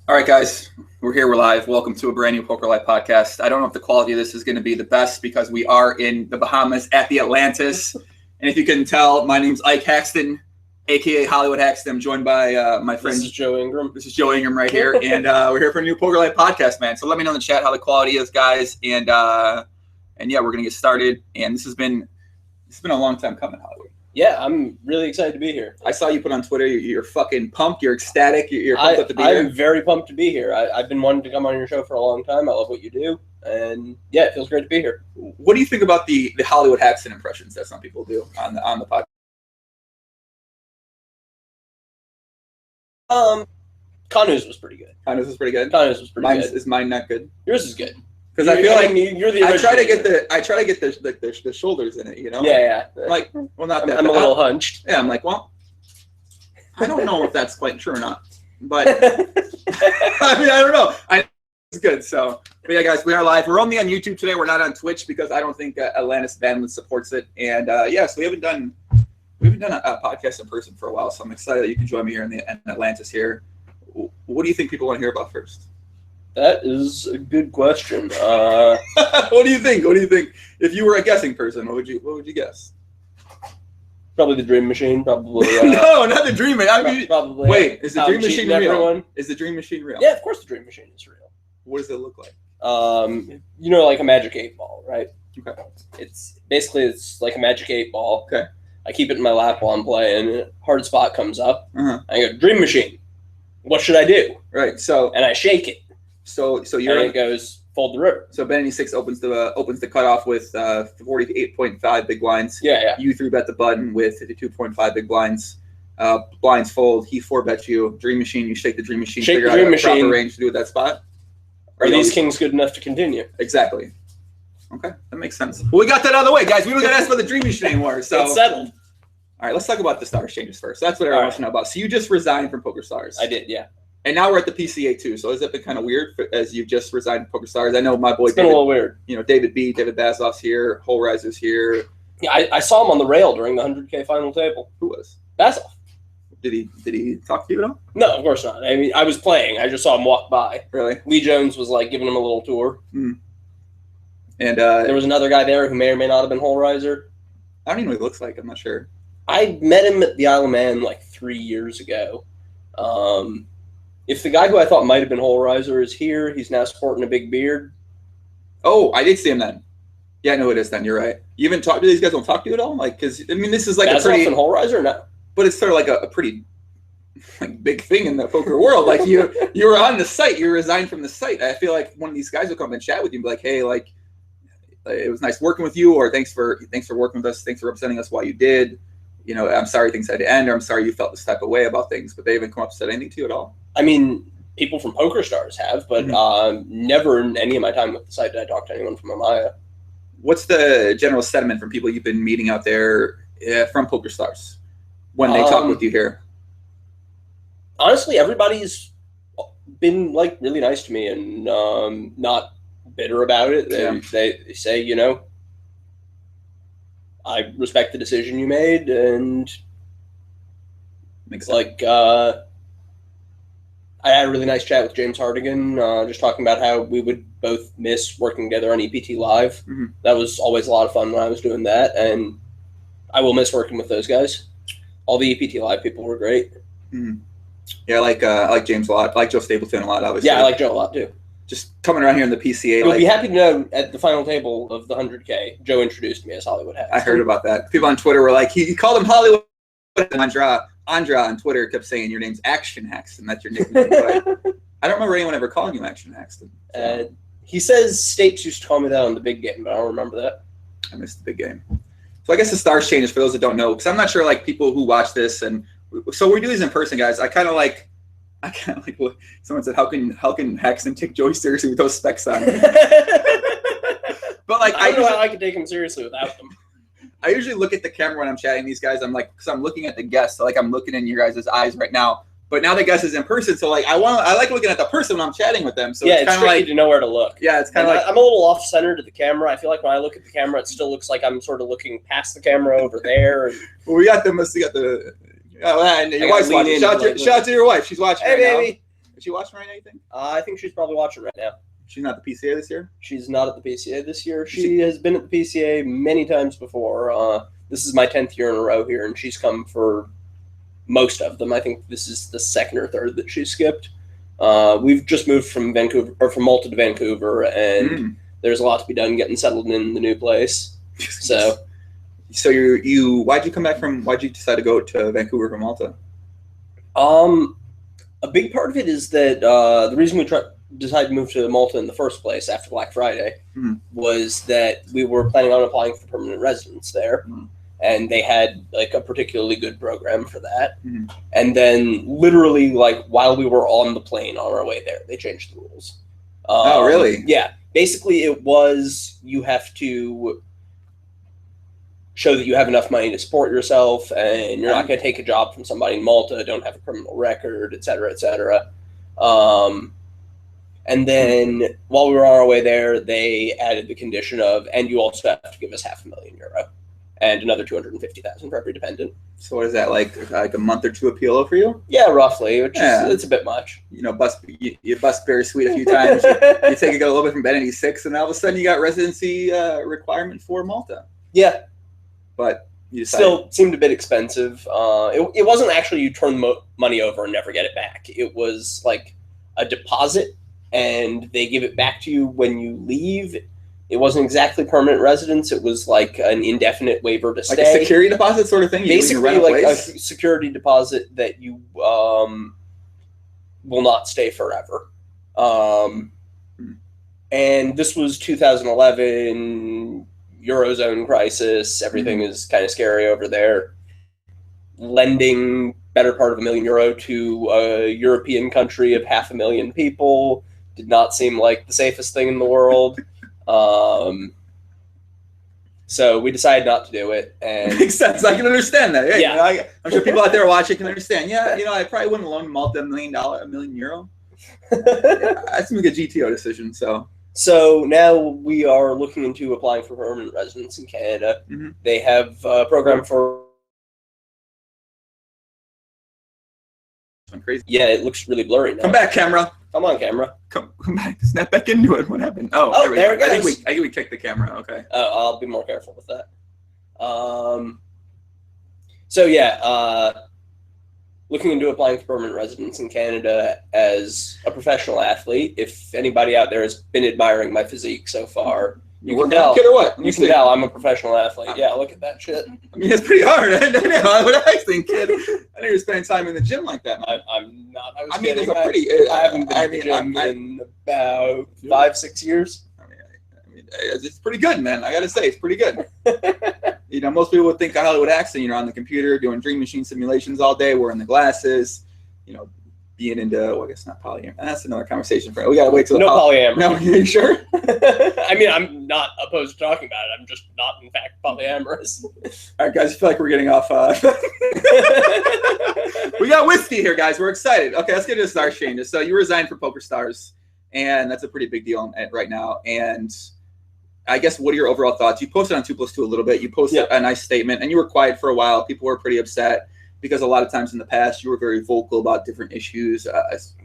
All right, guys, we're here. We're live. Welcome to a brand new Poker Live podcast. I don't know if the quality of this is going to be the best because we are in the Bahamas at the Atlantis. And if you couldn't tell, my name's Ike Haxton, a.k.a. Hollywood Haxton. I'm joined by my friend. This is Joe Ingram. This is Joe Ingram right here. And we're here for a new Poker Live podcast, man. So let me know in the chat how the quality is, guys. And yeah, we're going to get started. And this has been a long time coming, Hollywood. Yeah, I'm really excited to be here. I saw you put on Twitter. You're fucking pumped. You're ecstatic. You're pumped up to be here. I'm very pumped to be here. I've been wanting to come on your show for a long time. I love what you do. And yeah, it feels great to be here. What do you think about the Hollywood Haxton impressions that some people do on the podcast? Kanu's was pretty good. Kanu's was pretty good. Kanu's was pretty good. Is mine not good? Yours is good. Because I feel like you're the I try to get the shoulders in it, you know? Yeah. Like, well, not that. I'm a little hunched. Yeah, I'm like, well, I don't know if that's quite true or not. But, I mean, I don't know. It's good. So, but yeah, guys, we are live. We're only on YouTube today. We're not on Twitch because I don't think Atlantis bandwidth supports it. And, yeah, so we haven't done a podcast in person for a while. So I'm excited that you can join me here in Atlantis here. What do you think people want to hear about first? That is a good question. What do you think? What do you think? If you were a guessing person, what would you guess? Probably the Dream Machine. Probably. No, not the Dream Machine. I mean, probably. Wait, is the Dream Machine real? Everyone. Is the Dream Machine real? Yeah, of course the Dream Machine is real. What does it look like? You know, like a magic 8-ball, right? Okay. It's like a magic 8-ball. Okay. I keep it in my lap while I'm playing. A hard spot comes up. Uh-huh. I go, Dream Machine. What should I do? Right. So. And I shake it. So you're. And it goes fold the river. So Ben 86 opens the cutoff with 48.5 big blinds. Yeah. You 3-bet the button with 52.5 big blinds. Blinds fold. He 4-bets you. Dream Machine. You shake the Dream Machine. Shake figure the Dream out Machine. Proper range to do with that spot. Are these kings good enough to continue? Exactly. Okay, that makes sense. Well, we got that out of the way, guys. We don't got to ask about the Dream Machine anymore. So it's settled. All right, let's talk about the Stars changes first. That's what everyone wants to know about. So you just resigned from Pokerstars. I did, yeah. And now we're at the PCA too. So has it been kind of weird as you just resigned from Pokerstars? I know my boy. It's been a little weird. You know, David Bazoff's here. Hole Riser's here. Yeah, I saw him on the rail during the 100K final table. Who was? Bazoff. Did he talk to you at all? No, of course not. I mean, I was playing. I just saw him walk by. Really? Lee Jones was like giving him a little tour. Mm. And there was another guy there who may or may not have been Hole Riser. I don't even know what he looks like. I'm not sure. I met him at the Isle of Man like 3 years ago. If the guy who I thought might have been Hole Riser is here, he's now sporting a big beard. Oh, I did see him then. Yeah, I know who it is then. You're right. You even talk to these guys? Don't talk to you at all? Like, because I mean, this is like Bazoff a pretty and Hole Riser, no. But it's sort of like a pretty big thing in the poker world. Like you were on the site, you resigned from the site. I feel like one of these guys will come and chat with you and be like, hey, like it was nice working with you, or thanks for working with us, thanks for representing us while you did. You know, I'm sorry things had to end, or I'm sorry you felt this type of way about things, but they haven't come up and said anything to you at all. I mean, people from Pokerstars have, but never in any of my time with the site did I talk to anyone from Amaya. What's the general sentiment from people you've been meeting out there from Pokerstars when they talk with you here? Honestly, everybody's been like really nice to me and not bitter about it. They say, you know, I respect the decision you made, and like I had a really nice chat with James Hardigan, just talking about how we would both miss working together on EPT Live. Mm-hmm. That was always a lot of fun when I was doing that, and I will miss working with those guys. All the EPT Live people were great. Mm-hmm. Yeah, I like James a lot. I like Joe Stapleton a lot, obviously. Yeah, I like Joe a lot, too. Just coming around here in the PCA. You'll be happy to know, at the final table of the 100K, Joe introduced me as Hollywood Haxton. I heard about that. People on Twitter were like, he called him Hollywood. And Andra on Twitter kept saying, your name's Action Haxton. That's your nickname. I don't remember anyone ever calling you Action Haxton. So. He says Stapes used to call me that on the big game, but I don't remember that. I missed the big game. So I guess the Stars changes for those that don't know, because I'm not sure, like, people who watch this, and so we do these in person, guys. I kind of like what someone said, how can Haxton take Joey seriously with those specs on? But like, I don't know how I can take him seriously without them. I usually look at the camera when I'm chatting these guys. I'm like, because I'm looking at the guests, so like I'm looking in your guys' eyes right now. But now the guest is in person, so like I like looking at the person when I'm chatting with them. So yeah, it's kind of tricky like to know where to look. Yeah, it's kind of like I'm a little off center to the camera. I feel like when I look at the camera, it still looks like I'm sort of looking past the camera over there. Well, we got the and your wife's watching. Shout out to your wife. She's watching. Hey, right baby. Is she watching right now, you think? I think she's probably watching right now. She's not the PCA this year? She's not at the PCA this year. She has been at the PCA many times before. This is my 10th year in a row here, and she's come for most of them. I think this is the second or third that she skipped. We've just moved from Malta to Vancouver, and there's a lot to be done getting settled in the new place. So why'd you decide to go to Vancouver from Malta? A big part of it is that the reason we decided to move to Malta in the first place after Black Friday was that we were planning on applying for permanent residence there. And they had like a particularly good program for that. And then literally like while we were on the plane on our way there, they changed the rules. Oh, really? Yeah. Basically it was, you have to show that you have enough money to support yourself and you're not going to take a job from somebody in Malta, don't have a criminal record, et cetera, et cetera. And then while we were on our way there, they added the condition of, and you also have to give us €500,000 and another 250,000 for every dependent. So what is that, like a month or two of PLO for you? Yeah, roughly, which is it's a bit much. You know, you bust Berry Sweet a few times. you take a little bit from Benedict 6, and all of a sudden you got residency requirement for Malta. Yeah. But you decided. Still seemed a bit expensive. It wasn't actually you turn money over and never get it back. It was like a deposit, and they give it back to you when you leave. It wasn't exactly permanent residence. It was like an indefinite waiver to stay. Like a security deposit sort of thing? Basically like a security deposit that you will not stay forever. And this was 2011, Eurozone crisis. Everything is kind of scary over there. Lending better part of €1 million to a European country of 500,000 people did not seem like the safest thing in the world. So we decided not to do it, and makes sense. I can understand that. Yeah. You know, I'm sure people out there watching can understand. Yeah, you know, I probably wouldn't loan Malta €1 million. Yeah, that's a good GTO decision. So now we are looking into applying for permanent residence in Canada. They have a program for. Crazy. Yeah, it looks really blurry now. Come back, camera. Come on, camera. Come back. Snap back into it. What happened? Oh, there it goes. I think we kicked the camera. Okay. Oh, I'll be more careful with that. So yeah, looking into applying for permanent residence in Canada as a professional athlete. If anybody out there has been admiring my physique so far, you can tell. Kid or what? You can tell I'm a professional athlete. Yeah, look at that shit. I mean, it's pretty hard. I know what I think, kid. I know you're spending time in the gym like that. I'm not. I mean, it's a pretty. I haven't been to the gym in about 5-6 years. I mean, it's pretty good, man. I gotta say, it's pretty good. You know, most people would think Hollywood Haxton, you know, on the computer doing dream machine simulations all day, wearing the glasses, you know, being into, well, I guess not polyamory. That's another conversation. We gotta wait till no polyamory. No, you sure? I mean, I'm not opposed to talking about it. I'm just not, in fact, polyamorous. All right, guys, I feel like we're getting off. We got whiskey here, guys. We're excited. Okay, let's get into Star Changes. So you resigned for Pokerstars, and that's a pretty big deal right now. And I guess, what are your overall thoughts? You posted on 2+2 a little bit. You posted a nice statement, and you were quiet for a while. People were pretty upset because a lot of times in the past, you were very vocal about different issues,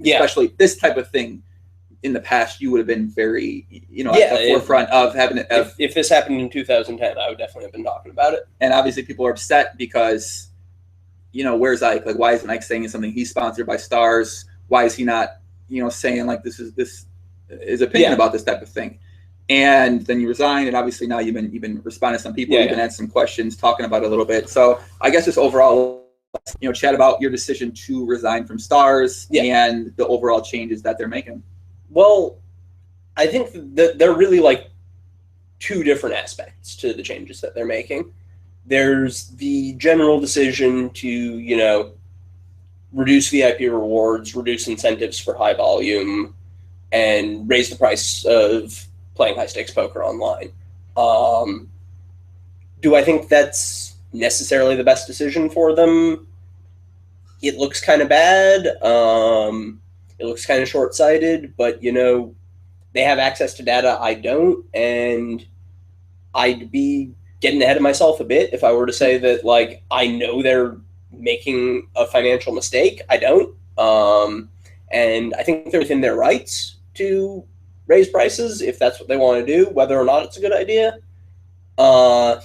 especially this type of thing. In the past, you would have been very, you know, at the forefront of having it. If this happened in 2010, I would definitely have been talking about it. And obviously, people are upset because, you know, where's Ike? Like, why isn't Ike saying something? He's sponsored by Stars. Why is he not, you know, saying like this is his opinion about this type of thing? And then you resigned, and obviously now you've been responding to some people. You've been answering some questions, talking about it a little bit. So I guess just overall, you know, chat about your decision to resign from Stars and the overall changes that they're making. Well, I think that they're really like two different aspects to the changes that they're making. There's the general decision to, you know, reduce VIP rewards, reduce incentives for high volume, and raise the price of playing high-stakes poker online. Do I think that's necessarily the best decision for them? It looks kind of bad. It looks kind of short-sighted, but, you know, they have access to data I don't, and I'd be getting ahead of myself a bit if I were to say that, like, I know they're making a financial mistake. I don't. And I think they're within their rights to raise prices if that's what they want to do, whether or not it's a good idea. And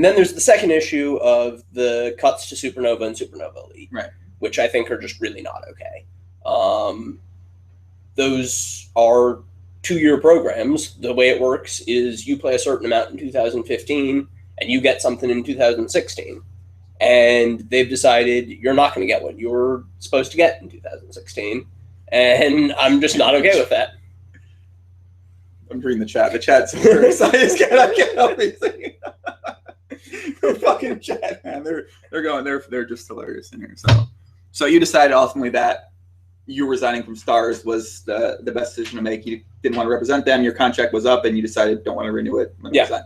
then there's the second issue of the cuts to Supernova and Supernova Elite, Right. which I think are just really not okay. Those are 2-year programs. The way it works is you play a certain amount in 2015 and you get something in 2016. And they've decided you're not going to get what you were supposed to get in 2016. And I'm just not okay with that. I'm reading the chat. The chat's very excited. I can't help anything. The fucking chat, man. They're just hilarious in here. So you decided ultimately that you resigning from Stars was the best decision to make. You didn't want to represent them. Your contract was up, and you decided don't want to renew it. Yeah.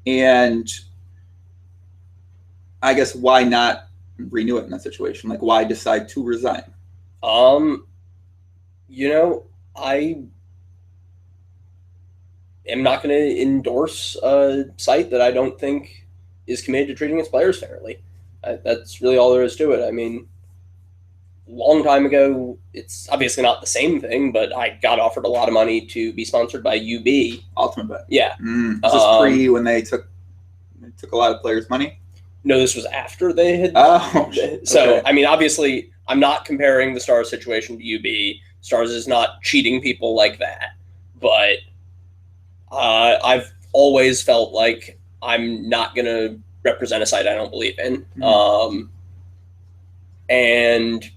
And I guess why not renew it in that situation? Like, why decide to resign? I am not going to endorse a site that I don't think is committed to treating its players fairly. That's really all there is to it. I mean, long time ago, it's obviously not the same thing, but I got offered a lot of money to be sponsored by UB. Ultimate Bet. Yeah. This is pre when they took a lot of players' money? No, this was after they had. Oh. So, Okay. I mean, obviously, I'm not comparing the Stars situation to UB. Stars is not cheating people like that. But I've always felt like I'm not going to represent a site I don't believe in. And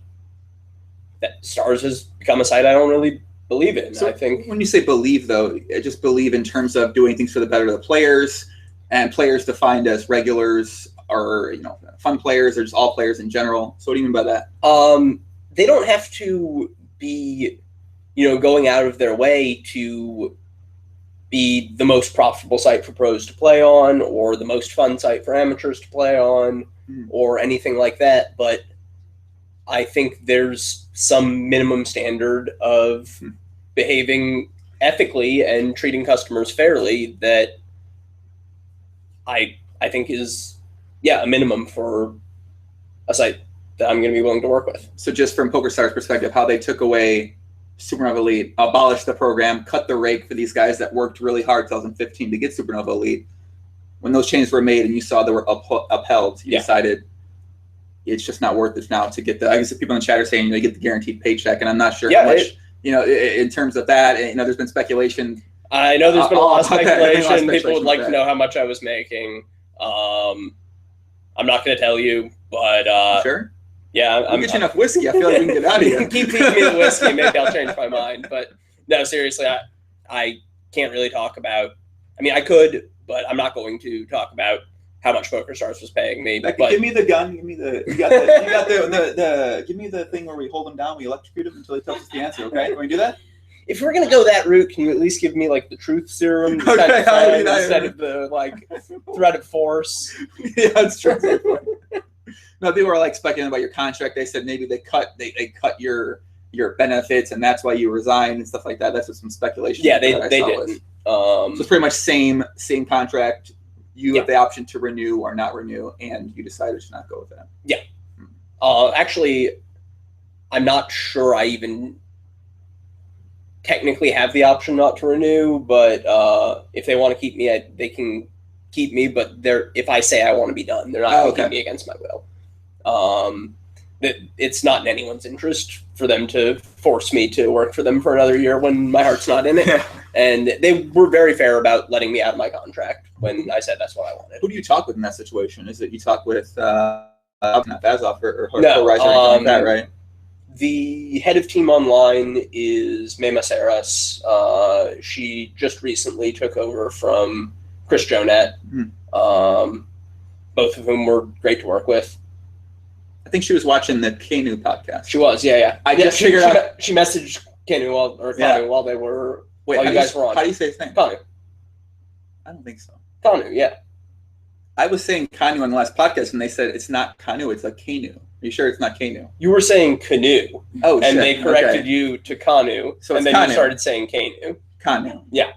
that Stars has become a site I don't really believe in. So I think when you say believe, though, just believe in terms of doing things for the better of the players, and players defined as regulars or fun players or just all players in general. So what do you mean by that? They don't have to be, going out of their way to be the most profitable site for pros to play on or the most fun site for amateurs to play on or anything like that. But I think there's some minimum standard of behaving ethically and treating customers fairly that I think is, a minimum for a site that I'm going to be willing to work with. So just from PokerStars' perspective, how they took away Supernova Elite, abolished the program, cut the rake for these guys that worked really hard 2015 to get Supernova Elite. When those changes were made and you saw they were upheld, you decided it's just not worth it now to get I guess people in the chat are saying, you get the guaranteed paycheck, and I'm not sure how much, in terms of that, there's been speculation. I know there's been a lot of speculation. People would like to know how much I was making. I'm not going to tell you, but sure. Yeah, I'll get you enough whiskey. I feel like we can get out of here. Keep feeding me the whiskey. Maybe I'll change my mind. But no, seriously, I can't really talk about. I mean, I could, but I'm not going to talk about how much PokerStars was paying me. Like, but give me the gun. Give me the. You got the. Give me the thing where we hold him down. We electrocute him until he tells us the answer. Okay, can we do that? If we're gonna go that route, can you at least give me like the truth serum instead of the threat of force? Yeah, that's true. No, people were speculating about your contract. They said maybe they cut your benefits, and that's why you resigned and stuff like that. That's just some speculation. Yeah, they didn't. So it's pretty much same contract. You have the option to renew or not renew, and you decided to not go with that. Yeah. Actually, I'm not sure I even technically have the option not to renew, but if they want to keep me, they can keep me. But if I say I want to be done, they're not going to keep me against my will. It's not in anyone's interest for them to force me to work for them for another year when my heart's not in it. Yeah. And they were very fair about letting me out of my contract when I said that's what I wanted. Who do you talk with in that situation? Is it you talk with not Bazov or no, Riser or anything like that, right? The head of team online is Mema Saras. She just recently took over from Chris Jonette, both of whom were great to work with. I think she was watching the Kanu podcast. She was, yeah. I just figured out she messaged Kanu while they were. Wait, while you guys were on. How do you say his name? Kanu. I don't think so. Kanu, yeah. I was saying Kanu on the last podcast, and they said it's not Kanu, it's a Kanu. Are you sure it's not Kanu? You were saying Canoe. Oh, and they corrected you to Kanu, so and then Kanu. You started saying Kanu. Kanu. Yeah.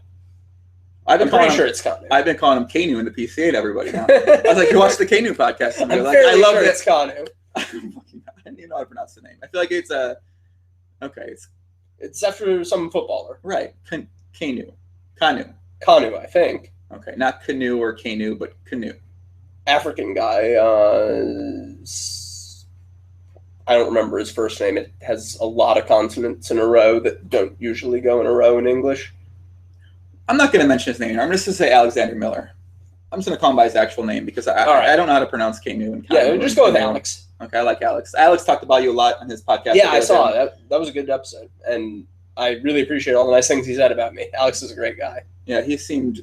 I'm pretty sure it's Kanu. I've been calling him Kanu in the PCA to everybody now. I was like, you watched the Kanu podcast? And I'm like, fairly I love sure it. It's Kanu. didn't even know how to pronounce the name. I feel like it's a okay. It's after some footballer. Right. Kanu. Kanu, I think. Okay, not canoe or canoe, but canoe. African guy. I don't remember his first name. It has a lot of consonants in a row that don't usually go in a row in English. I'm not going to mention his name. I'm just going to say Alexander Miller. I'm just going to call him by his actual name because I don't know how to pronounce canoe and canoe. Yeah, just go with Alex. Okay, I like Alex. Alex talked about you a lot on his podcast. Yeah, I saw it. That was a good episode, and I really appreciate all the nice things he said about me. Alex is a great guy. Yeah, he seemed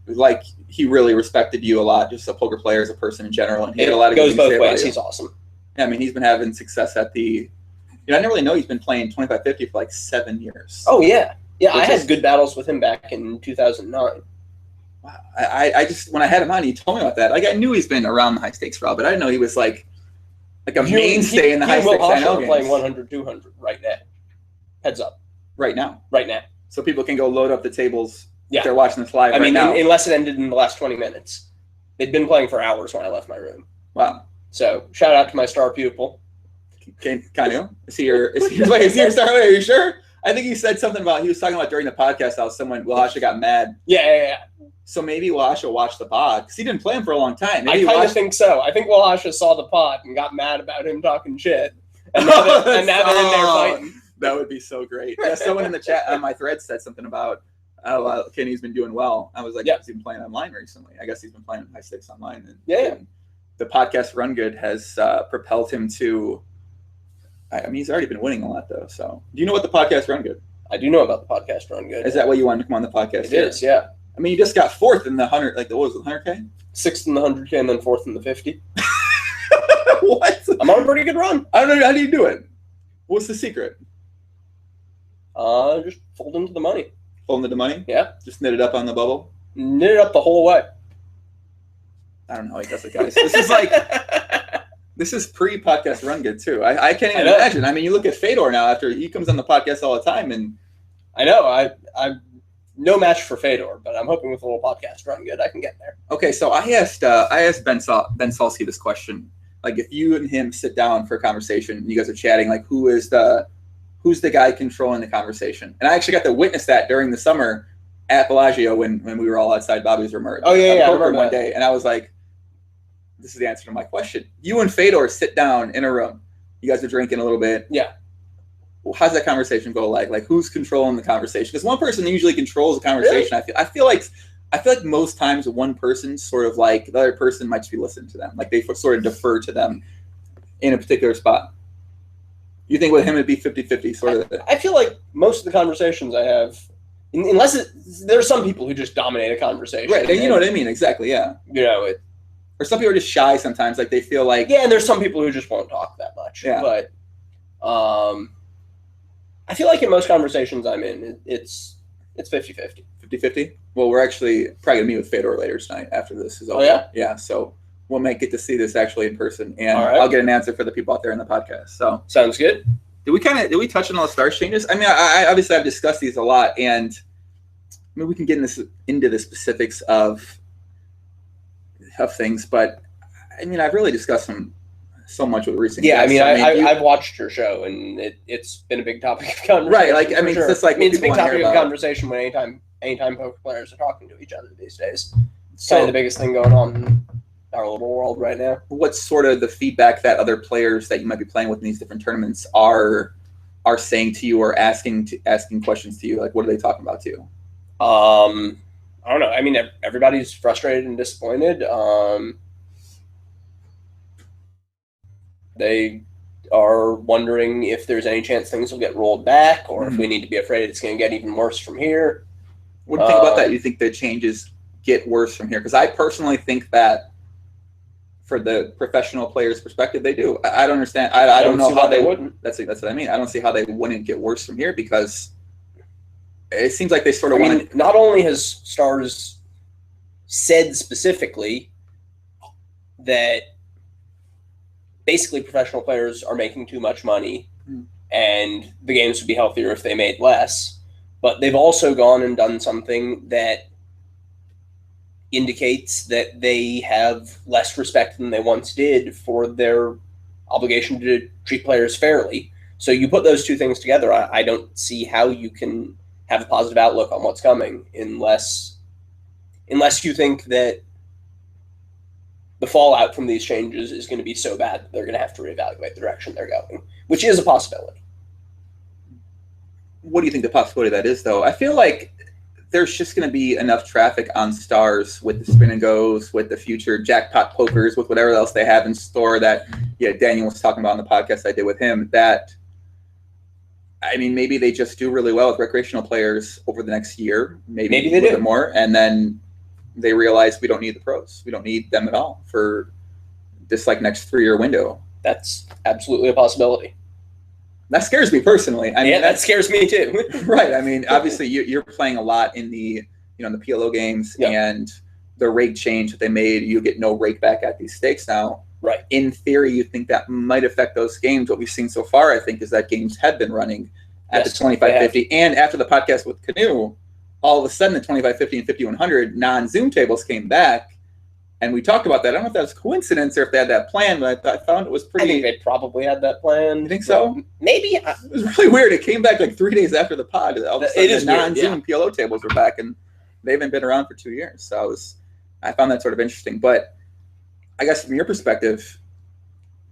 like he really respected you a lot, just a poker player, as a person in general, and he had a lot of goes good things to say both about ways. you. He's awesome. Yeah, I mean, he's been having success at the. I didn't really know he's been playing 25-50 for like 7 years. Oh yeah, yeah. I had good battles with him back in 2009. Wow, I just when I had him on, he told me about that. Like I knew he's been around the high stakes for a while, but I didn't know he was like a mainstay in the high stakes. I know playing 100, 200 right now. Heads up. Right now. Right now. So people can go load up the tables. Yeah. If they're watching this live. I mean, now. Unless it ended in the last 20 minutes. They'd been playing for hours when I left my room. Wow. So shout out to my star pupil. Kanu? Is he your star? Are you sure? I think he said something about, he was talking about during the podcast how someone, Walasha got mad. Yeah. So maybe Walasha watched the pod because he didn't play him for a long time. Maybe I kind of think so. I think Walasha saw the pod and got mad about him talking shit. And now they're in there fighting. That would be so great. Yeah, someone in the chat on my thread said something about, Kenny's been doing well. I was like, yeah, he's been playing online recently. I guess he's been playing high stakes online. And the podcast Run Good has propelled him to, I mean, he's already been winning a lot, though. So, do you know what the podcast Run Good? I do know about the podcast Run Good. Is that why you wanted to come on the podcast? It is, yeah. I mean, you just got 4th in the 100, like, what was it, 100K? 6th in the 100K and then 4th in the 50. What? I'm on a pretty good run. I don't know. How do you do it? What's the secret? Just fold into the money. Fold into the money? Yeah. Just knit it up on the bubble? Knit it up the whole way. I don't know how he does it, guys. This is like... This is pre-podcast Run Good, too. I can't even imagine. I mean, you look at Fedor now after he comes on the podcast all the time. And I know. I'm no match for Fedor, but I'm hoping with a little podcast Run Good, I can get there. Okay, so I asked Ben Salsky this question. Like, if you and him sit down for a conversation and you guys are chatting, like, who's the guy controlling the conversation? And I actually got to witness that during the summer at Bellagio when we were all outside Bobby's room. Oh, yeah. Poker one day. And I was like, this is the answer to my question. You and Fedor sit down in a room. You guys are drinking a little bit. Yeah. Well, how's that conversation go? Like who's controlling the conversation? Because one person usually controls the conversation. Really? I feel like most times one person sort of like the other person might just be listening to them. Like they sort of defer to them in a particular spot. You think with him it'd be 50-50 sort of? I feel like most of the conversations I have, unless there's some people who just dominate a conversation. Right. You know what I mean? Exactly. Yeah. You know, or some people are just shy sometimes. Like they feel like... Yeah, and there's some people who just won't talk that much. Yeah. But I feel like in most conversations I'm in, it's 50-50. 50-50? Well, we're actually probably going to meet with Fedor later tonight after this is over. Oh, yeah? Yeah, so we might get to see this actually in person. And right. I'll get an answer for the people out there in the podcast. So sounds good. Did we touch on all the stars changes? I mean, I obviously I've discussed these a lot. And I mean, we can get into the specifics of things, but I mean, I've really discussed them so much with recent guests. Yeah, I mean, I've watched your show, and it's been a big topic of conversation. Right, like I mean, sure. it's just like it's a big topic of conversation when anytime poker players are talking to each other these days. It's kind of the biggest thing going on in our little world right now. What's sort of the feedback that other players that you might be playing with in these different tournaments are saying to you or asking questions to you? Like, what are they talking about to you? I don't know. I mean, everybody's frustrated and disappointed. They are wondering if there's any chance things will get rolled back or if we need to be afraid it's going to get even worse from here. What do you think about that? You think the changes get worse from here? Because I personally think that for the professional player's perspective, they do. I don't understand. I don't know how they wouldn't. That's what I mean. I don't see how they wouldn't get worse from here because it seems like they sort of want to. Not only has Stars said specifically that basically professional players are making too much money and the games would be healthier if they made less, but they've also gone and done something that indicates that they have less respect than they once did for their obligation to treat players fairly. So you put those two things together, I don't see how you can have a positive outlook on what's coming unless you think that the fallout from these changes is going to be so bad that they're going to have to reevaluate the direction they're going, which is a possibility. What do you think the possibility of that is, though? I feel like there's just going to be enough traffic on Stars with the spin and goes, with the future jackpot pokers, with whatever else they have in store that, Daniel was talking about on the podcast I did with him, that, I mean, maybe they just do really well with recreational players over the next year, maybe they a little do bit more, and then they realize we don't need the pros. We don't need them at all for this next 3-year window. That's absolutely a possibility. That scares me personally. I mean, that scares me too. Right. I mean, obviously you're playing a lot in the, in the PLO games, and the rake change that they made, you get no rake back at these stakes now. Right. In theory, you think that might affect those games. What we've seen so far, I think, is that games have been running at the 2550, and after the podcast with Canoe, all of a sudden the 2550 and 5100 non-Zoom tables came back, and we talked about that. I don't know if that was coincidence or if they had that plan, but I found it was pretty. I think they probably had that plan. You think so? Maybe. It was really weird. It came back 3 days after the pod. All of a sudden, the non-Zoom PLO tables were back, and they haven't been around for 2 years. So I found that sort of interesting. But I guess from your perspective,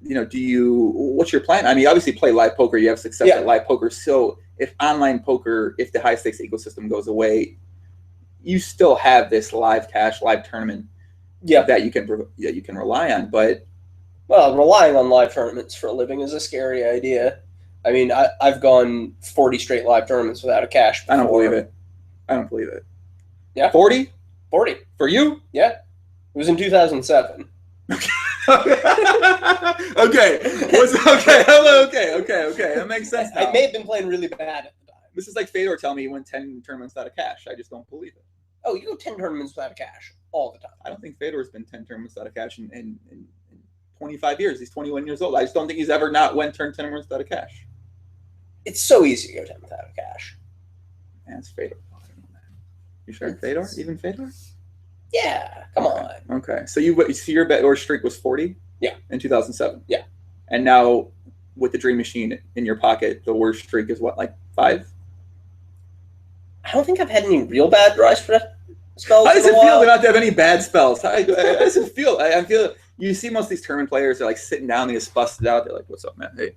what's your plan? I mean, you obviously play live poker. You have success at live poker. So if online poker, if the high stakes ecosystem goes away, you still have this live cash, live tournament that you can rely on. But relying on live tournaments for a living is a scary idea. I mean, I've gone 40 straight live tournaments without a cash before. I don't believe it. Yeah. 40? 40. For you? Yeah. It was in 2007. Okay. Okay. That makes sense now. I may have been playing really bad at the time. This is like Fedor telling me he won 10 tournaments without a cash. I just don't believe it. Oh, you go 10 tournaments without a cash all the time. I don't think Fedor's been 10 tournaments without a cash in 25 years. He's 21 years old. I just don't think he's ever not went 10 tournaments without a cash. It's so easy to go 10 without a cash. Man, it's Fedor. I don't know, man. You sure? Fedor? Even Fedor? Yeah, come on. Okay, so your bet or streak was 40? Yeah. In 2007? Yeah. And now, with the Dream Machine in your pocket, the worst streak is what, 5? I don't think I've had any real bad dry spells. How does it feel to not have any bad spells? How does it feel? I feel you see most of these tournament players are sitting down, they just busted out. They're like, "What's up, man? Hey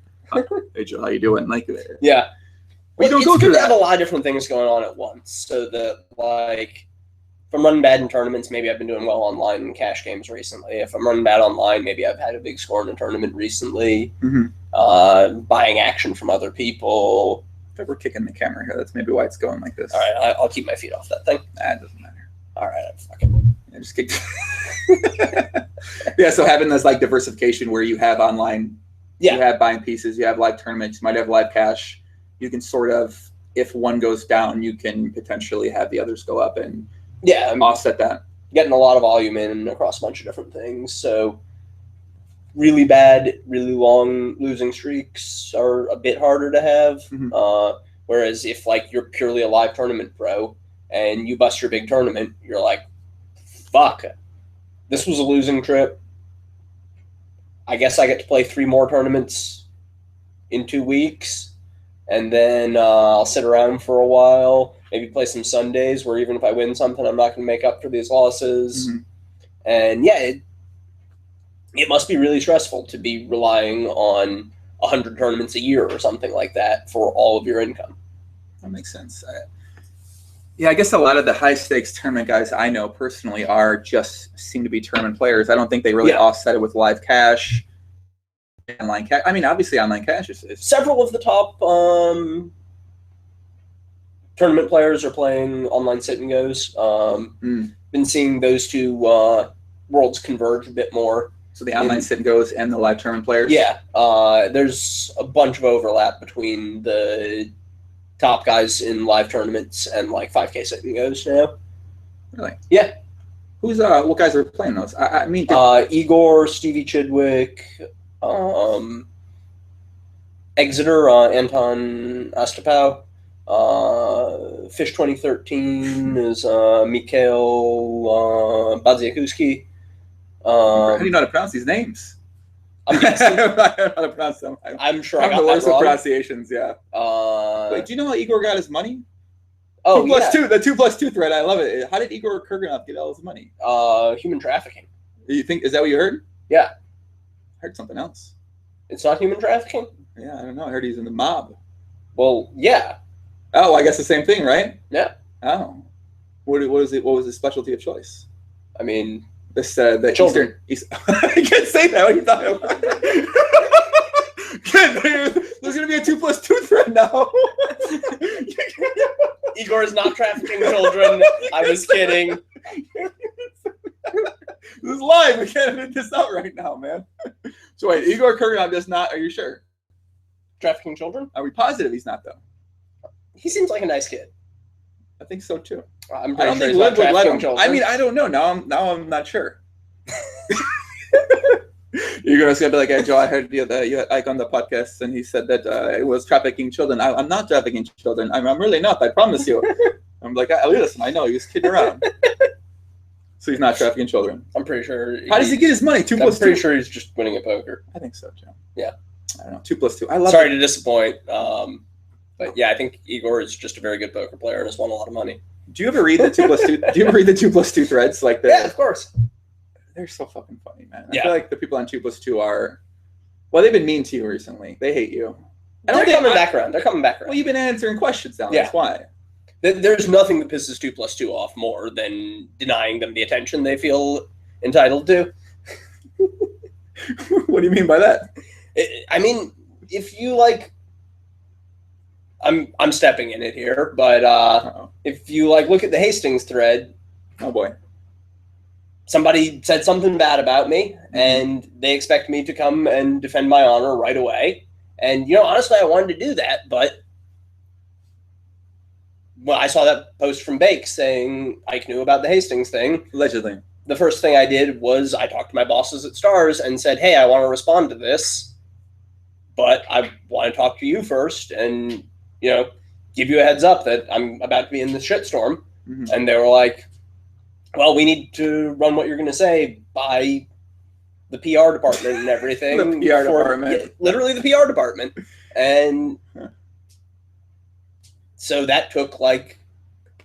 Joe, how you doing?" Yeah. We don't it's go good through to that. have a lot of different things going on at once. So that if I'm running bad in tournaments, maybe I've been doing well online in cash games recently. If I'm running bad online, maybe I've had a big score in a tournament recently. Mm-hmm. Buying action from other people. We're kicking the camera here. That's maybe why it's going like this. All right, I'll keep my feet off that thing. It doesn't matter. All right, fucking. Yeah, just kick. Yeah, so having this diversification where you have online, you have buying pieces, you have live tournaments, you might have live cash. You can sort of, if one goes down, you can potentially have the others go up and offset that. Getting a lot of volume in across a bunch of different things. So really bad, really long losing streaks are a bit harder to have. Mm-hmm. Whereas if you're purely a live tournament pro and you bust your big tournament, you're like, fuck, this was a losing trip. I guess I get to play 3 more tournaments in 2 weeks. And then I'll sit around for a while, maybe play some Sundays where even if I win something, I'm not going to make up for these losses. Mm-hmm. And it must be really stressful to be relying on 100 tournaments a year or something like that for all of your income. That makes sense. I guess a lot of the high stakes tournament guys I know personally seem to be tournament players. I don't think they really offset it with live cash, online cash. I mean, obviously online cash is several of the top tournament players are playing online sit and goes. Been seeing those two worlds converge a bit more. So the online sit and goes and the live tournament players? Yeah. There's a bunch of overlap between the top guys in live tournaments and 5K sit and goes now. Really? Yeah. Who's what guys are playing those? I mean, Igor, Stevie Chidwick, Exeter, Anton Astapau, Fish 2013 is Mikhail Badziakuski. How do you know how to pronounce these names? I'm guessing. I don't know how to pronounce them. I'm sure I'm I the got worst that with wrong. pronunciations, yeah. Wait, do you know how Igor got his money? Oh, 2+2, the 2+2 thread. I love it. How did Igor Kurganov get all his money? Human trafficking. You think, is that what you heard? Yeah. I heard something else. It's not human trafficking? Yeah, I don't know. I heard he's in the mob. Well, yeah. Oh, I guess the same thing, right? Yeah. Oh. What was his specialty of choice? I mean, the children. I can't say that. What are you talking about? There's going to be a 2+2 thread now. Igor is not trafficking children. I was kidding. This is live. We can't edit this out right now, man. So wait, Igor Kurganov does not. Are you sure? Trafficking children? Are we positive he's not, though? He seems like a nice kid. I think so too. I'm I pretty don't sure think he's not Liv would let trafficking him. children. I mean, I don't know. Now I'm not sure. You're gonna be like, hey, Joe, I heard you had Ike on the podcast, and he said that it was trafficking children. I'm not trafficking children. I'm really not. I promise you. I'm like, listen, I know he was kidding around. So he's not trafficking children. I'm pretty sure. How does he get his money? 2+2. I'm pretty sure he's just winning at poker. I think so, Joe. Yeah. I don't know. 2+2. I love. Sorry to disappoint. But yeah, I think Igor is just a very good poker player and has won a lot of money. Do you ever read the 2+2? Do you ever read the 2+2 threads? Like Yeah, of course. They're so fucking funny, man. Yeah. I feel like the people on 2+2 are, well, they've been mean to you recently. They hate you. They're coming back around. They're coming back around. Well, you've been answering questions now. Yeah. That's why. There's nothing that pisses 2+2 off more than denying them the attention they feel entitled to. What do you mean by that? I mean, if you like, I'm stepping in it here, but if you like look at the Hastings thread, oh boy, somebody said something bad about me, and they expect me to come and defend my honor right away. And honestly, I wanted to do that, but when I saw that post from Bake saying Ike knew about the Hastings thing, allegedly, the first thing I did was I talked to my bosses at Stars and said, hey, I want to respond to this, but I want to talk to you first and, give you a heads up that I'm about to be in this shitstorm. Mm-hmm. And they were like, well, we need to run what you're going to say by the PR department and everything. The PR department. Yeah, literally the PR department. And so that took like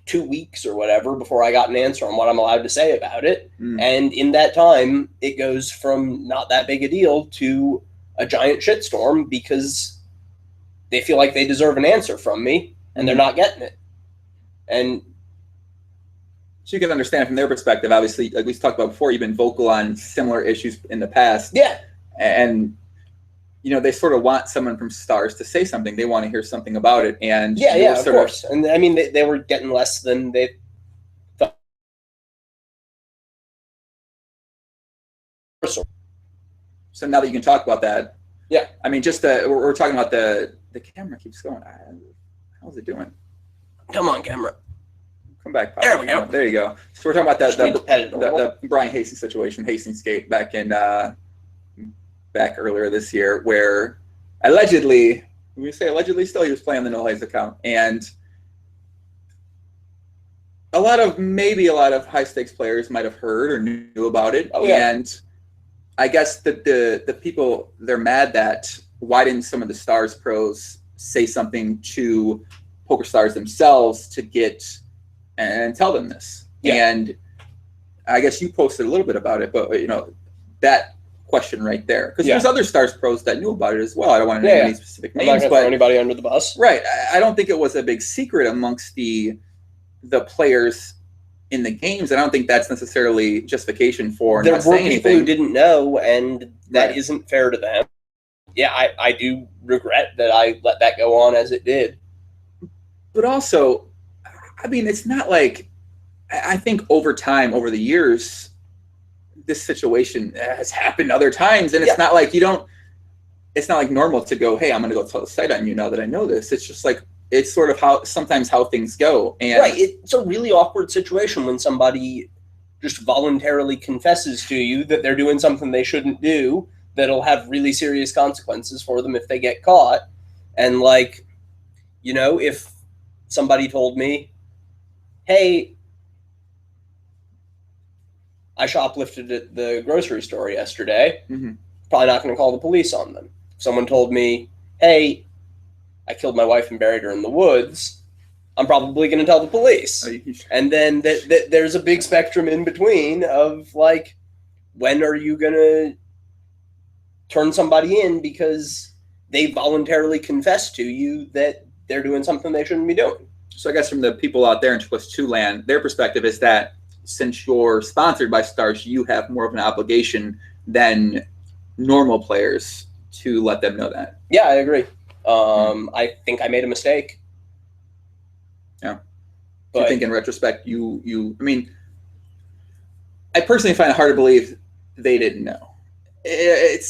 2 weeks or whatever before I got an answer on what I'm allowed to say about it. Mm. And in that time, it goes from not that big a deal to a giant shitstorm because they feel like they deserve an answer from me and they're not getting it. And so you can understand from their perspective, obviously, like we talked about before, you've been vocal on similar issues in the past. yeah, And, they sort of want someone from Stars to say something. They want to hear something about it. And yeah, of course. And I mean, they were getting less than they thought. So now that you can talk about that. Yeah. I mean, just we're talking about the camera keeps going. How's it doing? Come on, camera. Come back. There we go. There you go. So we're talking about the the Brian Hastings situation, Hastings Gate, back earlier this year, where allegedly, we say allegedly still, he was playing the NoelHayes account, and a lot of high stakes players might have heard or knew about it. Oh, yeah. And I guess that the people, they're mad that why didn't some of the Stars pros say something to Pokerstars themselves to get and tell them this. Yeah. And I guess you posted a little bit about it, but that question right there, because there's other Stars pros that knew about it as well. I don't want to name any specific I'm not names, gonna but throw anybody under the bus. Right. I don't think it was a big secret amongst the players in the games. I don't think that's necessarily justification for There not were saying people anything. who didn't know, and that Right. isn't fair to them. Yeah, I do regret that I let that go on as it did. But also, I mean, it's not like, I think over time, over the years, this situation has happened other times, and it's not like it's not like normal to go, hey, I'm going to go tell the site on you now that I know this. It's just like, it's sort of sometimes how things go. And Right, it's a really awkward situation when somebody just voluntarily confesses to you that they're doing something they shouldn't do, that'll have really serious consequences for them if they get caught. And if somebody told me, hey, I shoplifted at the grocery store yesterday, probably not going to call the police on them. If someone told me, hey, I killed my wife and buried her in the woods, I'm probably going to tell the police. And then there's a big spectrum in between of, like, when are you going to turn somebody in because they voluntarily confess to you that they're doing something they shouldn't be doing. So I guess from the people out there in +2 land, their perspective is that since you're sponsored by stars, you have more of an obligation than normal players to let them know that. Yeah, I agree. I think I made a mistake. Yeah. But I think in retrospect, I mean, I personally find it hard to believe they didn't know. It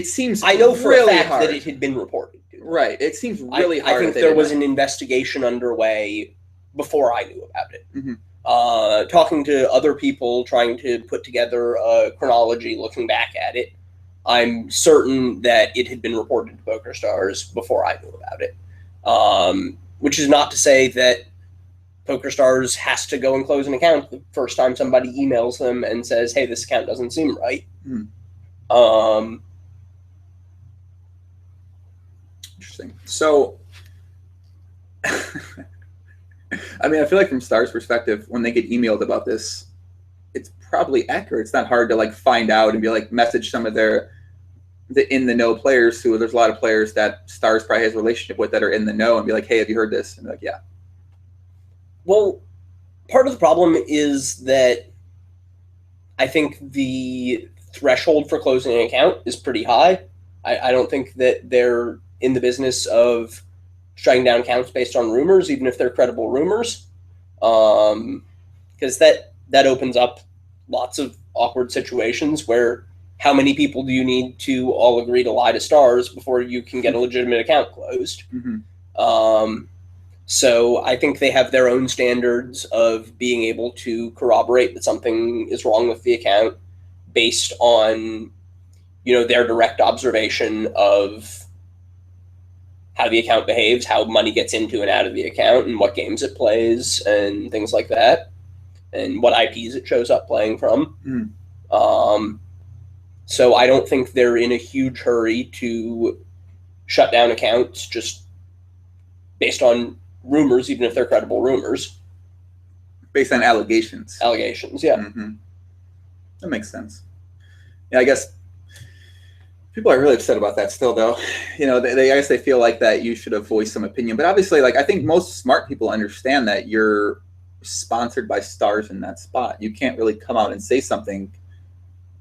seems I know for really a fact hard that it had been reported. Right. It seems really hard. I think there was an investigation underway before I knew about it. Mm-hmm. Talking to other people, trying to put together a chronology, looking back at it, I'm certain that it had been reported to Pokerstars before I knew about it. Which is not to say that Pokerstars has to go and close an account the first time somebody emails them and says, hey, this account doesn't seem right. Mm. Interesting. So, I mean, I feel like from Star's perspective, when they get emailed about this, it's probably accurate. It's not hard to, like, find out and be like, message some of the in the know players who there's a lot of players that Stars probably has a relationship with that are in the know and be like, hey, have you heard this? And be like, yeah. Well, part of the problem is that I think the threshold for closing an account is pretty high. I don't think that they're in the business of striking down accounts based on rumors, even if they're credible rumors, because that opens up lots of awkward situations where how many people do you need to all agree to lie to Stars before you can get a legitimate account closed? Mm-hmm. So I think they have their own standards of being able to corroborate that something is wrong with the account based on, their direct observation of how the account behaves, how money gets into and out of the account, and what games it plays, and things like that, and what IPs it shows up playing from. Mm. So I don't think they're in a huge hurry to shut down accounts just based on rumors, even if they're credible rumors. Based on allegations. Allegations, yeah. Mm-hmm. That makes sense. Yeah, I guess people are really upset about that still, though. I guess they feel like that you should have voiced some opinion. But obviously, like, I think most smart people understand that you're sponsored by Stars in that spot. You can't really come out and say something.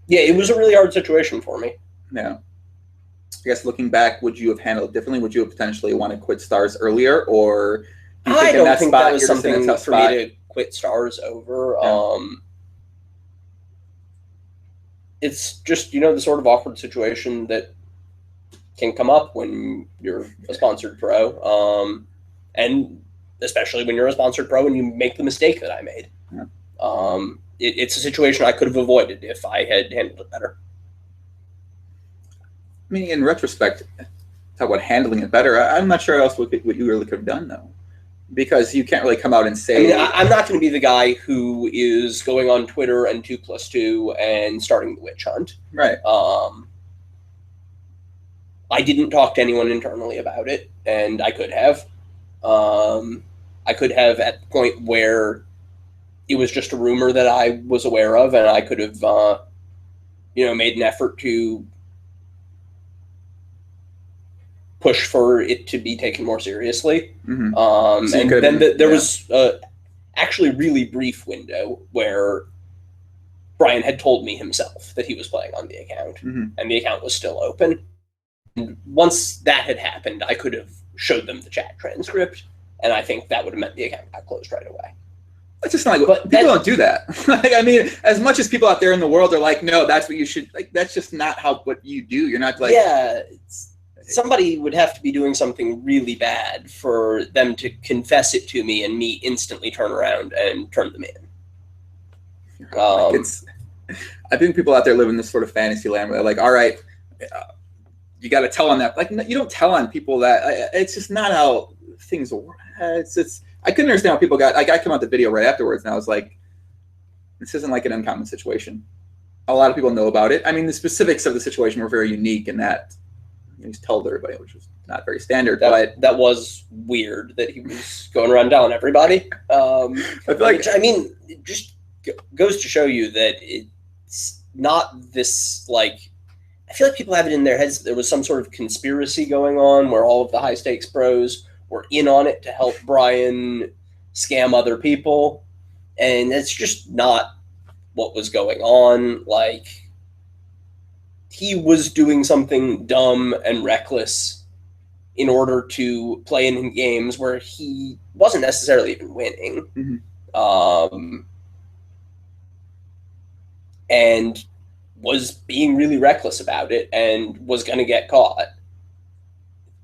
Yeah, it was a really hard situation for me. Yeah. I guess looking back, would you have handled it differently? Would you have potentially want to quit Stars earlier? Or do you think I in don't that think spot, that was you're just in a something tough for spot? me to quit Stars over. Yeah. It's just, the sort of awkward situation that can come up when you're a sponsored pro. And especially when you're a sponsored pro and you make the mistake that I made. Yeah. It's a situation I could have avoided if I had handled it better. I mean, in retrospect, talk about handling it better. I'm not sure else what you really could have done, though. Because you can't really come out and say... I'm not going to be the guy who is going on Twitter and 2+2 and starting the witch hunt. Right. I didn't talk to anyone internally about it, and I could have. I could have at the point where it was just a rumor that I was aware of, and I could have, made an effort to push for it to be taken more seriously. Mm-hmm. So and then there was actually a really brief window where Brian had told me himself that he was playing on the account, mm-hmm. and the account was still open. And once that had happened, I could have showed them the chat transcript, and I think that would have meant the account got closed right away. It's just not like, people don't do that. Like, I mean, as much as people out there in the world are like, no, that's what you should, like, that's just not what you do. You're not like... Yeah, somebody would have to be doing something really bad for them to confess it to me and me instantly turn around and turn them in. I think people out there live in this sort of fantasy land where they're like, all right, you got to tell on that. Like, you don't tell on people that. It's just not how things work. I couldn't understand how people got, like, I came out the video right afterwards and I was like, this isn't like an uncommon situation. a lot of people know about it. I mean, the specifics of the situation were very unique in that he's told everybody, which was not very standard. But that was weird that he was going around telling everybody. I feel like, which, I mean, it just goes to show you that it's not this, like, I feel like people have it in their heads that there was some sort of conspiracy going on where all of the high stakes pros were in on it to help Brian scam other people. And that's just not what was going on. Like, he was doing something dumb and reckless in order to play in games where he wasn't necessarily even winning. And was being really reckless about it and was going to get caught.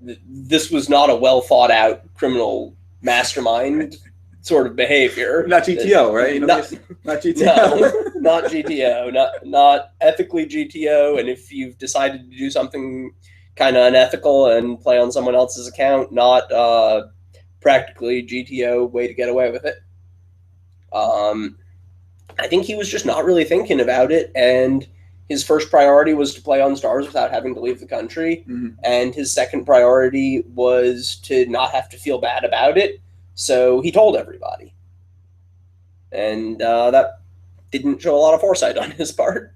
This was not a well thought out criminal mastermind sort of behavior. Not GTO, right? You know, not GTO. No, not GTO. Not ethically GTO. And if you've decided to do something kind of unethical and play on someone else's account, not practically GTO way to get away with it. I think he was just not really thinking about it, and his first priority was to play on stars without having to leave the country, and his second priority was to not have to feel bad about it, so he told everybody. And that didn't show a lot of foresight on his part.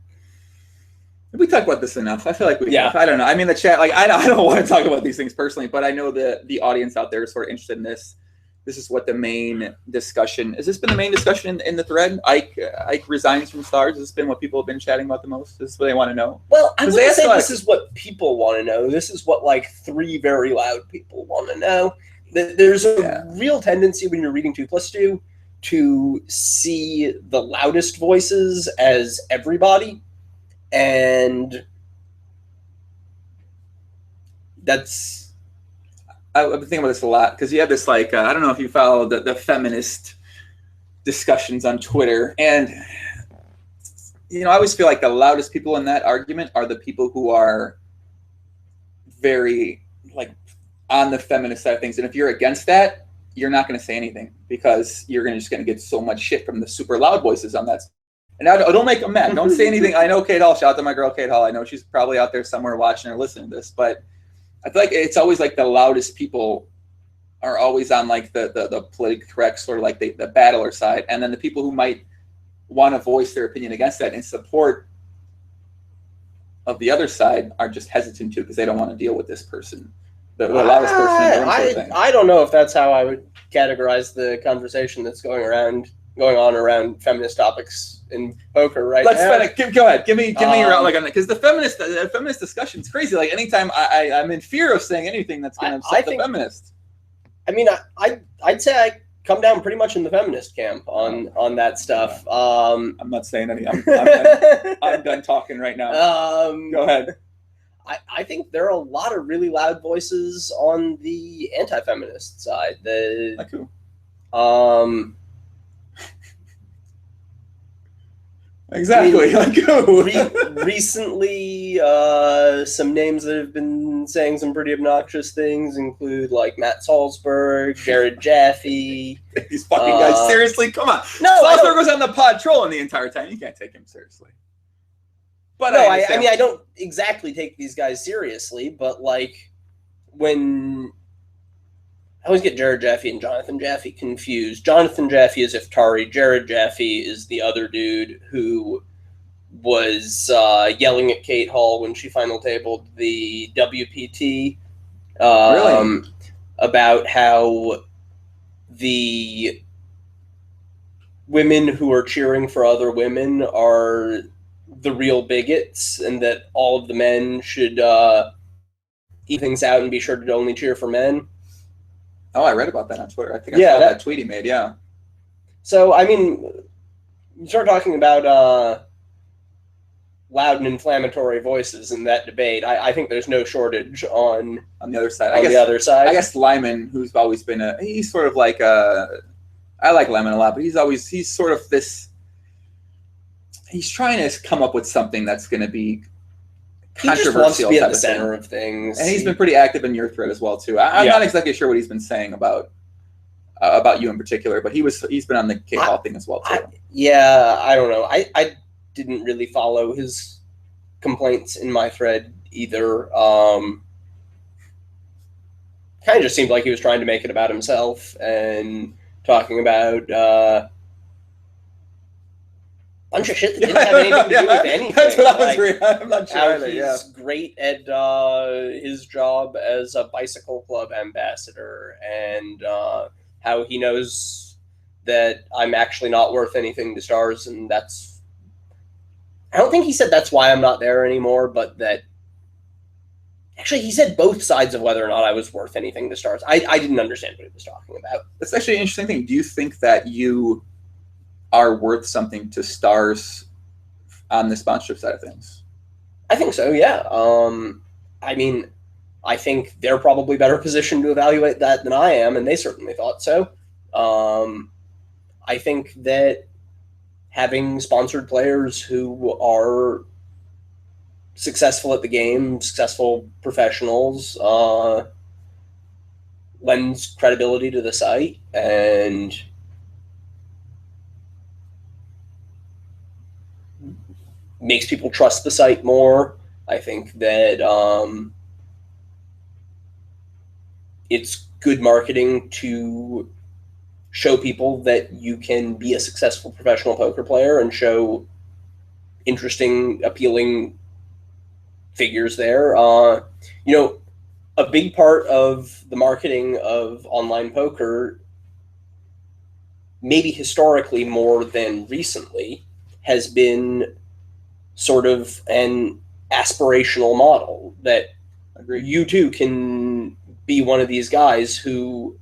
We talked about this enough. I feel like we have. I don't know. I mean, the chat, like, I don't want to talk about these things personally, but I know that the audience out there is sort of interested in this. This is what the main discussion, has this been the main discussion in the thread? Ike resigns from stars. Has this been what people have been chatting about the most? This is what they want to know? Well, I wouldn't say this is what people want to know. This is what, like, 3 very loud people want to know. There's a real tendency when you're reading 2+2 to see the loudest voices as everybody. And that's... I've been thinking about this a lot because you have this, like, I don't know if you follow the feminist discussions on Twitter. And, you know, I always feel like the loudest people in that argument are the people who are very, like, on the feminist side of things. And if you're against that, you're not going to say anything because you're just going to get so much shit from the super loud voices on that. And now, don't make them mad. Don't say anything. I know Kate Hall. Shout out to my girl, Kate Hall. I know she's probably out there somewhere watching or listening to this. But I feel like it's always like the loudest people are always on, like, the politically correct sort of, like, the battler side. And then the people who might want to voice their opinion against that in support of the other side are just hesitant to because they don't want to deal with this person. The loudest person in the room sort of thing. I don't know if that's how I would categorize the conversation that's going on around feminist topics in poker right now. Go ahead. Give me your outlook on that, because the feminist discussion is crazy. Like, anytime I'm in fear of saying anything that's going to upset the feminist. I mean, I'd say I come down pretty much in the feminist camp on that stuff. I'm not saying anything. I'm done talking right now. Go ahead. I think there are a lot of really loud voices on the anti-feminist side. Like who? Exactly. I mean, recently, some names that have been saying some pretty obnoxious things include, like, Matt Salzberg, Jared Jaffe. These fucking guys, seriously? Come on. No, Salzberg was on the pod trolling the entire time. You can't take him seriously. But no, I mean, I don't exactly take these guys seriously, but, like, when... I always get Jared Jaffe and Jonathan Jaffe confused. Jonathan Jaffe is Iftari. Jared Jaffe is the other dude who was yelling at Kate Hall when she final tabled the WPT. Really? About how the women who are cheering for other women are the real bigots, and that all of the men should eat things out and be sure to only cheer for men. Oh, I read about that on Twitter. I think I saw that tweet he made, yeah. So, I mean, you start talking about loud and inflammatory voices in that debate. I think there's no shortage on the other side. The other side. I guess Lyman, who's always been he's sort of like I like Lyman a lot, but he's sort of this, he's trying to come up with something that's going to be controversial. He just wants to be at the center of things. And he's been pretty active in your thread as well, too. I'm not exactly sure what he's been saying about you in particular, but he's been on the Kate Hall thing as well, too. I don't know. didn't really follow his complaints in my thread either. Kind of just seemed like he was trying to make it about himself and talking about bunch of shit that didn't have anything to do with anything. That's what I was like, reading. I'm not sure how either, he's great at his job as a bicycle club ambassador, and how he knows that I'm actually not worth anything to stars, and that's... I don't think he said that's why I'm not there anymore, but that... Actually, he said both sides of whether or not I was worth anything to stars. I didn't understand what he was talking about. That's actually an interesting thing. Do you think that you are worth something to stars on the sponsorship side of things? I think so, yeah. I mean, I think they're probably better positioned to evaluate that than I am, and they certainly thought so. I think that having sponsored players who are successful at the game, successful professionals, lends credibility to the site and makes people trust the site more. I think that it's good marketing to show people that you can be a successful professional poker player and show interesting, appealing figures there. You know, a big part of the marketing of online poker, maybe historically more than recently, has been sort of an aspirational model that you too can be one of these guys who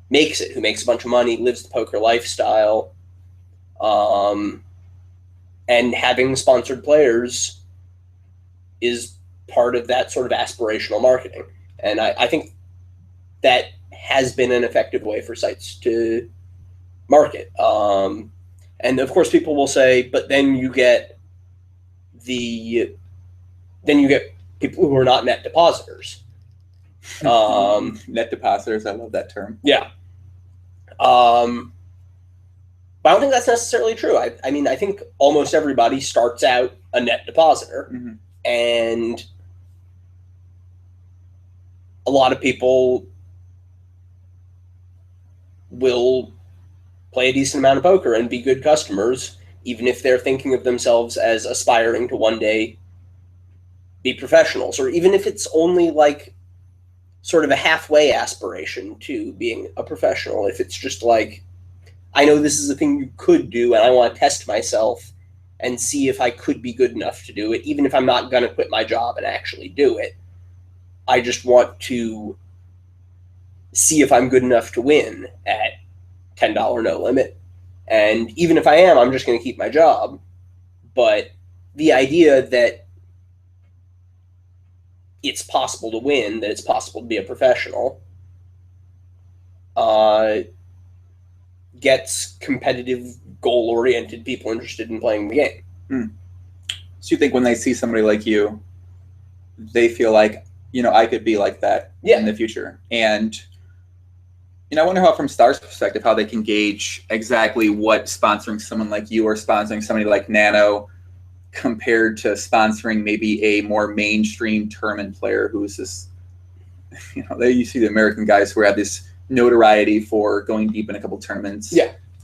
makes it, who makes a bunch of money, lives the poker lifestyle, and having sponsored players is part of that sort of aspirational marketing. And I think that has been an effective way for sites to market. And of course people will say, but then you get people who are not net depositors. Net depositors, I love that term. Yeah. But I don't think that's necessarily true. I mean, I think almost everybody starts out a net depositor. Mm-hmm. And a lot of people will play a decent amount of poker and be good customers, even if they're thinking of themselves as aspiring to one day be professionals, or even if it's only like sort of a halfway aspiration to being a professional. If it's just like, I know this is a thing you could do and I want to test myself and see if I could be good enough to do it, even if I'm not going to quit my job and actually do it. I just want to see if I'm good enough to win at $10 no limit. And even if I am, I'm just going to keep my job. But the idea that it's possible to win, that it's possible to be a professional, gets competitive, goal-oriented people interested in playing the game. So you think when they see somebody like you, they feel like, you know, I could be like that in the future. And, you know, I wonder how, from Star's perspective, how they can gauge exactly what sponsoring someone like you or sponsoring somebody like Nano compared to sponsoring maybe a more mainstream tournament player who's this, you know, you see the American guys who have this notoriety for going deep in a couple tournaments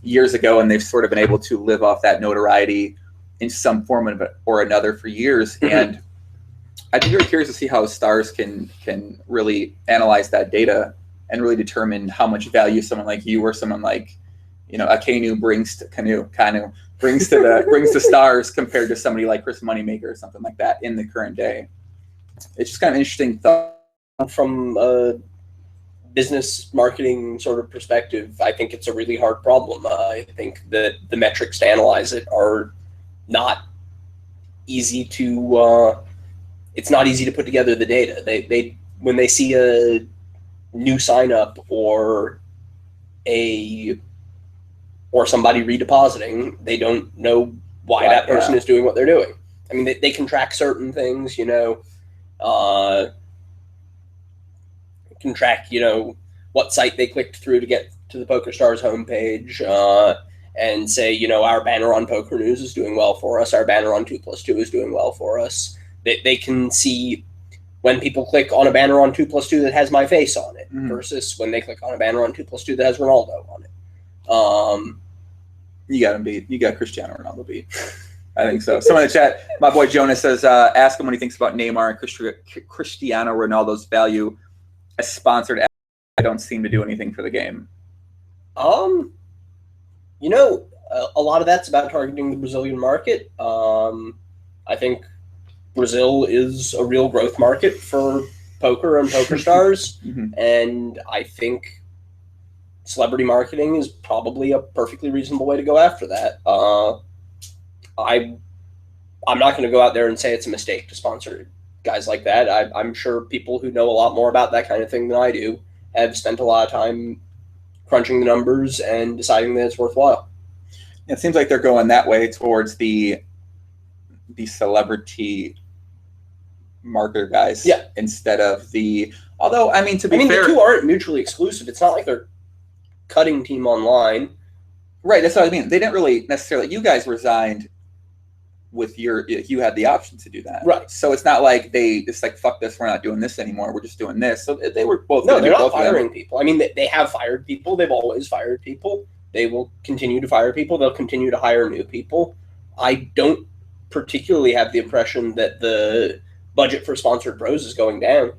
years ago, and they've sort of been able to live off that notoriety in some form of it or another for years. Mm-hmm. And I'd be very curious to see how stars can really analyze that data and really determine how much value someone like you or someone like, you know, a Kanu brings to brings to stars compared to somebody like Chris Moneymaker or something like that in the current day. It's just kind of interesting thought. From a business marketing sort of perspective, I think it's a really hard problem. I think that the metrics to analyze it are not easy to. It's not easy to put together the data. They when they see a new sign up or somebody redepositing, they don't know why that person is doing what they're doing. I mean, they can track certain things, you know, can track, you know, what site they clicked through to get to the Pokerstars homepage, and say, you know, our banner on Poker News is doing well for us, our banner on 2+2 is doing well for us. They can see when people click on a banner on 2+2 that has my face on it versus when they click on a banner on 2+2 that has Ronaldo on it. You got him beat. You got Cristiano Ronaldo beat. I think so. Someone in the chat, my boy Jonas says, ask him what he thinks about Neymar and Cristiano Ronaldo's value as sponsored ads. I don't seem to do anything for the game. You know, a lot of that's about targeting the Brazilian market. I think Brazil is a real growth market for poker and poker stars, and I think celebrity marketing is probably a perfectly reasonable way to go after that. I'm not going to go out there and say it's a mistake to sponsor guys like that. I'm sure people who know a lot more about that kind of thing than I do have spent a lot of time crunching the numbers and deciding that it's worthwhile. It seems like they're going that way towards the celebrity marketer guys, instead of the. Although, I mean, to be fair, the two aren't mutually exclusive. It's not like they're cutting Team Online. Right, that's what I mean. They didn't really necessarily. You guys resigned with you had the option to do that. Right. So it's not like it's like, fuck this, we're not doing this anymore. We're just doing this. So they were both. No, they're not firing people. I mean, they have fired people. They've always fired people. They will continue to fire people. They'll continue to hire new people. I don't particularly have the impression that the budget for sponsored pros is going down.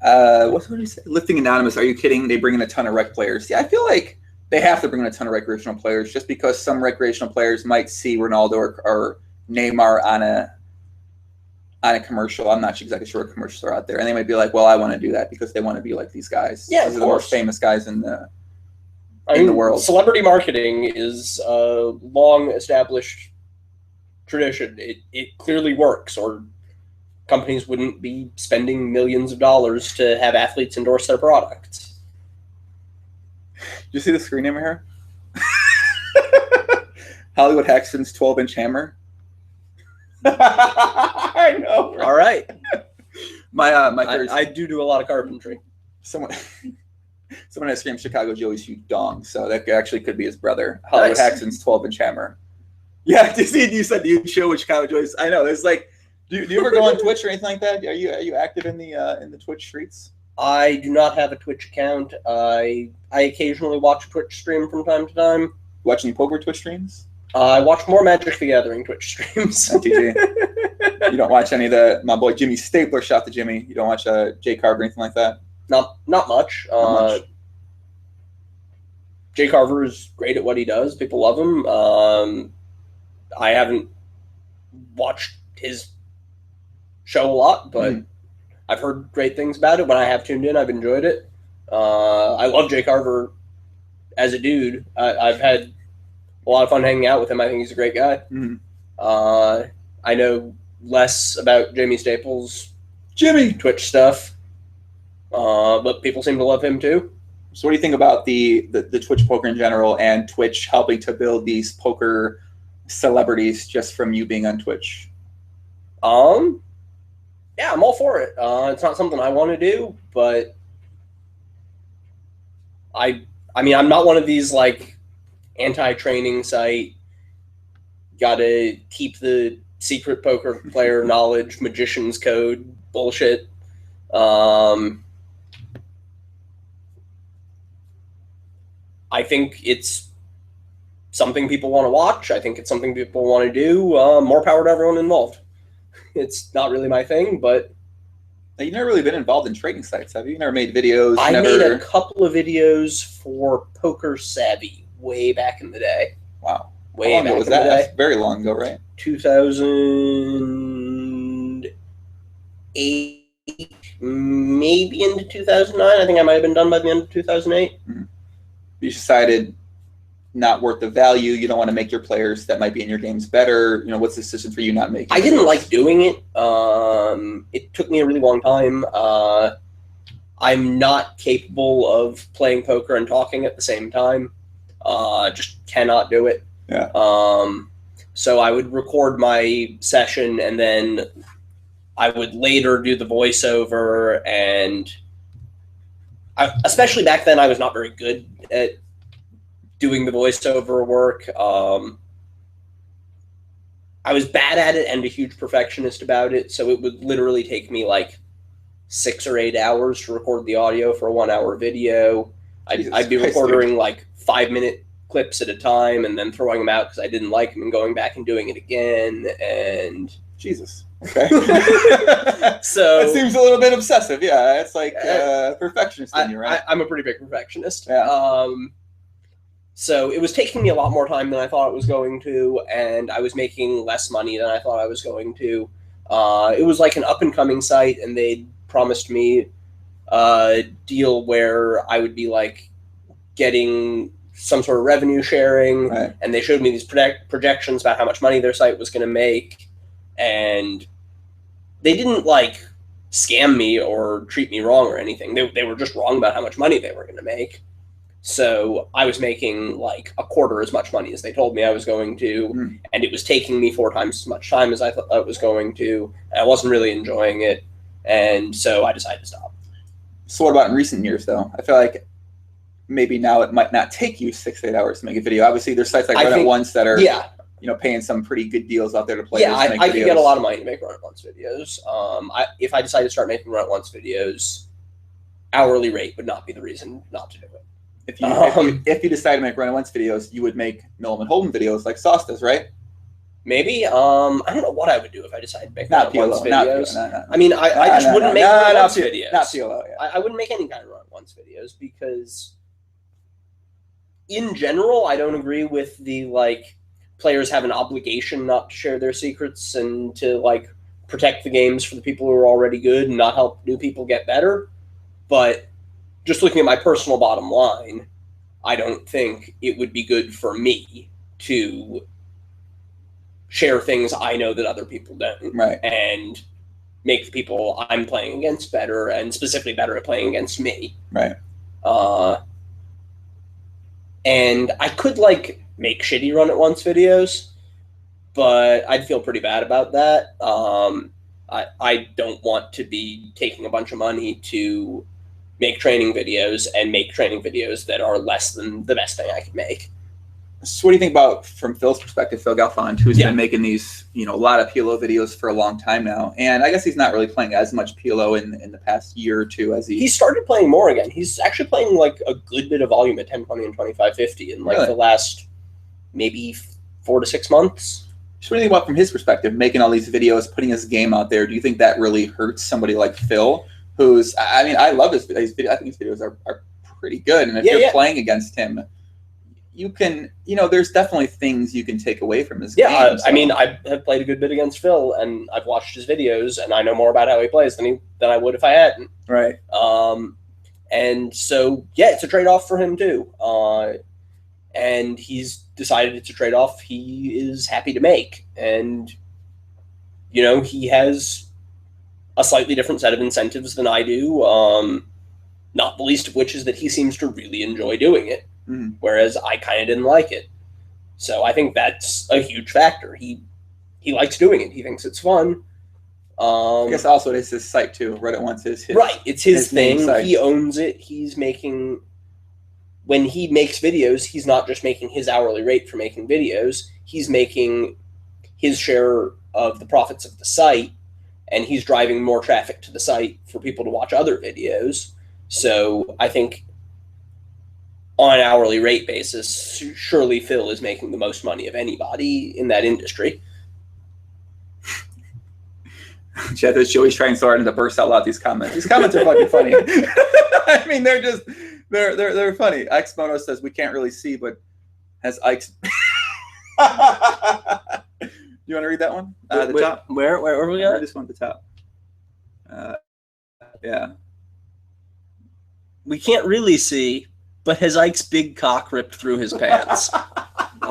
What did he say? Lifting Anonymous, are you kidding? They bring in a ton of rec players. Yeah, I feel like they have to bring in a ton of recreational players just because some recreational players might see Ronaldo or Neymar on a commercial. I'm not exactly sure what commercials are out there. And they might be like, well, I want to do that because they want to be like these guys. Yeah, these are the most famous guys in the world. Celebrity marketing is a long-established tradition. It clearly works, or companies wouldn't be spending millions of dollars to have athletes endorse their products. Did you see the screen name here? Hollywood Haxton's 12-inch hammer. I know. All right. I do a lot of carpentry. Someone has screamed Chicago Joey's huge dong, so that actually could be his brother. Hollywood Haxton's 12-inch hammer. Yeah, you said you show with Chicago Joey's. I know. It's like, do you ever go on Twitch or anything like that? Are you active in the Twitch streets? I do not have a Twitch account. I occasionally watch a Twitch stream from time to time. Watch any poker Twitch streams? I watch more Magic the Gathering Twitch streams. TJ. You don't watch any of my boy Jimmy Stapler, shout to Jimmy. You don't watch Jay Carver or anything like that? Not much. Jay Carver is great at what he does. People love him. I haven't watched his show a lot, but I've heard great things about it. When I have tuned in, I've enjoyed it. I love Jay Carver as a dude. I've had a lot of fun hanging out with him. I think he's a great guy. I know less about Jamie Staples' Twitch stuff, but people seem to love him too. So what do you think about the Twitch poker in general and Twitch helping to build these poker celebrities just from you being on Twitch? Yeah, I'm all for it. It's not something I want to do, but I mean, I'm not one of these like anti-training site, gotta keep the secret poker player knowledge, magician's code bullshit. I think it's something people want to watch. I think it's something people want to do. More power to everyone involved. It's not really my thing, but... You've never really been involved in trading sites, have you? You never made videos? I made a couple of videos for Poker Savvy way back in the day. Wow. Way How long back ago was in the that? day. That's very long ago, right? 2008, maybe into 2009. I think I might have been done by the end of 2008. You decided not worth the value. You don't want to make your players that might be in your games better. You know, what's the decision for you not making? I didn't like doing it. It took me a really long time. I'm not capable of playing poker and talking at the same time. Just cannot do it. Yeah. So I would record my session and then I would later do the voiceover, and especially back then I was not very good at doing the voiceover work. I was bad at it and a huge perfectionist about it, so it would literally take me like 6 or 8 hours to record the audio for a 1-hour video. I'd be recording like 5-minute clips at a time and then throwing them out because I didn't like them and going back and doing it again. And Jesus. Okay. So it seems a little bit obsessive. Yeah, it's like perfectionist in you, right? I'm a pretty big perfectionist. Yeah. So it was taking me a lot more time than I thought it was going to, and I was making less money than I thought I was going to. It was like an up-and-coming site, and they promised me a deal where I would be like getting some sort of revenue sharing, right. And they showed me these projections about how much money their site was going to make, and they didn't like scam me or treat me wrong or anything. They were just wrong about how much money they were going to make. So I was making like a quarter as much money as they told me I was going to, and it was taking me 4 times as much time as I thought it was going to, and I wasn't really enjoying it, and so I decided to stop. So what about in recent years, though? I feel like maybe now it might not take you 6 to 8 hours to make a video. Obviously, there's sites like Run It Once that are paying some pretty good deals out there to play. Yeah, I could get a lot of money to make Run It Once videos. If I decided to start making Run It Once videos, hourly rate would not be the reason not to do it. If you decide to make Run It Once videos, you would make Noel and Holden videos like Sauce does, right? Maybe. I don't know what I would do if I decided to make Run It Once videos. No. I mean, I just wouldn't make Run It Once videos. Not PLO, yeah. I wouldn't make any kind of Run It Once videos because, in general, I don't agree with the like players have an obligation not to share their secrets and to like protect the games for the people who are already good and not help new people get better. But just looking at my personal bottom line, I don't think it would be good for me to share things I know that other people don't. Right. And make the people I'm playing against better, and specifically better at playing against me. Right. And I could like make shitty Run It Once videos, but I'd feel pretty bad about that. I don't want to be taking a bunch of money to make training videos and make training videos that are less than the best thing I could make. So what do you think about, from Phil's perspective, Phil Galfond, who's been making these, a lot of PLO videos for a long time now, and I guess he's not really playing as much PLO in the past year or two as he started playing more again. He's actually playing like a good bit of volume at 1020 and 2550 in like the last maybe 4 to 6 months. So what do you think about, from his perspective, making all these videos, putting his game out there? Do you think that really hurts somebody like Phil, who's, I mean, I love his videos. I think his videos are pretty good, and if you're playing against him, you can, there's definitely things you can take away from his game. Yeah, I mean, I have played a good bit against Phil, and I've watched his videos, and I know more about how he plays than I would if I hadn't. Right. And so, it's a trade-off for him, too. And he's decided it's a trade-off he is happy to make. And, he has a slightly different set of incentives than I do, not the least of which is that he seems to really enjoy doing it. Whereas I kind of didn't like it. So I think that's a huge factor. He likes doing it. He thinks it's fun. I guess also it's his site too. Run It Once is his. Right. It's his thing. He owns it. When he makes videos, he's not just making his hourly rate for making videos. He's making his share of the profits of the site, and he's driving more traffic to the site for people to watch other videos. So I think on an hourly rate basis, surely Phil is making the most money of anybody in that industry. Joey's trying so hard to burst out loud these comments. These comments are fucking funny. I mean, they're funny. Ike's Moto says, we can't really see, but has Ike's... You want to read that one? The top? Where are we at? This one at the top. Yeah. We can't really see, but has Ike's big cock ripped through his pants? Pants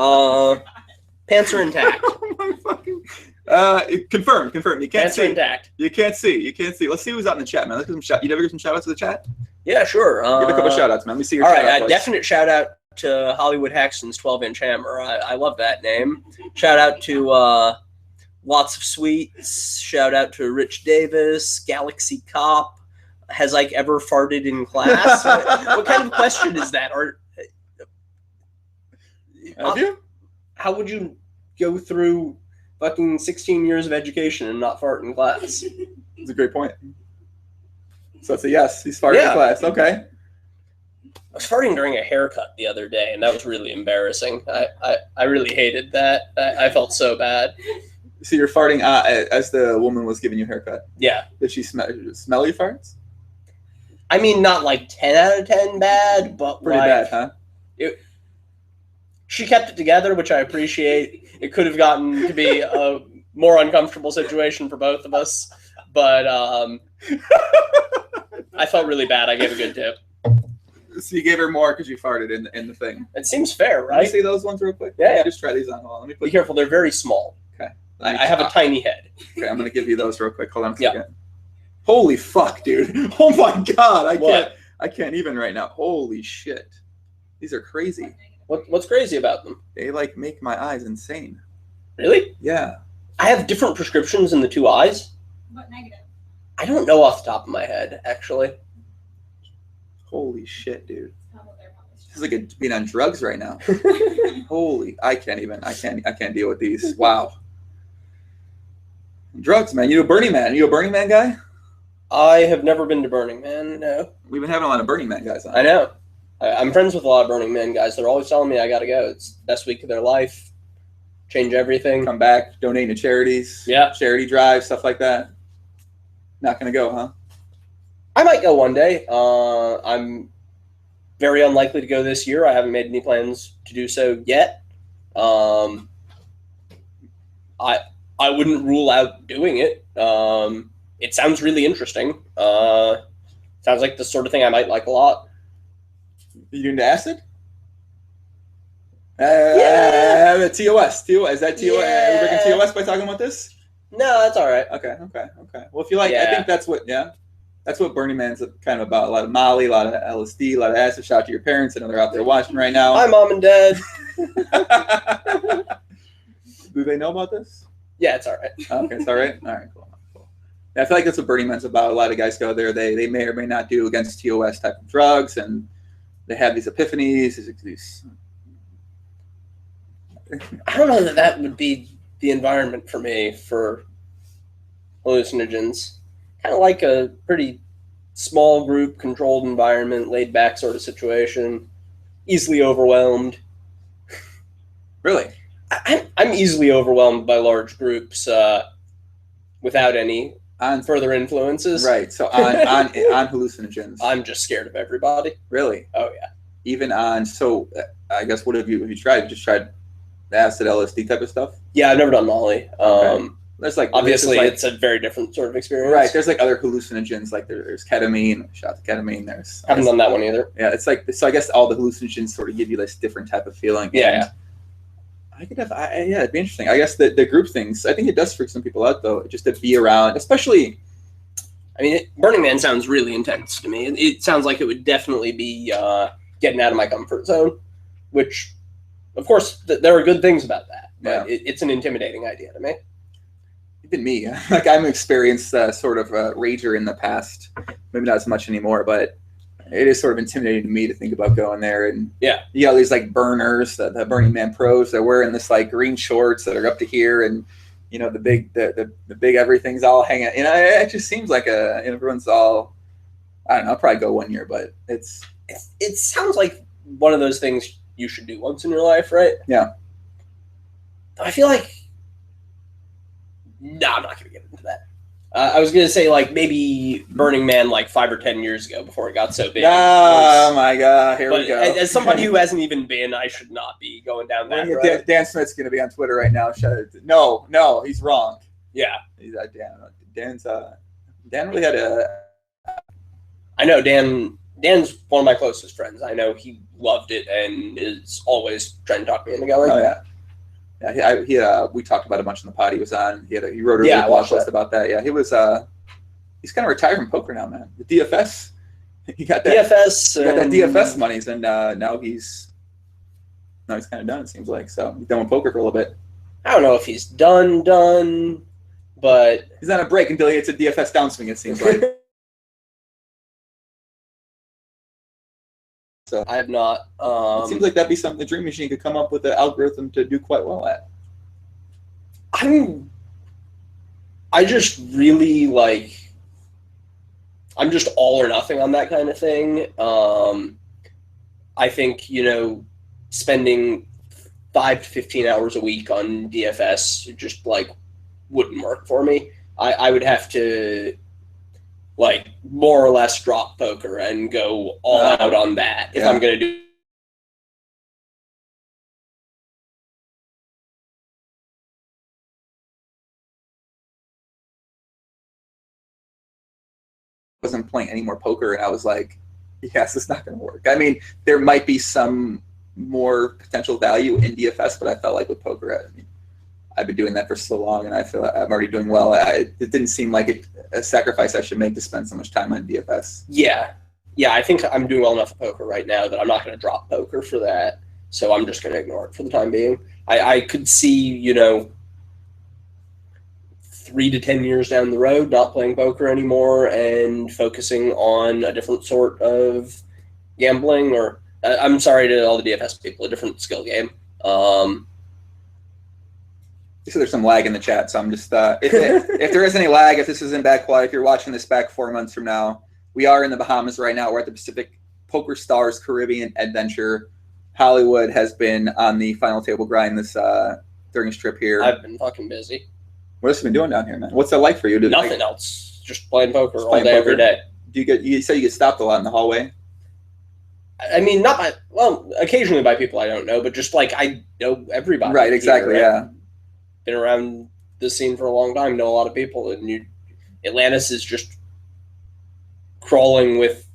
are intact. Confirmed. You can't pants see. Are intact. You can't see. Let's see who's out in the chat, man. Let's give some shout. You ever give some shout outs to the chat? Yeah, sure. Give a couple shout outs, man. Let me see your all shout right, out. Definite shout out to Hollywood Haxton's 12-inch hammer. I love that name. Shout out to Lots of Sweets. Shout out to Rich Davis, Galaxy Cop. Has Ike ever farted in class? What kind of question is that? Have you? How would you go through fucking 16 years of education and not fart in class? That's a great point. So it's a yes. He's farting in class. Okay. I was farting during a haircut the other day, and that was really embarrassing. I really hated that. I felt so bad. So you're farting as the woman was giving you a haircut. Yeah. Did she smell your farts? I mean, not like 10 out of 10 bad, but Pretty bad, huh? She kept it together, which I appreciate. It could have gotten to be a more uncomfortable situation for both of us, but I felt really bad. I gave a good tip. So you gave her more because you farted in the thing. It seems fair, right? Can you see those ones real quick? Yeah. Just try these on. Hold on. Let me Be careful. They're very small. Okay. I have a tiny head. Okay, I'm gonna give you those real quick. Hold on a second. Holy fuck, dude! Oh my god, I can't even right now. Holy shit, these are crazy. What's crazy about them? They like make my eyes insane. Really? Yeah. I have different prescriptions in the two eyes. What negative? I don't know off the top of my head, actually. Holy shit, dude. This is like being on drugs right now. Holy, I can't deal with these. Wow. Drugs, man. You a Burning Man? You a Burning Man guy? I have never been to Burning Man, no. We've been having a lot of Burning Man guys on. I know. I'm friends with a lot of Burning Man guys. They're always telling me I gotta go. It's the best week of their life. Change everything. Come back, donate to charities. Yeah. Charity drives, stuff like that. Not gonna go, huh? I might go one day. I'm very unlikely to go this year. I haven't made any plans to do so yet. I wouldn't rule out doing it. It sounds really interesting. Sounds like the sort of thing I might like a lot. You into acid? Yeah. TOS. Is that TOS? Yeah. Are we breaking TOS by talking about this? No, that's all right. Okay. Well, if you like, I think that's what Burning Man's kind of about. A lot of Molly, a lot of LSD, a lot of acid. Shout out to your parents. I know they're out there watching right now. Hi, Mom and Dad. Do they know about this? Yeah, it's all right. Okay, it's all right. All right, cool. Yeah, I feel like that's what Burning Man's about. A lot of guys go there. They may or may not do against TOS type of drugs, and they have these epiphanies. These I don't know that would be the environment for me for hallucinogens. Kind of like a pretty small group, controlled environment, laid back sort of situation. Easily overwhelmed. Really? I'm easily overwhelmed by large groups without any further influences. Right. So on hallucinogens, I'm just scared of everybody. Really? Oh yeah. Even on. So I guess what have you tried? Just tried acid, LSD type of stuff? Yeah, I've never done Molly. Okay. There's like obviously like, it's a very different sort of experience. Right. There's like other hallucinogens. Like there's ketamine. Shout out to ketamine. There's haven't done that one either. Yeah, it's like so. I guess all the hallucinogens sort of give you this different type of feeling. Yeah. I could have. Yeah, it'd be interesting. I guess the group things. I think it does freak some people out though, just to be around, especially. I mean, Burning Man sounds really intense to me. It sounds like it would definitely be getting out of my comfort zone, which, of course, there are good things about that. But it's an intimidating idea to me. Even me, like I'm an experienced sort of rager in the past. Maybe not as much anymore, but it is sort of intimidating to me to think about going there. And you know, these like burners, the Burning Man pros, they're wearing this like green shorts that are up to here, and you know the big everything's all hanging. You know, it just seems like everyone's all. I don't know. I'll probably go 1 year, but it sounds like one of those things you should do once in your life, right? Yeah. I feel like. No, I'm not going to get into that. I was going to say, like, maybe Burning Man, like, 5 or 10 years ago before it got so big. Oh, my God. Here we go. As somebody who hasn't even been, I should not be going down that road. Dan Smith's going to be on Twitter right now. No, he's wrong. Yeah. He's Dan really had a... I know Dan's one of my closest friends. I know he loved it and is always trying to talk me into going. Oh, yeah. Yeah, we talked about a bunch in the pod he was on. He wrote a really blog post about that. Yeah, he was. He's kind of retired from poker now, man. The DFS, he got that DFS. He got that DFS monies, and now he's kind of done. It seems like so he's done with poker for a little bit. I don't know if he's done, but he's on a break until he hits a DFS downswing. It seems like. So I have not. It seems like that'd be something the Dream Machine could come up with an algorithm to do quite well at. I just really like. I'm just all or nothing on that kind of thing. I think, spending 5 to 15 hours a week on DFS just like wouldn't work for me. I would have to like more or less drop poker and go all out on that if I'm going to do. Wasn't playing any more poker, and I was like, yes, it's not going to work. I mean, there might be some more potential value in DFS, but I felt like with poker, I've been doing that for so long, and I feel like I'm already doing well. It didn't seem like a sacrifice I should make to spend so much time on DFS. Yeah, I think I'm doing well enough at poker right now that I'm not going to drop poker for that, so I'm just going to ignore it for the time being. I could see, 3 to 10 years down the road, not playing poker anymore and focusing on a different sort of gambling, or I'm sorry to all the DFS people, a different skill game. So there's some lag in the chat, so I'm just if there is any lag, if this is in bad quality, if you're watching this back 4 months from now, we are in the Bahamas right now. We're at the Pacific Pokerstars Caribbean Adventure. Hollywood has been on the final table grind this during his trip here. I've been fucking busy. What else have you been doing down here, man? What's it like for you? Nothing else. Just playing poker all day, every day. You say you get stopped a lot in the hallway? I mean, occasionally by people I don't know, but just like I know everybody. Right, exactly, yeah. Been around this scene for a long time, know a lot of people, and Atlantis is just crawling with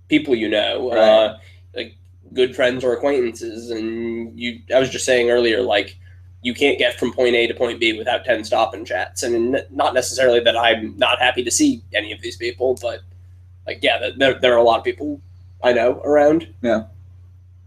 people right. Like good friends or acquaintances, and I was just saying earlier, like, you can't get from point A to point B without 10 stop-in chats. And not necessarily that I'm not happy to see any of these people, but like, yeah, there are a lot of people I know around. Yeah.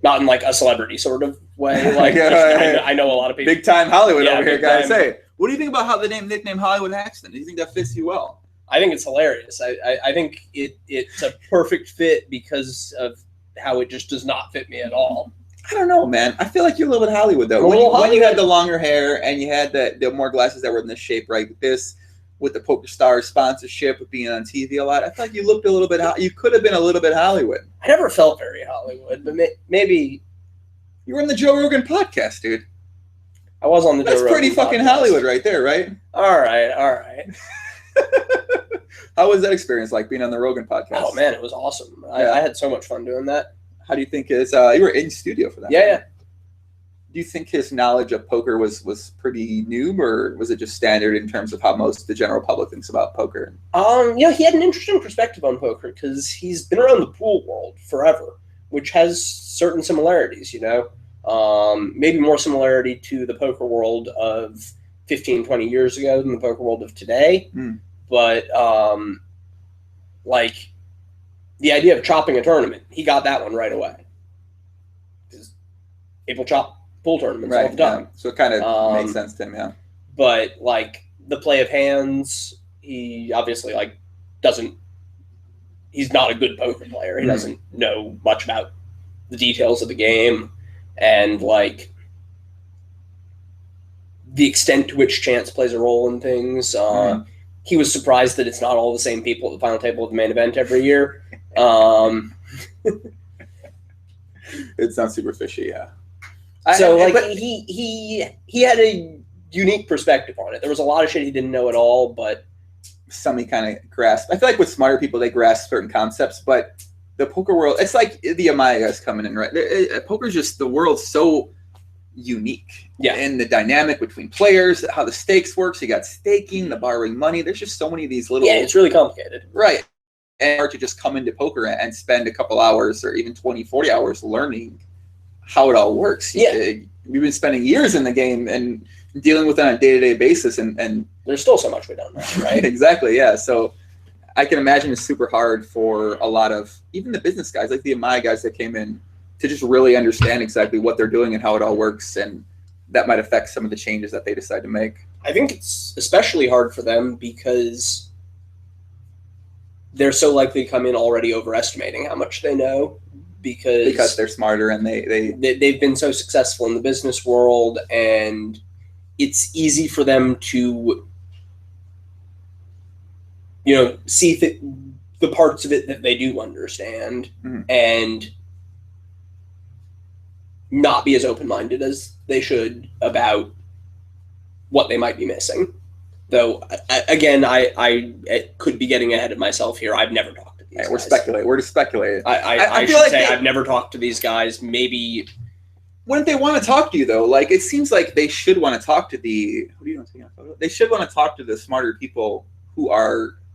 Not in like a celebrity sort of way. Like I know a lot of people. Big time Hollywood over here, guys. Time. Hey, what do you think about how the nickname Hollywood Haxton? Do you think that fits you well? I think it's hilarious. I think it's a perfect fit because of how it just does not fit me at all. I don't know, man. I feel like you're a little bit Hollywood, though. When you had the longer hair and you had the more glasses that were in this shape, right? This, with the PokerStars sponsorship, with being on TV a lot, I feel like you looked a little bit, you could have been a little bit Hollywood. I never felt very Hollywood, but maybe. You were in the Joe Rogan podcast, dude. I was on the Joe Rogan podcast. That's pretty fucking Hollywood right there, right? All right. How was that experience like, being on the Rogan podcast? Oh, man, it was awesome. Yeah. I had so much fun doing that. How do you think you were in studio for that? Yeah. Do you think his knowledge of poker was pretty new, or was it just standard in terms of how most of the general public thinks about poker? He had an interesting perspective on poker because he's been around the pool world forever, which has certain similarities, maybe more similarity to the poker world of 15, 20 years ago than the poker world of today. But like, the idea of chopping a tournament, he got that one right away. Because people chop pool tournaments all the time. Yeah. So it kind of makes sense to him, yeah. But like the play of hands, he obviously he's not a good poker player. He doesn't know much about the details of the game and like the extent to which chance plays a role in things. He was surprised that it's not all the same people at the final table of the main event every year. It sounds super fishy, yeah. He had a unique perspective on it. There was a lot of shit he didn't know at all, but some he kind of grasped. I feel like with smarter people, they grasp certain concepts, but the poker world, it's like the Amaya guys coming in, right? Poker's just, the world's so unique. Yeah. And the dynamic between players, how the stakes works. You got staking, the borrowing money. There's just so many of these little... Yeah, it's really complicated. Right. And hard to just come into poker and spend a couple hours or even 20, 40 hours learning how it all works. Yeah. We've been spending years in the game and dealing with it on a day-to-day basis. And there's still so much we don't know, right? Exactly, yeah. So I can imagine it's super hard for a lot of, even the business guys, like the Amaya guys that came in, to just really understand exactly what they're doing and how it all works, and that might affect some of the changes that they decide to make. I think it's especially hard for them because they're so likely to come in already overestimating how much they know, because they're smarter and they've been so successful in the business world, and it's easy for them to, you know, see the parts of it that they do understand and not be as open-minded as they should about what they might be missing. Though, again, I could be getting ahead of myself here. I've never talked to these guys. We're just speculating. I feel should like say I've never talked to these guys. Maybe. Wouldn't they want to talk to you, though? Like, it seems like they should want to talk to they should want to talk to the smarter people who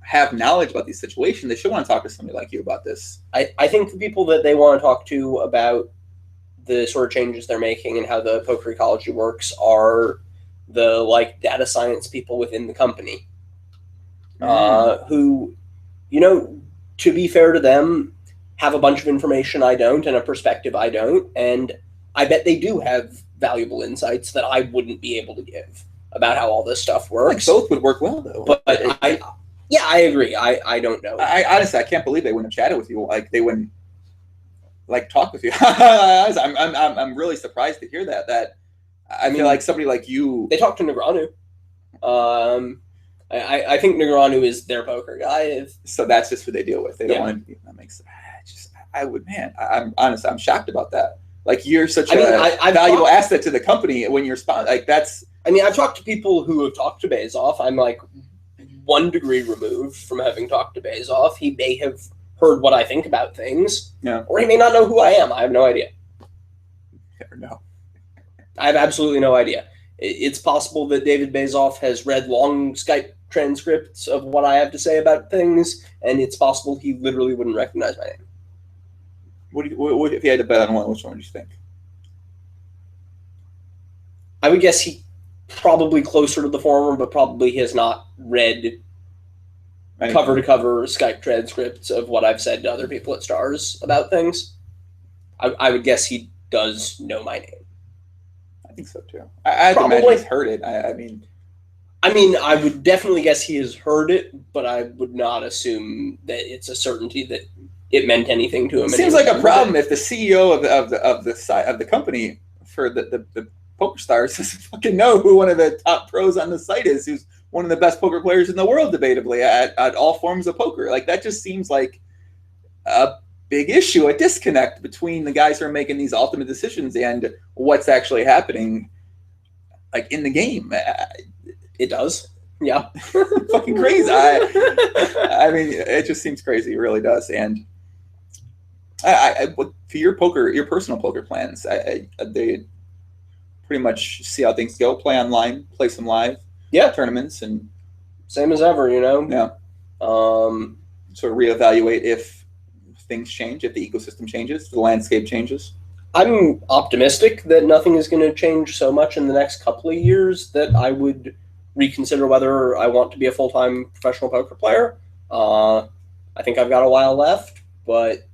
have knowledge about these situations. They should want to talk to somebody like you about this. I think the people that they want to talk to about the sort of changes they're making and how the poker ecology works are the like data science people within the company, who, you know, to be fair to them, have a bunch of information I don't and a perspective I don't, and I bet they do have valuable insights that I wouldn't be able to give about how all this stuff works. Like both would work well, though. But I agree. I don't know. I honestly, I can't believe they wouldn't have chatted with you. Like they wouldn't like talk with you. I'm really surprised to hear that. I mean, like somebody like you. They talked to Negreanu. I think Negreanu is their poker guy. So that's just who they deal with. They don't want to. That makes. I'm honestly, I'm shocked about that. Like you're such a valuable asset to the company when you're like that's. I mean, I've talked to people who have talked to Bazoff. I'm like 1 degree removed from having talked to Bazoff. He may have heard what I think about things, or he may not know who I am. I have no idea. Never know. I have absolutely no idea. It's possible that David Bazoff has read long Skype transcripts of what I have to say about things, and it's possible he literally wouldn't recognize my name. What if you had to bet on one? Which one would you think? I would guess he probably closer to the former, but probably has not read cover to cover Skype transcripts of what I've said to other people at Stars about things. I would guess he does know my name. I think so too. I imagine he's heard it. I mean, I would definitely guess he has heard it, but I would not assume that it's a certainty that it meant anything to him. It seems like a problem if the CEO of the company for the Pokerstars doesn't fucking know who one of the top pros on the site is, who's one of the best poker players in the world, debatably at all forms of poker. Like that just seems like a big issue, a disconnect between the guys who are making these ultimate decisions and what's actually happening, like in the game. It does, yeah, fucking crazy. I mean, it just seems crazy. It really does. And for your personal poker plans, they pretty much see how things go. Play online, play some live, tournaments, and same as ever, you know. Yeah. Sort of reevaluate if things change, if the ecosystem changes, the landscape changes. I'm optimistic that nothing is going to change so much in the next couple of years that I would reconsider whether I want to be a full-time professional poker player. I think I've got a while left, but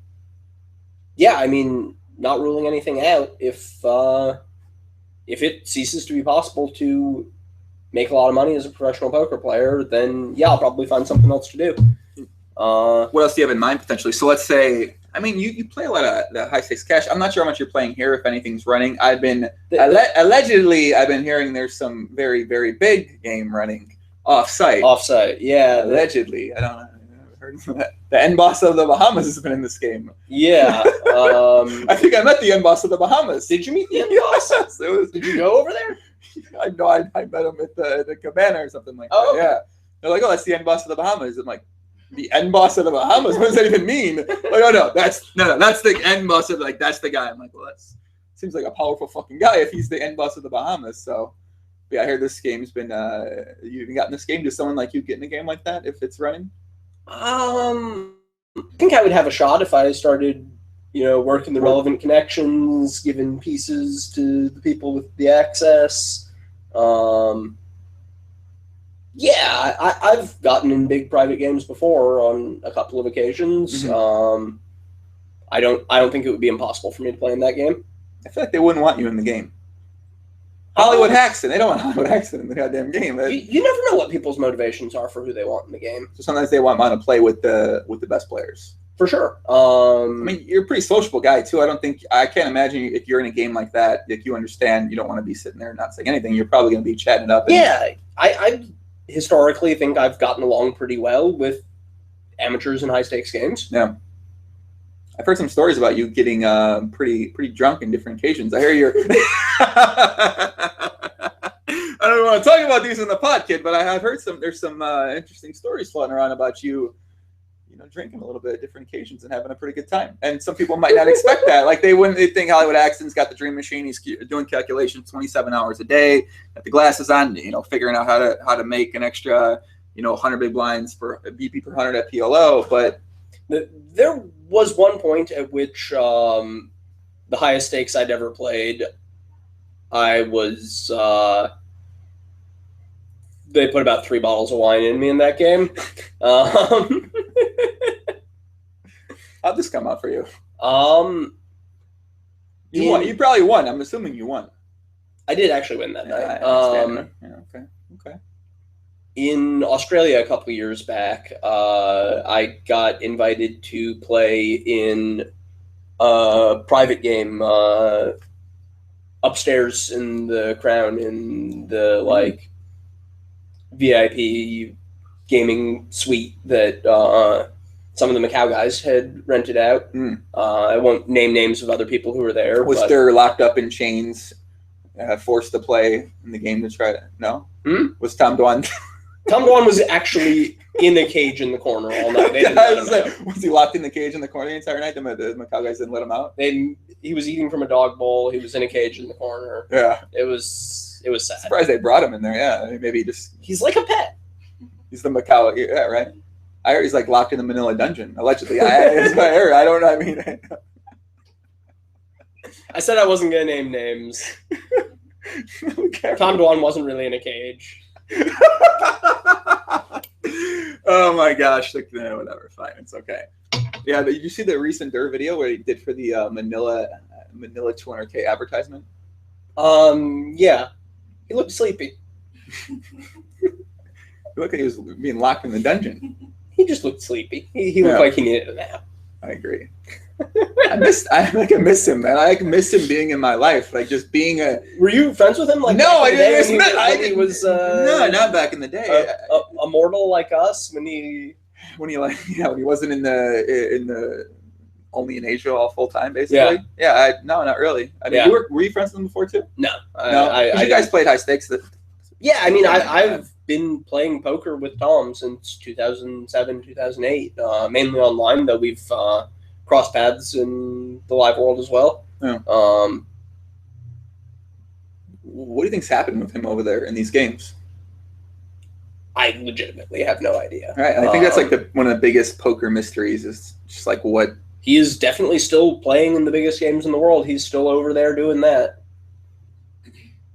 yeah, I mean, not ruling anything out. If it ceases to be possible to make a lot of money as a professional poker player, then yeah, I'll probably find something else to do. What else do you have in mind potentially? So let's say, I mean, you play a lot of the high stakes cash. I'm not sure how much you're playing here, if anything's running. I've been allegedly hearing there's some very, very big game running off-site. Off-site, yeah. Allegedly. I don't know. I've heard that. The Endboss of the Bahamas has been in this game. Yeah. I think I met the Endboss of the Bahamas. Did you meet the Endboss? Yes, did you go over there? I know. I met him at the cabana or something like that. Okay. Yeah. They're like, oh, that's the Endboss of the Bahamas. I'm like, the Endboss of the Bahamas? What does that even mean? Like, no, that's the Endboss of, like, that's the guy. I'm like, well, that seems like a powerful fucking guy if he's the Endboss of the Bahamas. So, yeah, I heard this game's been, you even gotten this game. Does someone like you get in a game like that if it's running? I think I would have a shot if I started, working the relevant connections, giving pieces to the people with the access. Yeah, I've gotten in big private games before on a couple of occasions. Mm-hmm. I don't think it would be impossible for me to play in that game. I feel like they wouldn't want you in the game. Hollywood Haxton. They don't want Hollywood Haxton in the goddamn game. You never know what people's motivations are for who they want in the game. So sometimes they want to play with the best players. For sure. I mean, you're a pretty sociable guy too. I can't imagine if you're in a game like that, like you understand, you don't want to be sitting there and not saying anything. You're probably going to be chatting it up. Yeah, I historically think I've gotten along pretty well with amateurs in high stakes games. Yeah. I've heard some stories about you getting pretty drunk in different occasions. I hear you're. I don't want to talk about these in the pod, kid, but I've heard there's some interesting stories floating around about you, drinking a little bit at different occasions and having a pretty good time. And some people might not expect that. Like they think Hollywood Haxton's got the dream machine. He's doing calculations 27 hours a day, got the glasses on, figuring out how to make an extra, 100 big blinds for a BP per 100 at PLO. But there was one point at which the highest stakes I'd ever played, I was they put about 3 bottles of wine in me in that game. How'd this come out for you? You won. You probably won. I'm assuming you won. I did actually win that night. Okay. In Australia a couple years back, I got invited to play in a private game upstairs in the Crown in the VIP gaming suite that some of the Macau guys had rented out. I won't name names of other people who were there. Was Durr locked up in chains, forced to play in the game to try to? No? Was Tom Dwan? Tom Dwan was actually in a cage in the corner all night. They didn't let him out. Was he locked in the cage in the corner the entire night? The Macau guys didn't let him out? He was eating from a dog bowl. He was in a cage in the corner. Yeah. It was sad. I'm surprised they brought him in there. Yeah. Maybe he's like a pet. He's the Macau. Yeah, right. I heard he's like locked in the Manila dungeon, allegedly. That's what I heard. I don't know. I mean, I said I wasn't going to name names. Tom Dwan wasn't really in a cage. Oh my gosh. Whatever. Fine. It's okay. Yeah. Did you see the recent Durr video where he did for the Manila 200K advertisement? Yeah. He looked sleepy. Look, he was being locked in the dungeon. He just looked sleepy. He looked like he needed a nap. I agree. I miss him, man. I miss him being in my life, like just being a. Were you friends with him? No, I didn't. He was no, not back in the day. A mortal like us when he when he wasn't in the only in Asia all full time, basically. Yeah. No, not really. I mean, were you friends with him before too? No. You guys played high stakes. Yeah, I mean, I've been playing poker with Tom since 2007, 2008, mainly online, though we've crossed paths in the live world as well. Yeah. What do you think's happened with him over there in these games? I legitimately have no idea. Right, and I think that's like one of the biggest poker mysteries is just like what... He is definitely still playing in the biggest games in the world. He's still over there doing that.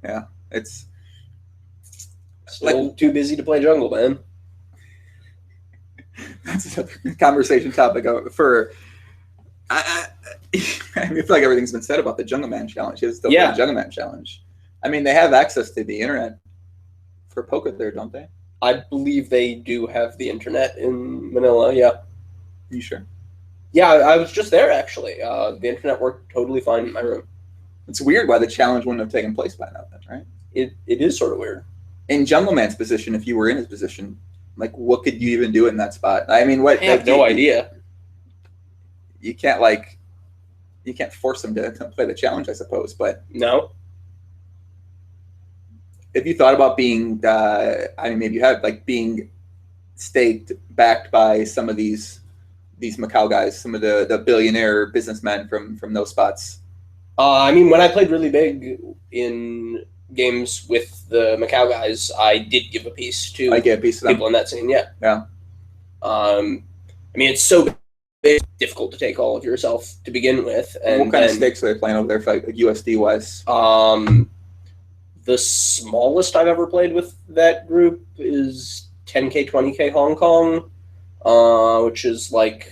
Yeah, it's... Still too busy to play Jungle, man. That's a conversation topic for... I feel like everything's been said about the Jungle Man Challenge. It's still the Jungle Man Challenge. I mean, they have access to the internet for poker there, don't they? I believe they do have the internet in Manila, yeah. You sure? Yeah, I was just there, actually. The internet worked totally fine in my room. It's weird why the challenge wouldn't have taken place by now, then, right? It is sort of weird. In Jungle Man's position, if you were in his position, like, what could you even do in that spot? I mean, what? I have no idea. You can't force him to play the challenge, I suppose, but... No. If you thought about being, maybe you have, like, being staked, backed by some of these Macau guys, some of the billionaire businessmen from those spots. I mean, when I played really big in games with the Macau guys, I did give a piece to people in that scene, yeah. Yeah. I mean, it's so big, it's difficult to take all of yourself to begin with. And what kind of stakes are they playing over there, for, like, USD-wise? The smallest I've ever played with that group is 10K, 20K Hong Kong, which is like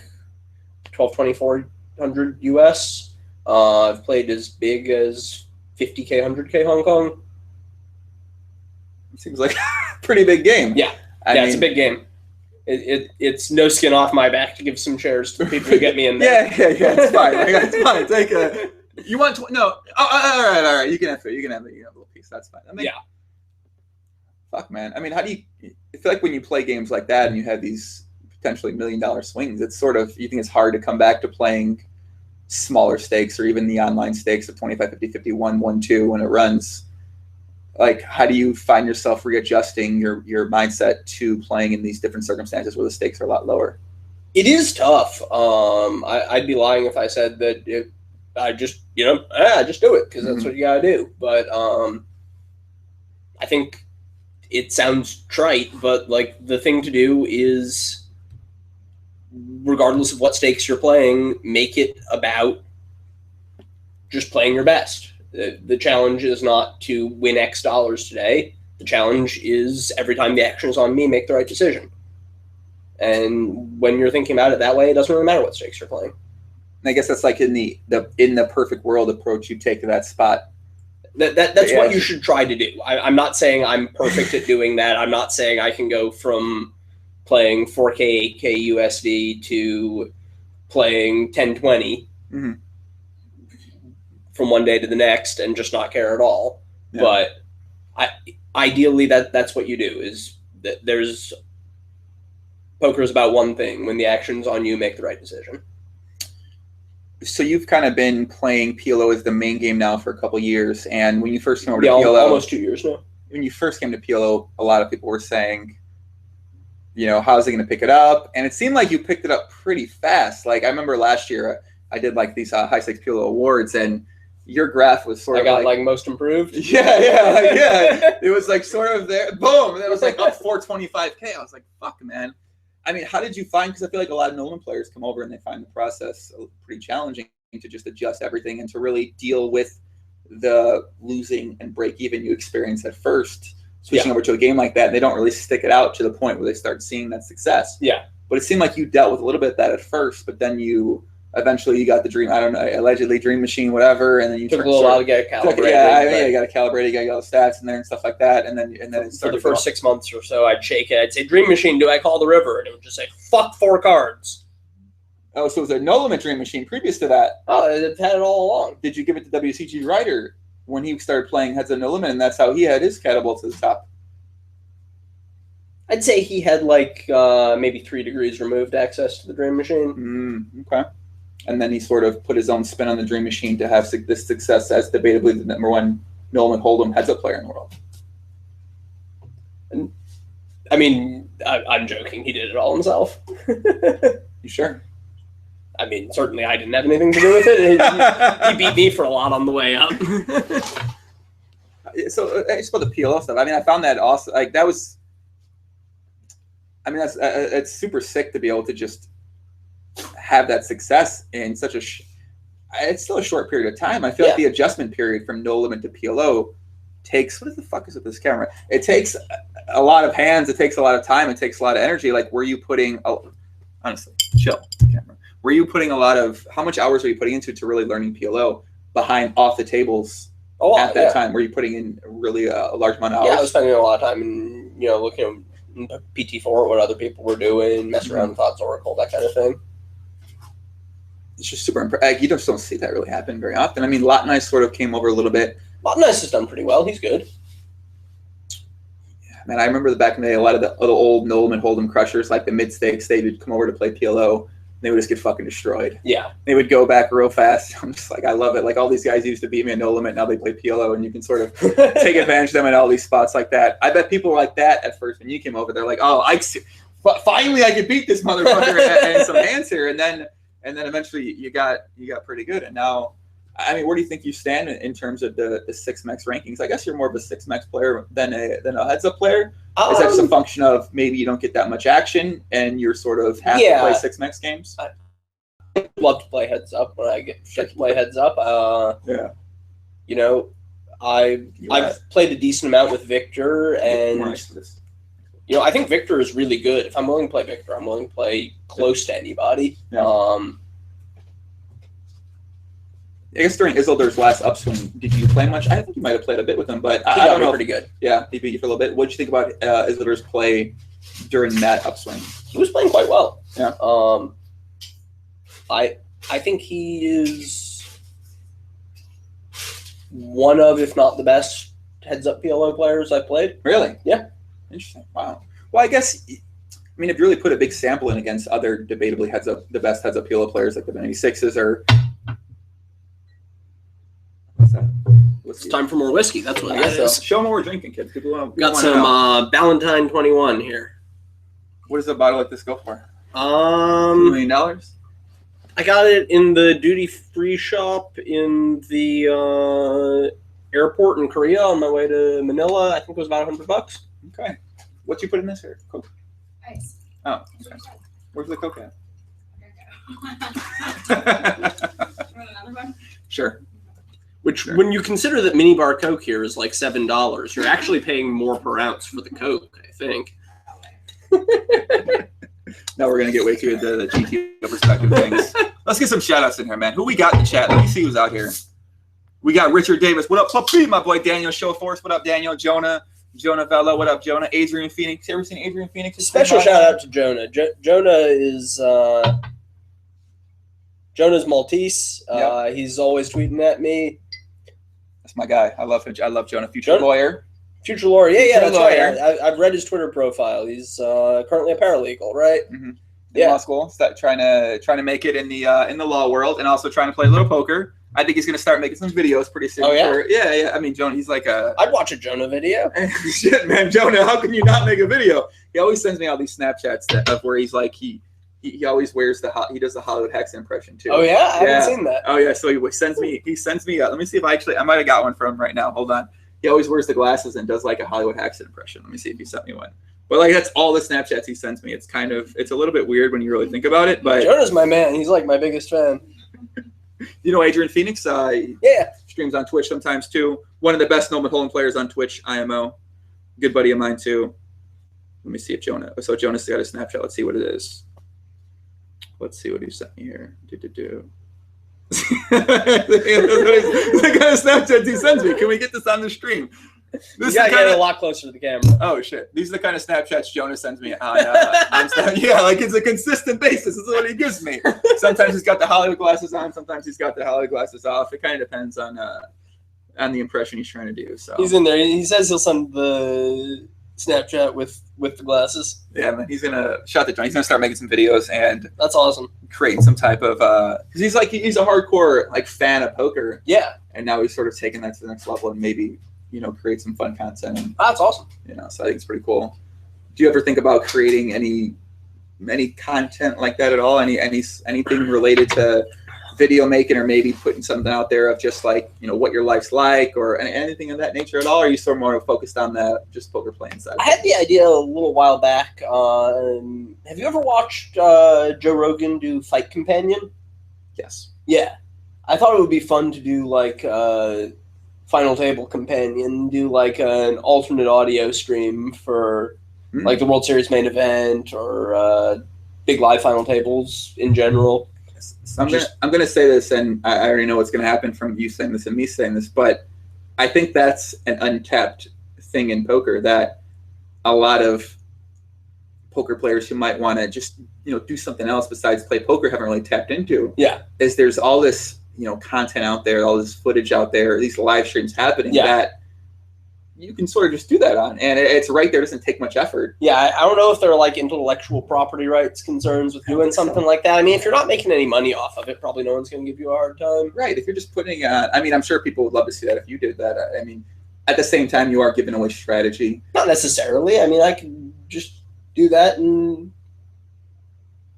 2,400 US. I've played as big as 50K, 100K Hong Kong. Seems like a pretty big game. Yeah, it's a big game. It's no skin off my back to give some shares to people who get me in there. Yeah, it's fine. It's fine. Take a. You want no? Oh, all right. You can have it. You can have a little piece. That's fine. I mean, yeah. Fuck, man. I mean, how do you? I feel like when you play games like that and you have these potentially $1 million swings, it's sort of, you think it's hard to come back to playing smaller stakes or even the online stakes of 25, 50, 51, 1, 2 when it runs. Like, how do you find yourself readjusting your mindset to playing in these different circumstances where the stakes are a lot lower? It is tough. I'd be lying if I said that I just, just do it because that's what you gotta do. But I think it sounds trite, but like the thing to do is, regardless of what stakes you're playing, make it about just playing your best. The challenge is not to win X dollars today. The challenge is every time the action is on me, make the right decision. And when you're thinking about it that way, it doesn't really matter what stakes you're playing. And I guess that's like in the perfect world approach you take to that spot. That's what you should try to do. I'm not saying I'm perfect at doing that. I'm not saying I can go from playing 4K, 8K USD to playing 1020 from one day to the next and just not care at all. Yeah. But ideally, that's what you do. Is that there's poker is about one thing. When the action's on you, make the right decision. So you've kind of been playing PLO as the main game now for a couple of years, and when you first came over to PLO, almost 2 years now. When you first came to PLO, a lot of people were saying, how's it going to pick it up? And it seemed like you picked it up pretty fast. Like I remember last year, I did like these high stakes PLO awards, and your graph was sort of like most improved. Yeah. It was like sort of there. Boom! It was like up 425K. I was like, fuck, man. I mean, how did you find? Because I feel like a lot of Nolan players come over and they find the process pretty challenging to just adjust everything and to really deal with the losing and break even you experience at first, switching over to a game like that. And they don't really stick it out to the point where they start seeing that success. Yeah. But it seemed like you dealt with a little bit of that at first, but then you got the dream, I don't know, allegedly dream machine, whatever, and then you took a little while to get it calibrated. You got to calibrate it, you got to get all the stats in there and stuff like that, and then it started. For the first 6 months or so, I'd shake it. I'd say, "Dream machine, do I call the river?" And it would just say, "Fuck 4 cards." Oh, so it was a no limit dream machine previous to that. Oh, it had it all along. Did you give it to WCG Ryder when he started playing Heads of No Limit, and that's how he had his catapult to the top? I'd say he had like maybe 3 degrees removed access to the dream machine. Okay. And then he sort of put his own spin on the dream machine to have this success as debatably the #1 Nolan Hold'em heads-up player in the world. And, I mean, I'm joking. He did it all himself. You sure? I mean, certainly I didn't have anything to do with it. He beat me for a lot on the way up. So, just about the PLO stuff. I mean, I found that awesome. Like, that was... I mean, it's super sick to be able to just have that success in such it's still a short period of time. I feel like the adjustment period from No Limit to PLO takes, what the fuck is with this camera? It takes a lot of hands. It takes a lot of time. It takes a lot of energy. Like, were you putting, honestly, chill, camera. Were you putting how much hours were you putting into really learning PLO behind off the tables at that time? Were you putting in really a large amount of hours? Yeah, I was spending a lot of time in, looking at PT4, what other people were doing, messing around with Odds Oracle, that kind of thing. It's just super impressive. You just don't see that really happen very often. I mean, Lot and I sort of came over a little bit. Lot and I has done pretty well. He's good. Yeah, man, I remember back in the day, a lot of the old No Limit Hold'em crushers, like the mid stakes, they would come over to play PLO. They would just get fucking destroyed. Yeah. They would go back real fast. I'm just like, I love it. Like, all these guys used to beat me at No Limit. Now they play PLO, and you can sort of take advantage of them in all these spots like that. I bet people were like that at first when you came over. They're like, oh, finally I could beat this motherfucker and some hands here. And then eventually you got pretty good. And now, I mean, where do you think you stand in terms of the 6max rankings? I guess you're more of a 6max player than a heads-up player. Is that just a function of maybe you don't get that much action and you're sort of have to play 6max games? I love to play heads-up when I get to play heads-up. I've played a decent amount with Victor, and I think Victor is really good. If I'm willing to play Victor, I'm willing to play close to anybody. Yeah. I guess during Isildur's last upswing, did you play much? I think you might have played a bit with him, but I don't know. Pretty good. Yeah, he beat you for a little bit. What did you think about Isildur's play during that upswing? He was playing quite well. Yeah. I think he is one of, if not the best, heads-up PLO players I've played. Really? Yeah. Interesting. Wow. Well, I guess, I mean, if you really put a big sample in against other debatably the best heads-up PLO players like the 96s or... What's that? It's time for more whiskey. That's what it is. Show them what we're drinking, kids. People got some Ballantine 21 here. What does a bottle like this go for? $2 million? I got it in the duty-free shop in the airport in Korea on my way to Manila. I think it was about $100. Okay. What you put in this here? Coke? Ice. Oh, okay. Where's the Coke at? Want another one? Sure. Which, when you consider that minibar Coke here is like $7, you're actually paying more per ounce for the Coke, I think. Now we're going to get way too into the GTO perspective things. Let's get some shout-outs in here, man. Who we got in the chat? Let me see who's out here. We got Richard Davis. What up, Puppy? My boy Daniel Showforce. What up, Daniel? Jonah Vella. What up, Jonah? Adrian Phoenix. You ever seen Adrian Phoenix? Special shout-out to Jonah. Jonah is... Jonah's Maltese. Yep. He's always tweeting at me. That's my guy. I love him. I love Jonah. Future lawyer. Future lawyer. Yeah, that's lawyer. right. I've read his Twitter profile. He's currently a paralegal, right? Mm-hmm. In law school, trying to make it in the law world, and also trying to play a little poker. I think he's going to start making some videos pretty soon. Oh, yeah? Yeah. I mean, Jonah, he's like a... I'd watch a Jonah video. Shit, man. Jonah, how can you not make a video? He always sends me all these Snapchats of where he's like, he always wears he does the Hollywood Haxton impression, too. Oh, yeah? I haven't seen that. Oh, yeah. So he sends me, let me see if I might have got one from him right now. Hold on. He always wears the glasses and does like a Hollywood Haxton impression. Let me see if he sent me one. But like that's all the Snapchats he sends me. It's a little bit weird when you really think about it. But Jonah's my man. He's like my biggest fan. You know Adrian Phoenix? Yeah. Streams on Twitch sometimes too. One of the best Noelhayes players on Twitch, IMO. Good buddy of mine too. Let me see if Jonah's got a Snapchat. Let's see what it is. Let's see what he sent me here. The kind of Snapchats he sends me. Can we get this on the stream? You gotta get it a lot closer to the camera. Oh shit! These are the kind of Snapchats Jonah sends me on yeah, like it's a consistent basis. This is what he gives me. Sometimes he's got the Hollywood glasses on. Sometimes he's got the Hollywood glasses off. It kind of depends on the impression he's trying to do. So he's in there. He says he'll send the Snapchat with the glasses. Yeah, man. He's gonna shut the joint. He's gonna start making some videos and that's awesome. Create some type of because he's a hardcore like fan of poker. Yeah, and now he's sort of taking that to the next level and maybe create some fun content. And, that's awesome. So I think it's pretty cool. Do you ever think about creating any content like that at all? Anything related to video making or maybe putting something out there of just like what your life's like or anything of that nature at all? Or are you sort of more focused on the just poker playing side? I had the idea a little while back. Have you ever watched Joe Rogan do Fight Companion? Yes. Yeah, I thought it would be fun to do like Final Table Companion, do like an alternate audio stream for like the World Series main event or big live final tables in general. So I'm gonna say this, and I already know what's gonna happen from you saying this and me saying this, but I think that's an untapped thing in poker that a lot of poker players who might want to just do something else besides play poker haven't really tapped into. Yeah, is there's all this content out there, all this footage out there, these live streams happening that you can sort of just do that on, and it's right there. It doesn't take much effort. Yeah, I don't know if there are like intellectual property rights concerns with doing something like that. I mean, if you're not making any money off of it, probably no one's going to give you a hard time. Right. If you're just putting it on, I mean, I'm sure people would love to see that if you did that. I mean, at the same time, you are giving away strategy. Not necessarily. I mean, I could just do that and...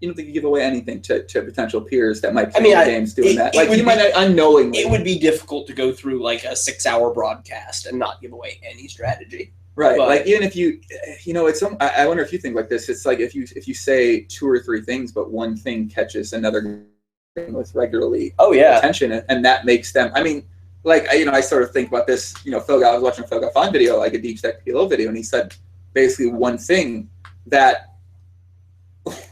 You don't think you give away anything to potential peers that might play games doing that? Like, you might not unknowingly. It would be difficult to go through like a 6-hour broadcast and not give away any strategy. Right. But, like, even if it's I wonder if you think like this. It's like if you say 2 or 3 things, but one thing catches another thing with regularly attention, and that makes them. I mean, like I sort of think about this. I was watching a Phil Gaffon video, like a deep stack PLO video, and he said basically one thing that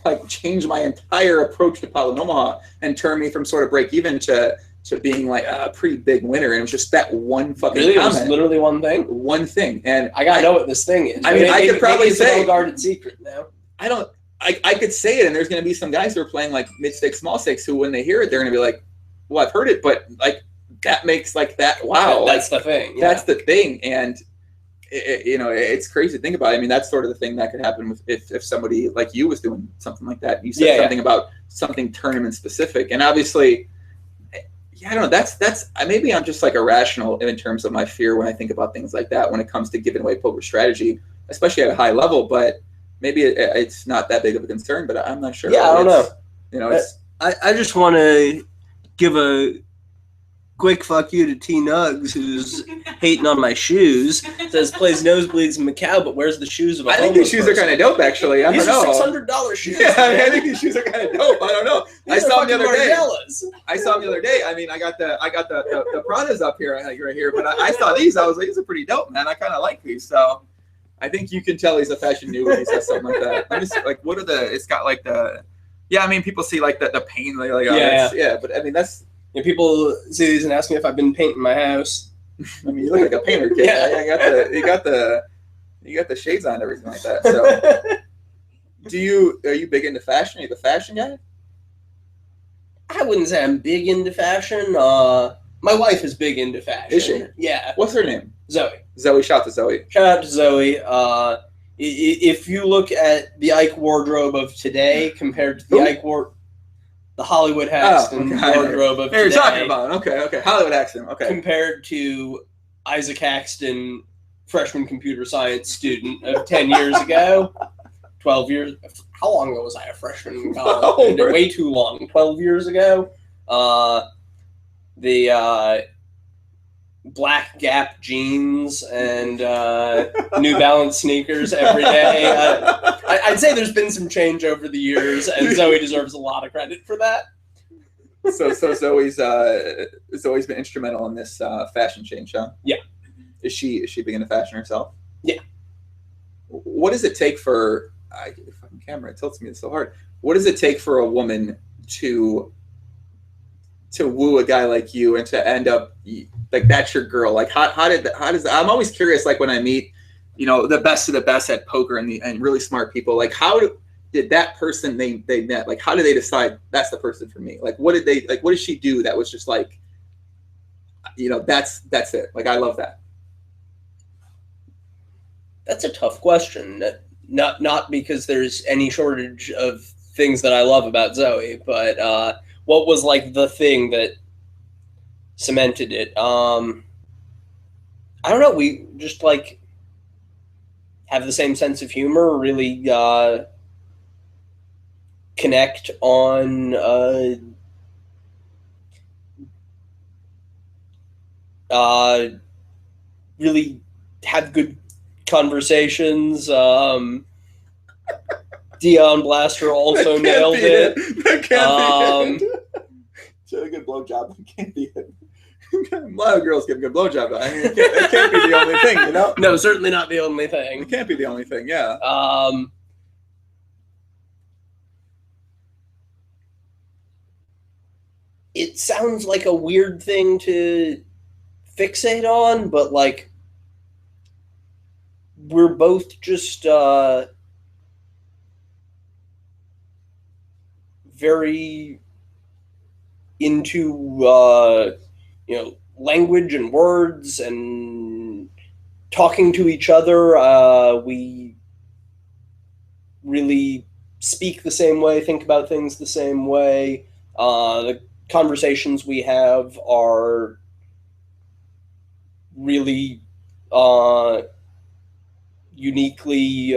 like changed my entire approach to Pot Limit Omaha and turned me from sort of break even to being like a pretty big winner. And it was just that one fucking comment. It was literally one thing? One thing. And I gotta know what this thing is. I mean, I could probably say it's a well-guarded secret now. I could say it, and there's going to be some guys who are playing like mid stakes, small stakes, who when they hear it, they're going to be like, well, I've heard it, but like that makes like that. Wow. That's the thing. Yeah. That's the thing. And it's crazy to think about. I mean, that's sort of the thing that could happen with if somebody like you was doing something like that. You said something about something tournament specific, and obviously, I don't know. That's maybe I'm just like irrational in terms of my fear when I think about things like that when it comes to giving away poker strategy, especially at a high level. But maybe it's not that big of a concern. But I'm not sure. Yeah, I don't know. I just want to give a quick fuck you to T Nugs, who's hating on my shoes. Says plays nosebleeds in Macau, but wears the shoes of a I think these shoes are kind of dope, actually. These don't know. are $600 shoes. Yeah, I think these shoes are kind of dope. I don't know. I saw them the other day. I saw them the other day. I mean, I got the Pradas up here, right here, but I saw these. I was like, these are pretty dope, man. I kind of like these. So I think you can tell he's a fashion newbie when he says something like that. Let me see, like, what are the? It's got like the. Yeah, I mean, people see like the paint, like yeah, but I mean that's. Yeah, people see these and ask me if I've been painting my house. I mean, you look like a painter kid. Yeah, you got the shades on and everything like that. So, are you big into fashion? Are you the fashion guy? I wouldn't say I'm big into fashion. My wife is big into fashion. Is she? Yeah. What's her name? Zoe. Zoe. Shout out to Zoe. Shout out to Zoe. If you look at the Ike wardrobe of today compared to the Hollywood Haxton wardrobe of today. You're talking about okay, Hollywood Haxton. Okay. Compared to Ike Haxton, freshman computer science student of 10 years ago, 12 years. How long ago was I a freshman in college? Way too long. 12 years ago. The black Gap jeans and New Balance sneakers every day. I'd say there's been some change over the years, and Zoe deserves a lot of credit for that. So Zoe's been instrumental in this fashion change, huh? Yeah. Is she big into fashion herself? Yeah. What does it take for fucking camera? It tilts me. It's so hard. What does it take for a woman to woo a guy like you and to end up like that's your girl? Like how does I'm always curious, like when I meet the best of the best at poker and really smart people, like how did that person they met, like how did they decide that's the person for me? Like what did she do that was just like that's it, like I love that? That's a tough question. Not because there's any shortage of things that I love about Zoe, but what was like the thing that cemented it? I don't know. We just like have the same sense of humor, really connect on really have good conversations. Dion Blaster also nailed it. That can't be it. She had a good blowjob. That can't be it. A lot of girls give a good blowjob. I mean, it can't be the only thing, No, certainly not the only thing. It can't be the only thing, yeah. It sounds like a weird thing to fixate on, but like we're both just very into language and words and talking to each other. We really speak the same way, think about things the same way. The conversations we have are really uniquely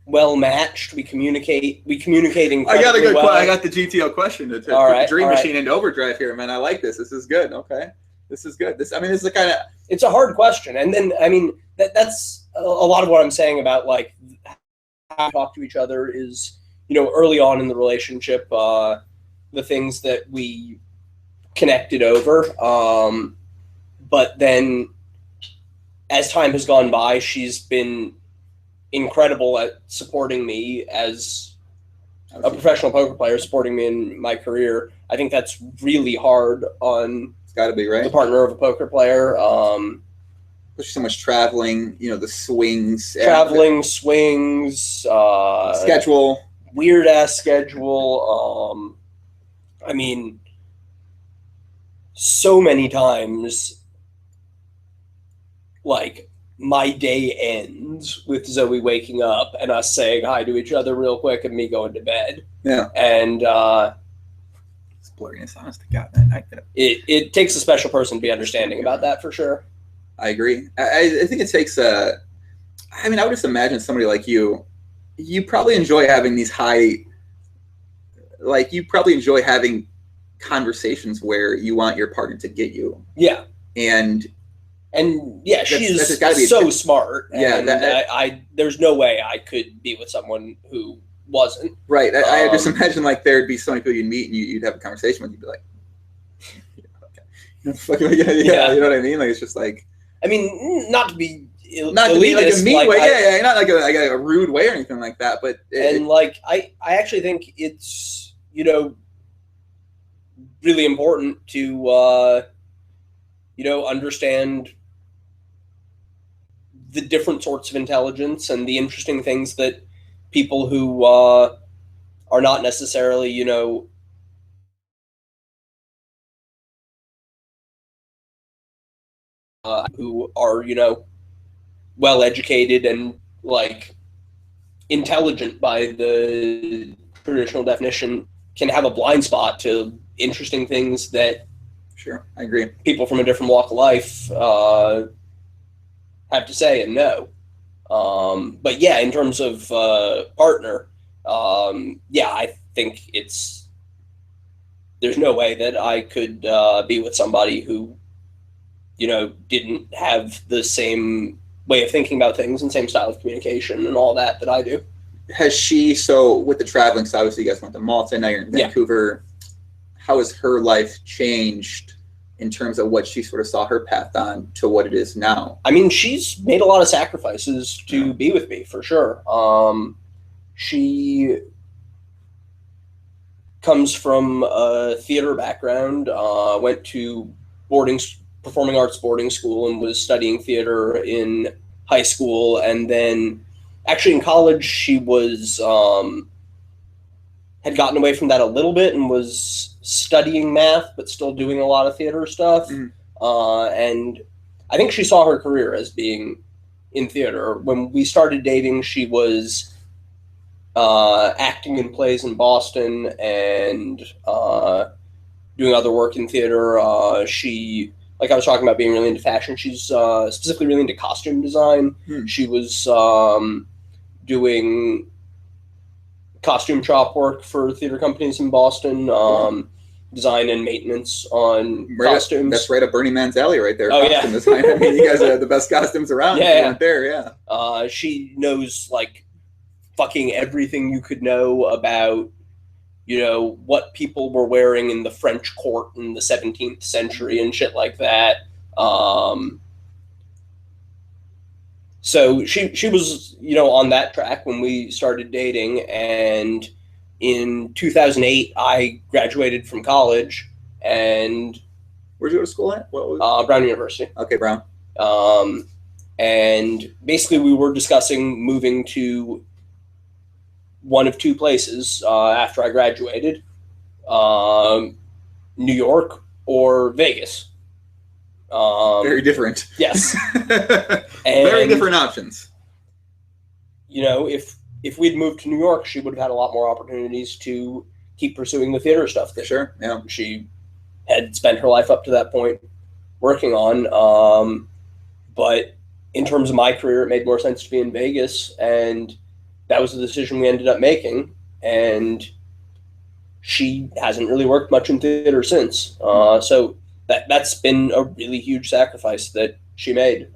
well matched. We communicate incredibly I got a good well. I got the GTO question to put the Dream Machine into overdrive here, man. I like this. This is good. Okay. This is good. This is the kind of... It's a hard question. And then, I mean, that's a lot of what I'm saying about, like, how we talk to each other is, early on in the relationship, the things that we connected over. But then, as time has gone by, she's been incredible at supporting me as a professional poker player, supporting me in my career. I think that's really hard on... Got to be, right? The partner of a poker player. There's so much traveling, you know, the swings. Traveling, swings, schedule. Weird ass schedule. I mean, so many times, like, my day ends with Zoe waking up and us saying hi to each other real quick and me going to bed. Yeah. And it's blurriness, honest to God, man. It takes a special person to be understanding about that for sure. I agree. I think it takes I mean, I would just imagine somebody like you probably enjoy having these you probably enjoy having conversations where you want your partner to get you. Yeah. And yeah, she's so smart. Yeah. And there's no way I could be with someone who wasn't. Right. I just imagine like there'd be so many people you'd meet and you'd have a conversation with, you'd be like, okay. Yeah, you know what I mean? Like, it's just like, I mean, not to be not to be like a mean way, not like a rude way or anything like that, but I actually think it's, you know, really important to you know, understand the different sorts of intelligence and the interesting things that people who are not necessarily, you know, who are, you know, well educated and like intelligent by the traditional definition, can have a blind spot to interesting things that sure, I agree, people from a different walk of life have to say and know. But yeah, in terms of partner, yeah, I think there's no way that I could be with somebody who, you know, didn't have the same way of thinking about things and same style of communication and all that I do. Has she, so with the traveling, so obviously you guys went to Malta, now you're in Vancouver. Yeah. How has her life changed in terms of what she sort of saw her path on to what it is now? I mean, she's made a lot of sacrifices to be with me, for sure. She comes from a theater background, went to performing arts boarding school and was studying theater in high school, and then actually in college she was had gotten away from that a little bit and was studying math but still doing a lot of theater stuff. And I think she saw her career as being in theater. When we started dating, she was acting in plays in Boston and doing other work in theater. She, like I was talking about, being really into fashion. She's specifically really into costume design. She was doing costume shop work for theater companies in Boston, design and maintenance on costumes. That's right up Burning Man's alley right there. Oh, costume design. I mean, you guys are the best costumes around. Yeah, weren't there, yeah. She knows like fucking everything you could know about, you know, what people were wearing in the French court in the 17th century and shit like that. So she was, you know, on that track when we started dating, and in 2008 I graduated from college. And where'd you go to school at? What was Brown University. Okay, Brown. And basically we were discussing moving to one of two places after I graduated, New York or Vegas. Very different. Yes. Very different options. You know, if we'd moved to New York, she would have had a lot more opportunities to keep pursuing the theater stuff that sure, yeah, she had spent her life up to that point working on. But in terms of my career, it made more sense to be in Vegas, and that was the decision we ended up making. And she hasn't really worked much in theater since. So that's been a really huge sacrifice that she made.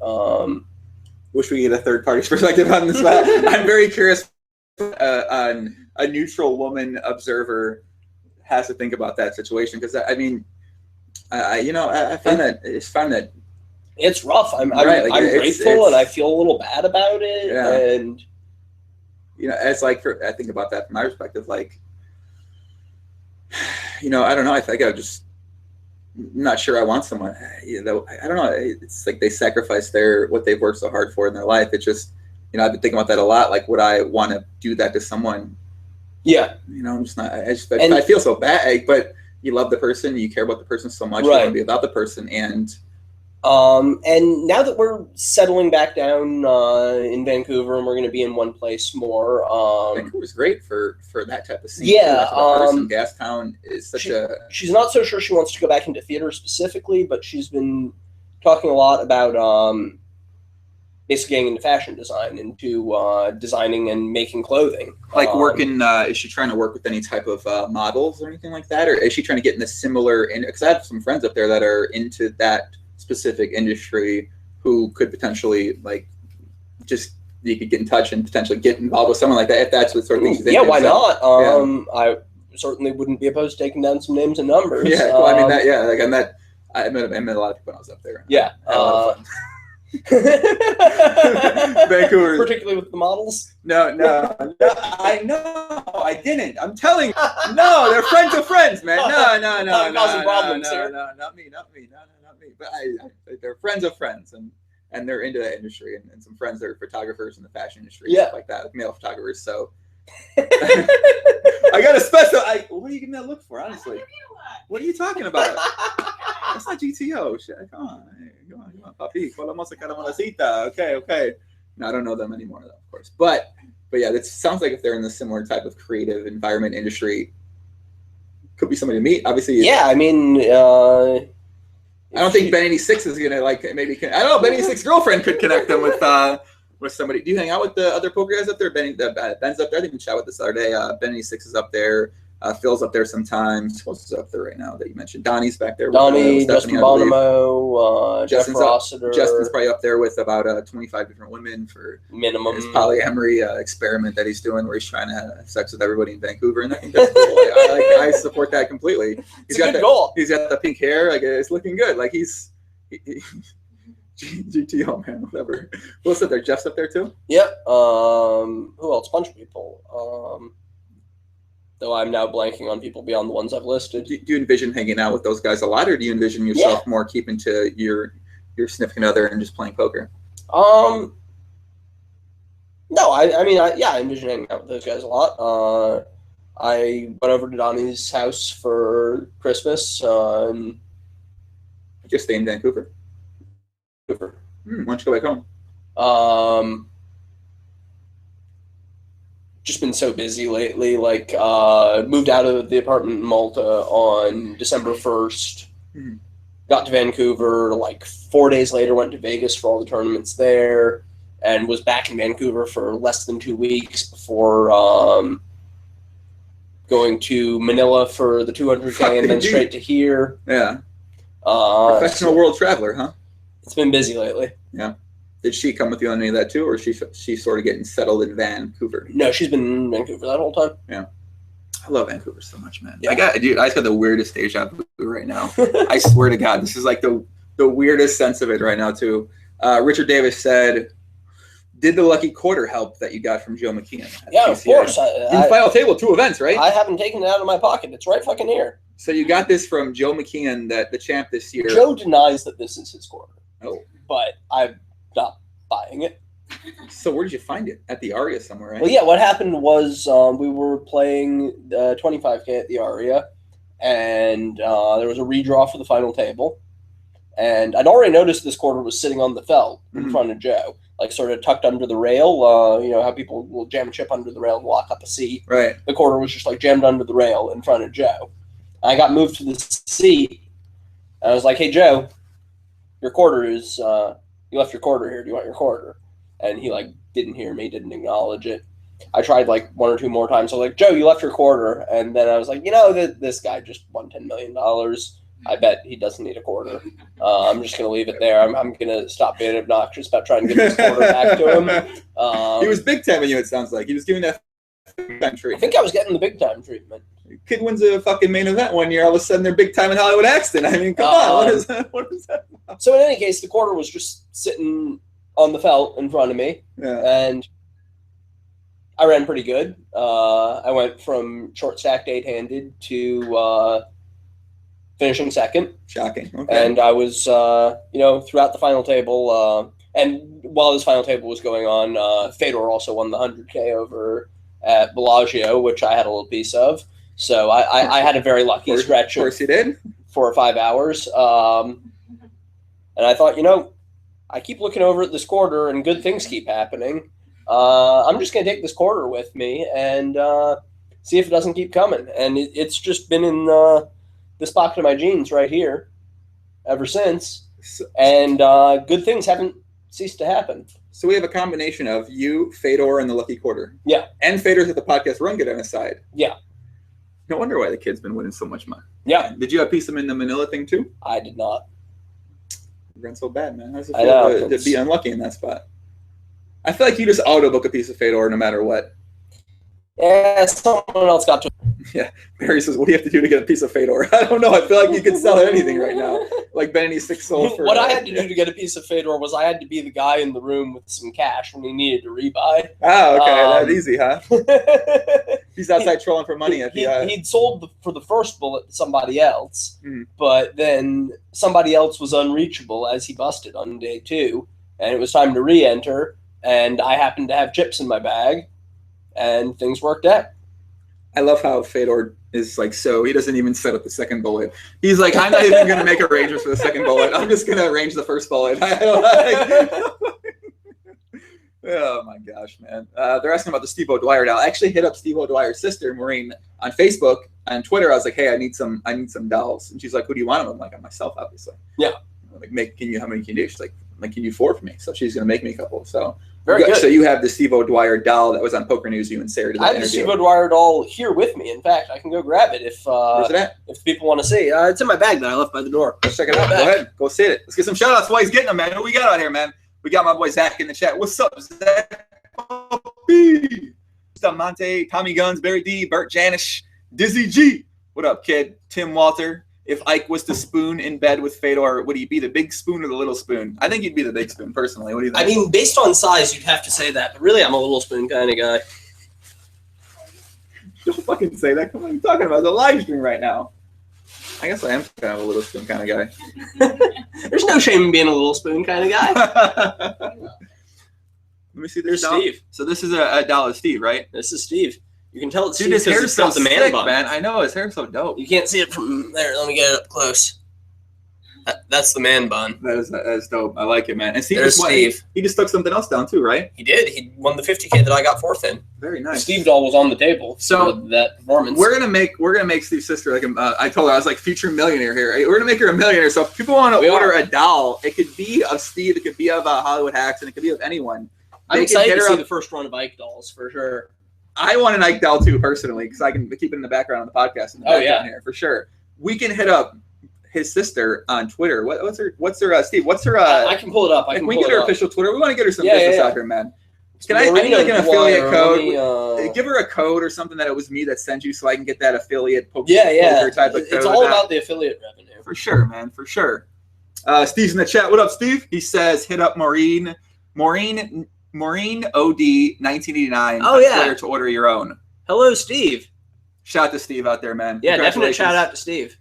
Wish we could get a third party's perspective on this. I'm very curious on a neutral woman observer has to think about that situation, because I mean, I find that it's rough. I'm grateful and I feel a little bad about it. Yeah. And you know, it's like, I think about that from my perspective, like, you know, I don't know. I think I would just not sure I want someone. You know, I don't know. It's like they sacrifice what they've worked so hard for in their life. It's just, you know, I've been thinking about that a lot. Like, would I want to do that to someone? Yeah. You know, I'm just not. I feel so bad. But you love the person, you care about the person so much, you want to be about the person, and now that we're settling back down in Vancouver, and we're going to be in one place more. Vancouver's great for that type of scene. Yeah, Gastown is such a. She's not so sure she wants to go back into theater specifically, but she's been talking a lot about basically getting into fashion design, into designing and making clothing. Like working, is she trying to work with any type of models or anything like that, or is she trying to get in a similar? Because I have some friends up there that are into that specific industry who could potentially you could get in touch and potentially get involved with someone like that if that's what sort of things. Yeah, why not? I certainly wouldn't be opposed to taking down some names and numbers. Yeah, well, I mean that. Yeah, like I met a lot of people when I was up there. Yeah, I had a lot of fun. Vancouver, particularly with the models. No, I know, I didn't. I'm telling you, no, they're friends of friends, man. No, not me. But they're friends of friends, and they're into that industry, and some friends that are photographers in the fashion industry, stuff like that, male photographers. So I got a special. What are you giving that look for? Honestly, what are you talking about? That's not GTO. Shit, come on, papi. Con la música la mamacita. Okay. No, I don't know them anymore, though, of course. But yeah, it sounds like if they're in the similar type of creative environment industry, could be somebody to meet. Obviously. Yeah, I mean. I don't think Ben 86 is gonna I don't know. Ben 86's girlfriend could connect them with somebody. Do you hang out with the other poker guys up there? Ben's up there. I think we chat with this other day. Ben 86 is up there. Phil's up there sometimes. Who else is up there right now that you mentioned? Donnie's back there. Donnie, Justin Bonamo, Jeff Rossiter. Justin's probably up there with about 25 different women for minimum his polyamory experiment that he's doing, where he's trying to have sex with everybody in Vancouver, and I think that's cool. I support that completely. It's a good goal. He's got the pink hair. Like, it's looking good. Like he's GTO, man. Whatever. Who else up there? Jeff's up there too. Yep. Who else? Bunch of people. Though I'm now blanking on people beyond the ones I've listed. Do you envision hanging out with those guys a lot, or do you envision yourself more keeping to your significant other and just playing poker? No, I envision hanging out with those guys a lot. I went over to Donnie's house for Christmas. Just stay in Vancouver. Why don't you go back home? Just been so busy lately. Like, moved out of the apartment in Malta on December 1st. Got to Vancouver, like 4 days later, went to Vegas for all the tournaments there, and was back in Vancouver for less than 2 weeks before going to Manila for the 200K and then straight to here. Yeah. Professional world traveler, huh? It's been busy lately. Yeah. Did she come with you on any of that too, or is she sort of getting settled in Vancouver? No, she's been in Vancouver that whole time. Yeah. I love Vancouver so much, man. Yeah. I just got the weirdest deja vu right now. I swear to God, this is like the weirdest sense of it right now too. Richard Davis said, "Did the lucky quarter help that you got from Joe McKeon?" Yeah, of course. In final table, 2 events, right? I haven't taken it out of my pocket. It's right fucking here. So you got this from Joe McKeon, the champ this year. Joe denies that this is his quarter. Oh. But I'm not buying it. So where did you find it? At the Aria somewhere, right? Well, yeah, what happened was we were playing 25K at the Aria, and there was a redraw for the final table. And I'd already noticed this quarter was sitting on the felt in front of Joe, like sort of tucked under the rail. You know how people will jam a chip under the rail and lock up a seat. Right. The quarter was just like jammed under the rail in front of Joe. I got moved to the seat. And I was like, "Hey, Joe, your quarter is, you left your quarter here. Do you want your quarter?" And he like didn't hear me, didn't acknowledge it. I tried like 1 or 2 more times. I was like, "Joe, you left your quarter." And then I was like, this guy just won $10 million. I bet he doesn't need a quarter. I'm just going to leave it there. I'm going to stop being obnoxious about trying to get this quarter back to him. He was big timing you, it sounds like. He was giving that big time treatment. I think I was getting the big time treatment. Kid wins a fucking main event one year, all of a sudden they're big time in Hollywood Haxton. I mean, come on. What is that? So in any case, the quarter was just sitting on the felt in front of me. Yeah. And I ran pretty good. I went from short stacked 8-handed to finishing second. Shocking. Okay. And I was, throughout the final table, and while this final table was going on, Fedor also won the 100K over at Bellagio, which I had a little piece of. So I had a very lucky stretch. Of course you did. 4 or 5 hours. And I thought, I keep looking over at this quarter and good things keep happening. I'm just going to take this quarter with me and see if it doesn't keep coming. And it's just been in this pocket of my jeans right here ever since. And good things haven't ceased to happen. So we have a combination of you, Fedor, and the lucky quarter. Yeah. And Fedor's at the podcast run get on his side. Yeah. No wonder why the kid's been winning so much money. Yeah. Did you have a piece of him in the Manila thing too? I did not. You ran so bad, man. How's it I know. feel to be unlucky in that spot? I feel like you just auto book a piece of Fedor no matter what. Yeah, someone else got to. Yeah. Barry says, what do you have to do to get a piece of Fedor? I don't know. I feel like you could sell anything right now. Like Benny 6 sold for. What I had to do to get a piece of Fedor was I had to be the guy in the room with some cash when he needed to rebuy. Oh, okay. That's easy, huh? He's outside trolling for money. He'd sold for the first bullet to somebody else, but then somebody else was unreachable as he busted on day 2, and it was time to re-enter, and I happened to have chips in my bag, and things worked out. I love how Fedor is like, so he doesn't even set up the second bullet. He's like, I'm not even going to make arrangements for the second bullet. I'm just going to arrange the first bullet. Oh my gosh, man. They're asking about the Steve O'Dwyer doll. I actually hit up Steve O'Dwyer's sister, Maureen, on Facebook and Twitter. I was like, hey, I need some dolls. And she's like, who do you want them? I'm like, on myself, obviously. Yeah. I'm like, how many can you do? She's like, can you 4 for me? So she's going to make me a couple. So very good. So you have the Steve O'Dwyer doll that was on Poker News. You and Sarah did that I have the Steve O'Dwyer doll here with me. In fact, I can go grab it Where's it at? if people want to see. It's in my bag that I left by the door. Let's check it out. Go ahead. Go see it. Let's get some shout outs while he's getting them, man. Who we got out here, man? We got my boy Zach in the chat. What's up, Zach? What's up, Monte? Tommy Guns, Barry D, Bert Janish, Dizzy G. What up, kid? Tim Walter. If Ike was to spoon in bed with Fedor, would he be the big spoon or the little spoon? I think he'd be the big spoon, personally. What do you think? I mean, based on size, you'd have to say that, but really, I'm a little spoon kind of guy. Don't fucking say that. Come on, you're talking about the live stream right now. I guess I am kind of a little spoon kind of guy. There's no shame in being a little spoon kind of guy. Let me see There's this doll. Steve. So this is a doll of Steve, right? This is Steve. You can tell it's Dude, Steve his because hair's it's so got the man sick, bun. man. I know, his hair's so dope. You can't see it from there. Let me get it up close. That's the man bun. That is dope. I like it, man. And Steve, There's Steve. He just took something else down too, right? He did. He won the 50K that I got 4th in. Very nice. Steve doll was on the table. So for that performance. We're gonna make Steve's sister like I told her I was like future millionaire here. We're gonna make her a millionaire. So if people want to order a doll, it could be of Steve, it could be of Hollywood Haxton, it could be of anyone. I'm excited to see the first run of Ike dolls for sure. I want an Ike doll too, personally, because I can keep it in the background on the podcast. Here for sure. We can hit up his sister on Twitter. What's her Steve? What's her? I can pull it up. We get her official Twitter. We want to get her some business out here, man. I need like an affiliate code. Give her a code or something that it was me that sent you, so I can get that affiliate poker type of code. It's all about the affiliate revenue. For sure, man. For sure. Steve's in the chat. What up, Steve? He says, hit up Maureen OD 1989 on Twitter to order your own. Hello, Steve. Shout out to Steve out there, man. Yeah, definite shout out to Steve.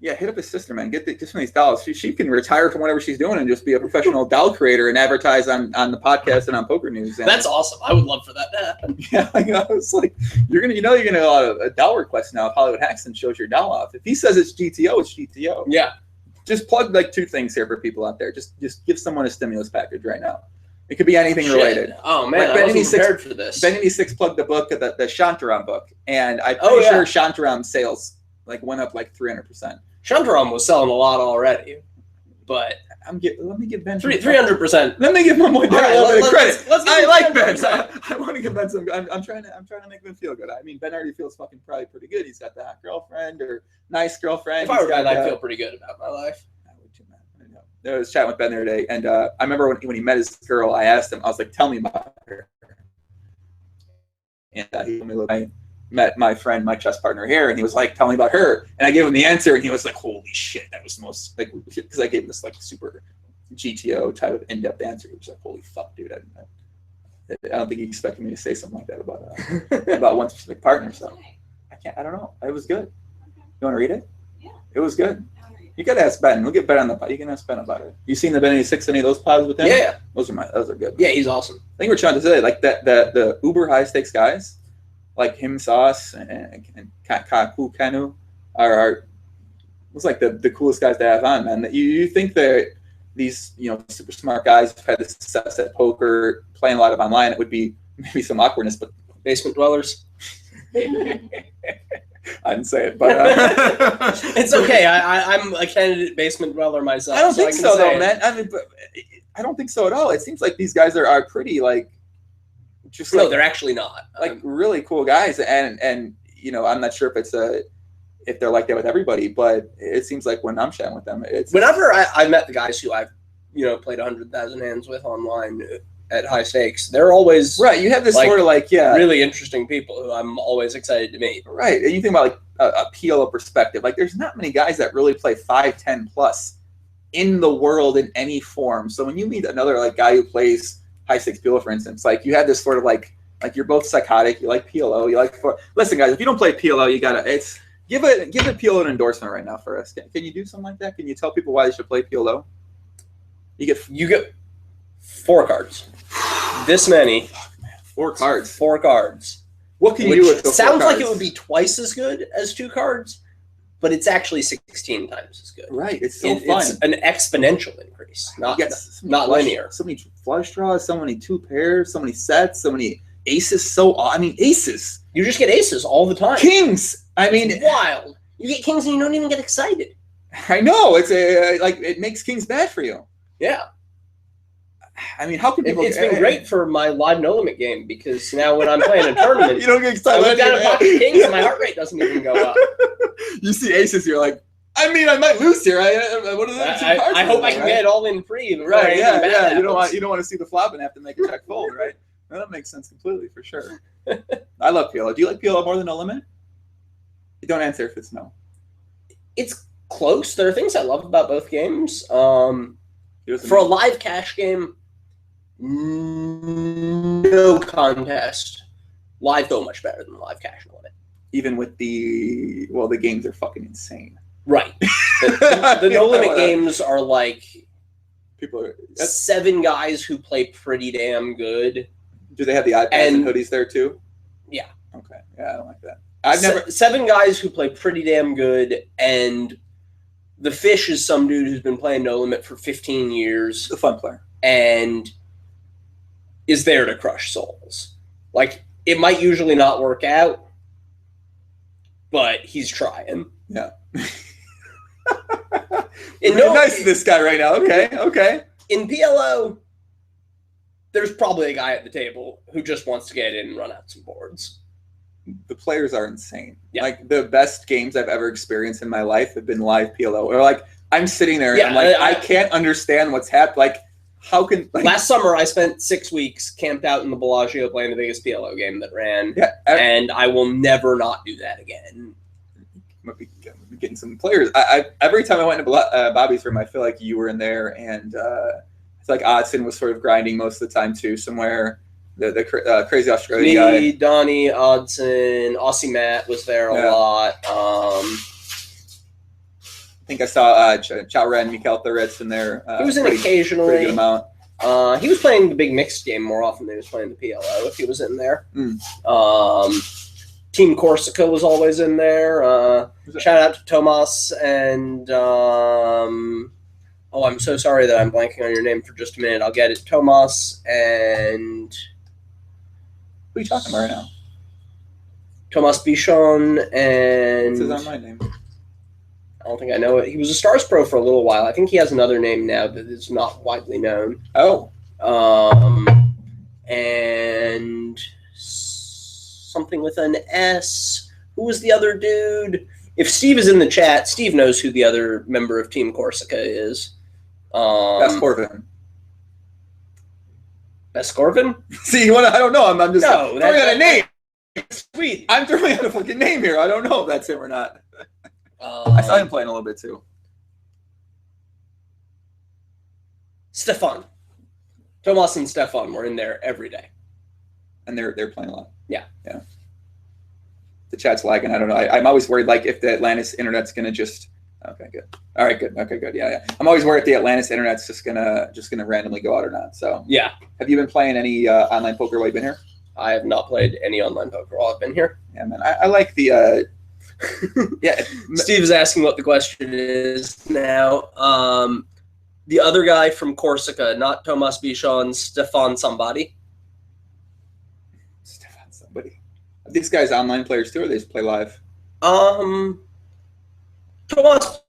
Yeah, hit up his sister, man. Get just these dolls. She can retire from whatever she's doing and just be a professional doll creator and advertise on the podcast and on Poker News. And that's awesome. I would love for that to happen. Yeah, it's like you're gonna get a lot of doll requests now if Hollywood Haxton shows your doll off. If he says it's GTO, it's GTO. Yeah. Just plug like 2 things here for people out there. Just give someone a stimulus package right now. It could be anything related. Oh man, like I wasn't prepared for this. Benny 6 plugged the book, the Shantaram book, and I'm pretty sure Shantaram sales went up like 300%. Shantaram was selling a lot already, but let me give Ben 300%. Let me give my boy Ben a little bit of credit. I like Ben. I want to give Ben some. I'm trying to make Ben feel good. I mean, Ben already feels probably pretty good. He's got the hot girlfriend or nice girlfriend. If I were Ben, I'd feel pretty good about my life. I would too, man. I know. I was chatting with Ben the other day, and I remember when he met his girl, I asked him, I was like, "Tell me about her." And he told me, "Look, I met my friend, my chess partner here," and he was like, "Tell me about her." And I gave him the answer, and he was like, "Holy shit, that was the most because I gave him this super GTO type of in-depth answer." He was like, "Holy fuck, dude! I don't think he expected me to say something like that about one specific partner." So I don't know. It was good. You want to read it? Yeah. It was good. You gotta ask Ben. We'll get Ben on the pod. You can ask Ben about it. You seen the Ben 86 any of those pods with him? Yeah. Those are good. Yeah, he's awesome. I think we're trying to say like that the uber high stakes guys, like him, Sauce, and Kaku Kanu are was like the coolest guys to have on, man. You think that these super smart guys who've had the success at poker, playing a lot of online, it would be maybe some awkwardness, but Basement dwellers. I didn't say it, but It's okay. I'm a candidate basement dweller myself. I don't think can so, say though, it. man. I mean, but I don't think so at all. It seems like these guys are pretty just No, they're actually not. really cool guys, and I'm not sure if they're like that with everybody, but it seems like when I'm chatting with them, it's Whenever I met the guys who I've played 100,000 hands with online at high stakes, they're always right. You have this sort of really interesting people who I'm always excited to meet. Right, and you think about a PLO perspective. Like, there's not many guys that really play 5-10 plus in the world in any form. So when you meet another guy who plays high stakes PLO, for instance, you have this sort of like you're both psychotic. You like PLO. You like listen, guys. If you don't play PLO, you gotta give it PLO an endorsement right now for us. Can you do something like that? Can you tell people why they should play PLO? You get 4 cards. This many. 4 cards. 4 cards. What can you do with the 4 sounds cards? like it would be twice as good as 2 cards, but it's actually 16 times as good. Right. It's so fun. It's an exponential increase, not linear. So many flush draws, so many 2 pairs, so many sets, so many aces. Aces. You just get aces all the time. Kings. I mean, it's wild. You get kings and you don't even get excited. I know. It's it makes kings bad for you. Yeah. I mean, how can people? It's been great for my live no limit game because now when I'm playing a tournament, you don't get excited. I look down at pocket kings and my heart rate doesn't even go up. You see aces, you're like, I mean, I might lose here. What are the 2 cards? I hope I can get it all in free. Right? Yeah. You don't want to see the flop and have to make a check fold, right? No, that makes sense completely for sure. I love PLO. Do you like PLO more than No Limit? You don't answer if it's no. It's close. There are things I love about both games. For a live cash game, no contest. Live so much better than live cash No Limit. Even with the games are fucking insane. Right. The No Limit games are like people are 7 guys who play pretty damn good. Do they have the iPads and hoodies there too? Yeah. Okay. Yeah, I don't like that. I've never 7 guys who play pretty damn good, and the fish is some dude who's been playing No Limit for 15 years. The fun player. And is there to crush souls. It might usually not work out, but he's trying. Yeah. Nice to this guy right now. Okay. In PLO, there's probably a guy at the table who just wants to get in and run out some boards. The players are insane. Yeah. The best games I've ever experienced in my life have been live PLO. Or I'm sitting there and I can't understand what's happening. How can last summer I spent 6 weeks camped out in the Bellagio playing the biggest PLO game that ran. Yeah, and I will never not do that again. Might be getting some players. I every time I went to Bobby's room, I feel like you were in there, and it's like Oddsen was sort of grinding most of the time too. Somewhere the crazy Australian guy. Me, Donnie, Oddsen, Aussie Matt was there a lot. I think I saw Chow Ren, Mikael Thuritz in there. He was in occasionally. Pretty good amount. He was playing the big mixed game more often than he was playing the PLO if he was in there. Team Corsica was always in there. Shout out to Tomas and I'm so sorry that I'm blanking on your name for just a minute. I'll get it. Tomas and who are you talking about right now? Tomas Bichon and What's his online name? I don't think I know it. He was a Stars Pro for a little while. I think he has another name now that is not widely known. Oh. And something with an S. Who was the other dude? If Steve is in the chat, Steve knows who the other member of Team Corsica is. That's Corvin. Escorvin? See, I don't know. I'm just throwing out a name. Sweet. I'm throwing out a fucking name here. I don't know if that's him or not. I saw him playing a little bit too. Stefan. Tomas and Stefan were in there every day. And they're playing a lot. Yeah. The chat's lagging. I don't know. I'm always worried if the Atlantis internet's going to just Okay, good. All right, good. Okay, good. Yeah. I'm always worried if the Atlantis internet's just gonna randomly go out or not. So Yeah. Have you been playing any online poker while you've been here? I have not played any online poker while I've been here. Yeah, man. I like the yeah. Steve's asking what the question is now. The other guy from Corsica, not Tomas Bichon, Stefan somebody. Stefan somebody. Are these guys online players too, or they just play live? Tomas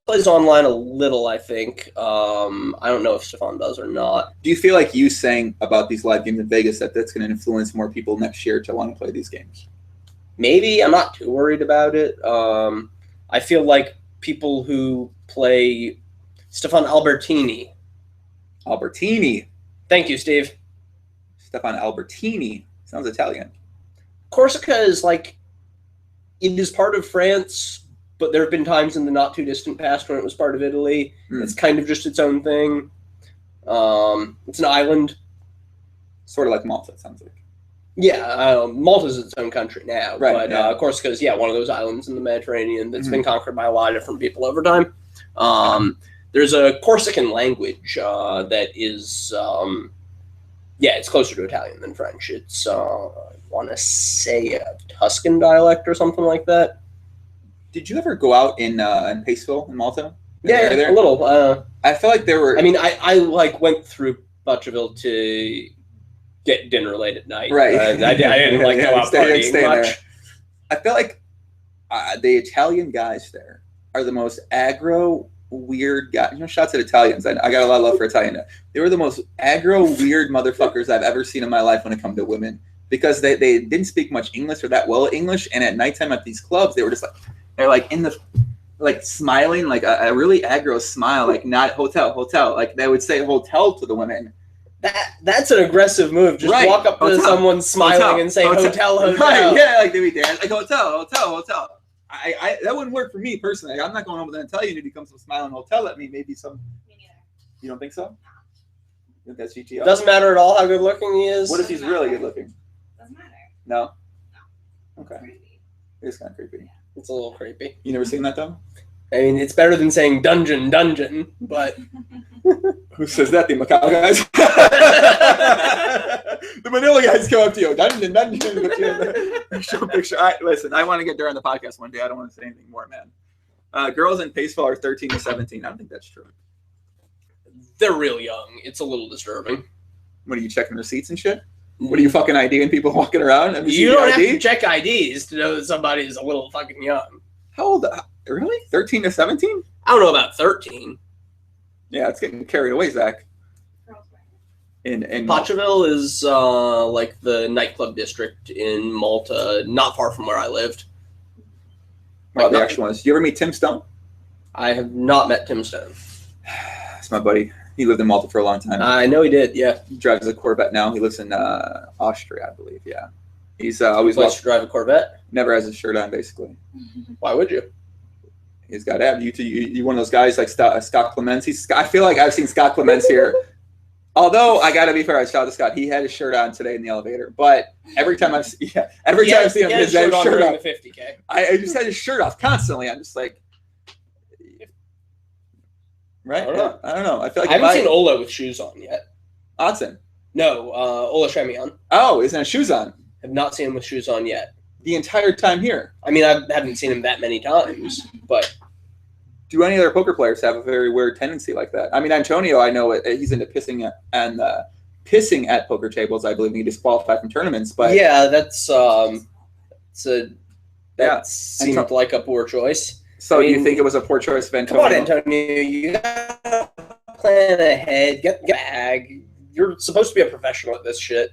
plays online a little, I think. I don't know if Stefan does or not. Do you feel like you saying about these live games in Vegas that's going to influence more people next year to want to play these games? Maybe. I'm not too worried about it. I feel like people who play Stefan Albertini. Albertini. Thank you, Steve. Stefan Albertini. Sounds Italian. Corsica is like, it is part of France, but there have been times in the not too distant past when it was part of Italy. It's kind of just its own thing. It's an island. Sort of like Malta, it sounds like. Yeah, Malta's its own country now, right, but yeah. Corsica is one of those islands in the Mediterranean that's been conquered by a lot of different people over time. There's a Corsican language that is, it's closer to Italian than French. It's, I want to say a Tuscan dialect or something like that. Did you ever go out in Paceville in Malta? Yeah, a little. I feel like there were. I mean, I went through Butcherville to get dinner late at night. Right. I didn't go out partying much. There. I feel like the Italian guys there are the most aggro, weird guys. Shouts at Italians. I got a lot of love for Italian. They were the most aggro, weird motherfuckers I've ever seen in my life when it comes to women, because they didn't speak much English or that well English, and at nighttime at these clubs, they were just like, they're like in the, like smiling, like a really aggro smile, like not hotel. Like they would say hotel to the women. That's an aggressive move. Just walk up to someone smiling and say hotel. Right, yeah, like they be there, like hotel. I that wouldn't work for me personally. I'm not going over there and tell you if he comes to smiling hotel at me. Maybe some. Me neither. You don't think so? You think that's GTO? Doesn't matter at all how good looking he is. What if he's really good looking? Doesn't matter. No. Okay. Creepy. It is kind of creepy. It's a little creepy. You never seen that though? I mean, it's better than saying dungeon, but who says that? The Macau guys. The Manila guys come up to you. Dungeon. Show a picture. Listen, I want to get Durr on the podcast one day. I don't want to say anything more, man. Girls in Paceville are 13 to 17. I don't think that's true. They're real young. It's a little disturbing. What are you checking receipts and shit? What are you fucking IDing people walking around? You don't have to check IDs to know that somebody is a little fucking young. How old? Really? 13 to 17? I don't know about 13. Yeah, it's getting carried away, Zach. In Potcherville is like the nightclub district in Malta, not far from where I lived. Oh, the actual ones. You ever meet Tim Stone? I have not met Tim Stone. That's my buddy. He lived in Malta for a long time. I know he did, yeah. He drives a Corvette now. He lives in Austria, I believe, yeah. He's always likes to drive a Corvette? Never has his shirt on, basically. Why would you? He's got abs. You one of those guys like Scott Clements. I feel like I've seen Scott Clements here. Although I got to be fair, I saw Scott. He had his shirt on today in the elevator. But every time I see him, he has his shirt off. The 50K. I just had his shirt off constantly. I'm just like, right? I don't know. I feel like I haven't seen Ola with shoes on yet. Oddsen. No, Ola Shemian. Oh, isn't it shoes on? Have not seen him with shoes on yet. The entire time here. I mean, I haven't seen him that many times, but do any other poker players have a very weird tendency like that? I mean, Antonio, I know he's into pissing at poker tables. I believe he disqualified from tournaments. But yeah, that seemed like a poor choice. So do you think it was a poor choice of Antonio? Come on, Antonio, you gotta plan ahead. Get bag. You're supposed to be a professional at this shit.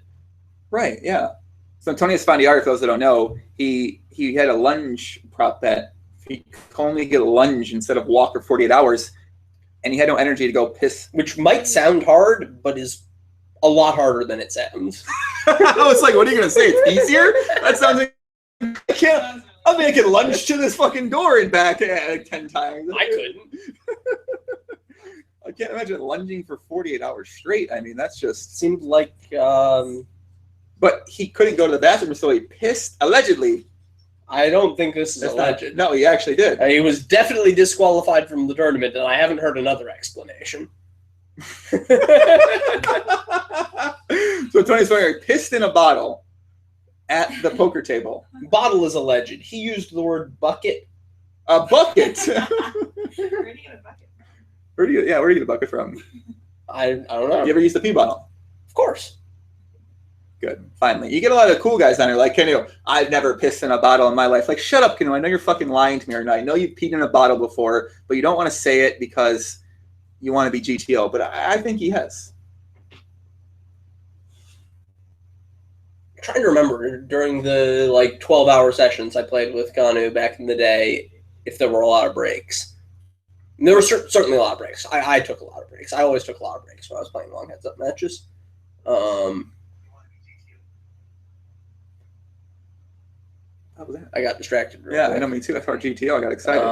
Right. Yeah. So Antonio Esfandiari, for those that don't know, he had a lunge prop bet. He could only get a lunge instead of walk for 48 hours, and he had no energy to go piss. Which might sound hard, but is a lot harder than it sounds. I was like, what are you going to say? It's easier? That sounds like I can't. I'm making lunge to this fucking door and back like 10 times. I couldn't. I can't imagine lunging for 48 hours straight. I mean, that's just... Seemed like... But he couldn't go to the bathroom, so he pissed, allegedly. I don't think this is That's alleged. No, he actually did. He was definitely disqualified from the tournament, and I haven't heard another explanation. So Tony Sawyer pissed in a bottle at the poker table. Bottle is alleged. He used the word bucket. A bucket. Where do you get a bucket? Where do you get a bucket from? I don't know. You ever used the pee bottle? Of course. Good. Finally. You get a lot of cool guys on here like, Kenny, I've never pissed in a bottle in my life. Like, shut up, Kenny. I know you're fucking lying to me right now. I know you've peed in a bottle before, but you don't want to say it because you want to be GTO. But I think he has. I'm trying to remember during the 12-hour sessions I played with Ganu back in the day if there were a lot of breaks. And there were certainly a lot of breaks. I took a lot of breaks. I always took a lot of breaks when I was playing long heads-up matches. How was that? I got distracted. Yeah, I know, me too. I thought GTO. I got excited.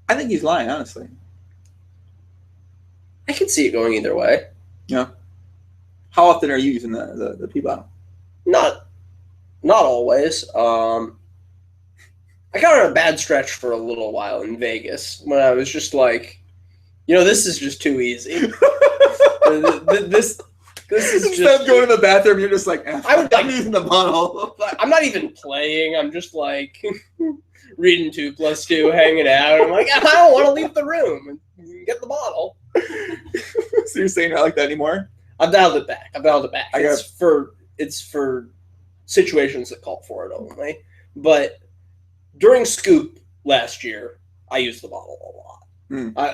I think he's lying, honestly. I could see it going either way. Yeah. How often are you using the pee bottle? Not always. I got on a bad stretch for a little while in Vegas when I was just like, this is just too easy. This is Instead just of going to the bathroom, you're just like, I'm using the bottle. I'm not even playing. I'm just like reading 2+2, hanging out. I'm like, I don't want to leave the room and get the bottle. So you're saying you're not like that anymore? I've dialed it back. It's for situations that call for it only. But during Scoop last year, I used the bottle a lot.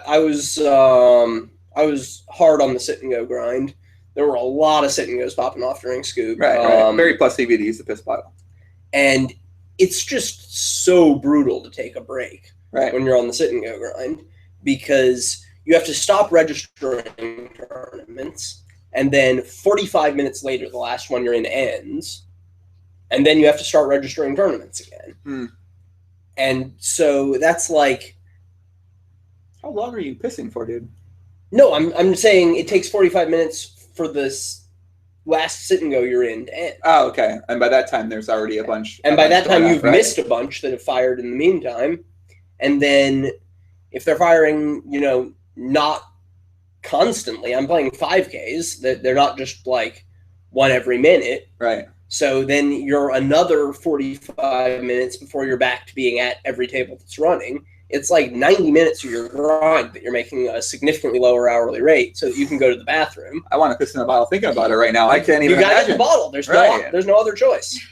I was hard on the sit and go grind. There were a lot of sit and goes popping off during Scoop. Right. Very plus CB to use the piss bottle. And it's just so brutal to take a break when you're on the sit and go grind because you have to stop registering tournaments, and then 45 minutes later, the last one you're in ends, and then you have to start registering tournaments again. And so that's like... How long are you pissing for, dude? No, I'm saying it takes 45 minutes for this last sit and go you're in to end. Oh, okay. And by that time, there's already a bunch. And by that time, you've missed a bunch that have fired in the meantime. And then if they're firing, not constantly, I'm playing 5Ks, that they're not just like one every minute. Right. So then you're another 45 minutes before you're back to being at every table that's running. It's like 90 minutes of your grind that you're making a significantly lower hourly rate so that you can go to the bathroom. I want to piss in a bottle thinking about it right now. I can't even You got to imagine. get the bottle. There's no other choice.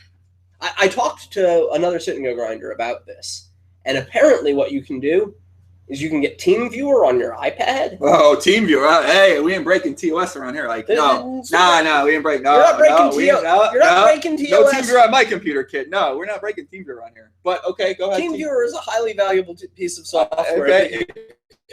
I talked to another sit and go grinder about this. And apparently what you can do is you can get TeamViewer on your iPad. Oh, TeamViewer. Hey, we ain't breaking TOS around here. Like, no, we ain't breaking. No, you're not breaking you're not breaking TOS. No TeamViewer on my computer, kid. No, we're not breaking TeamViewer on here. But okay, go ahead. TeamViewer is a highly valuable piece of software. Okay.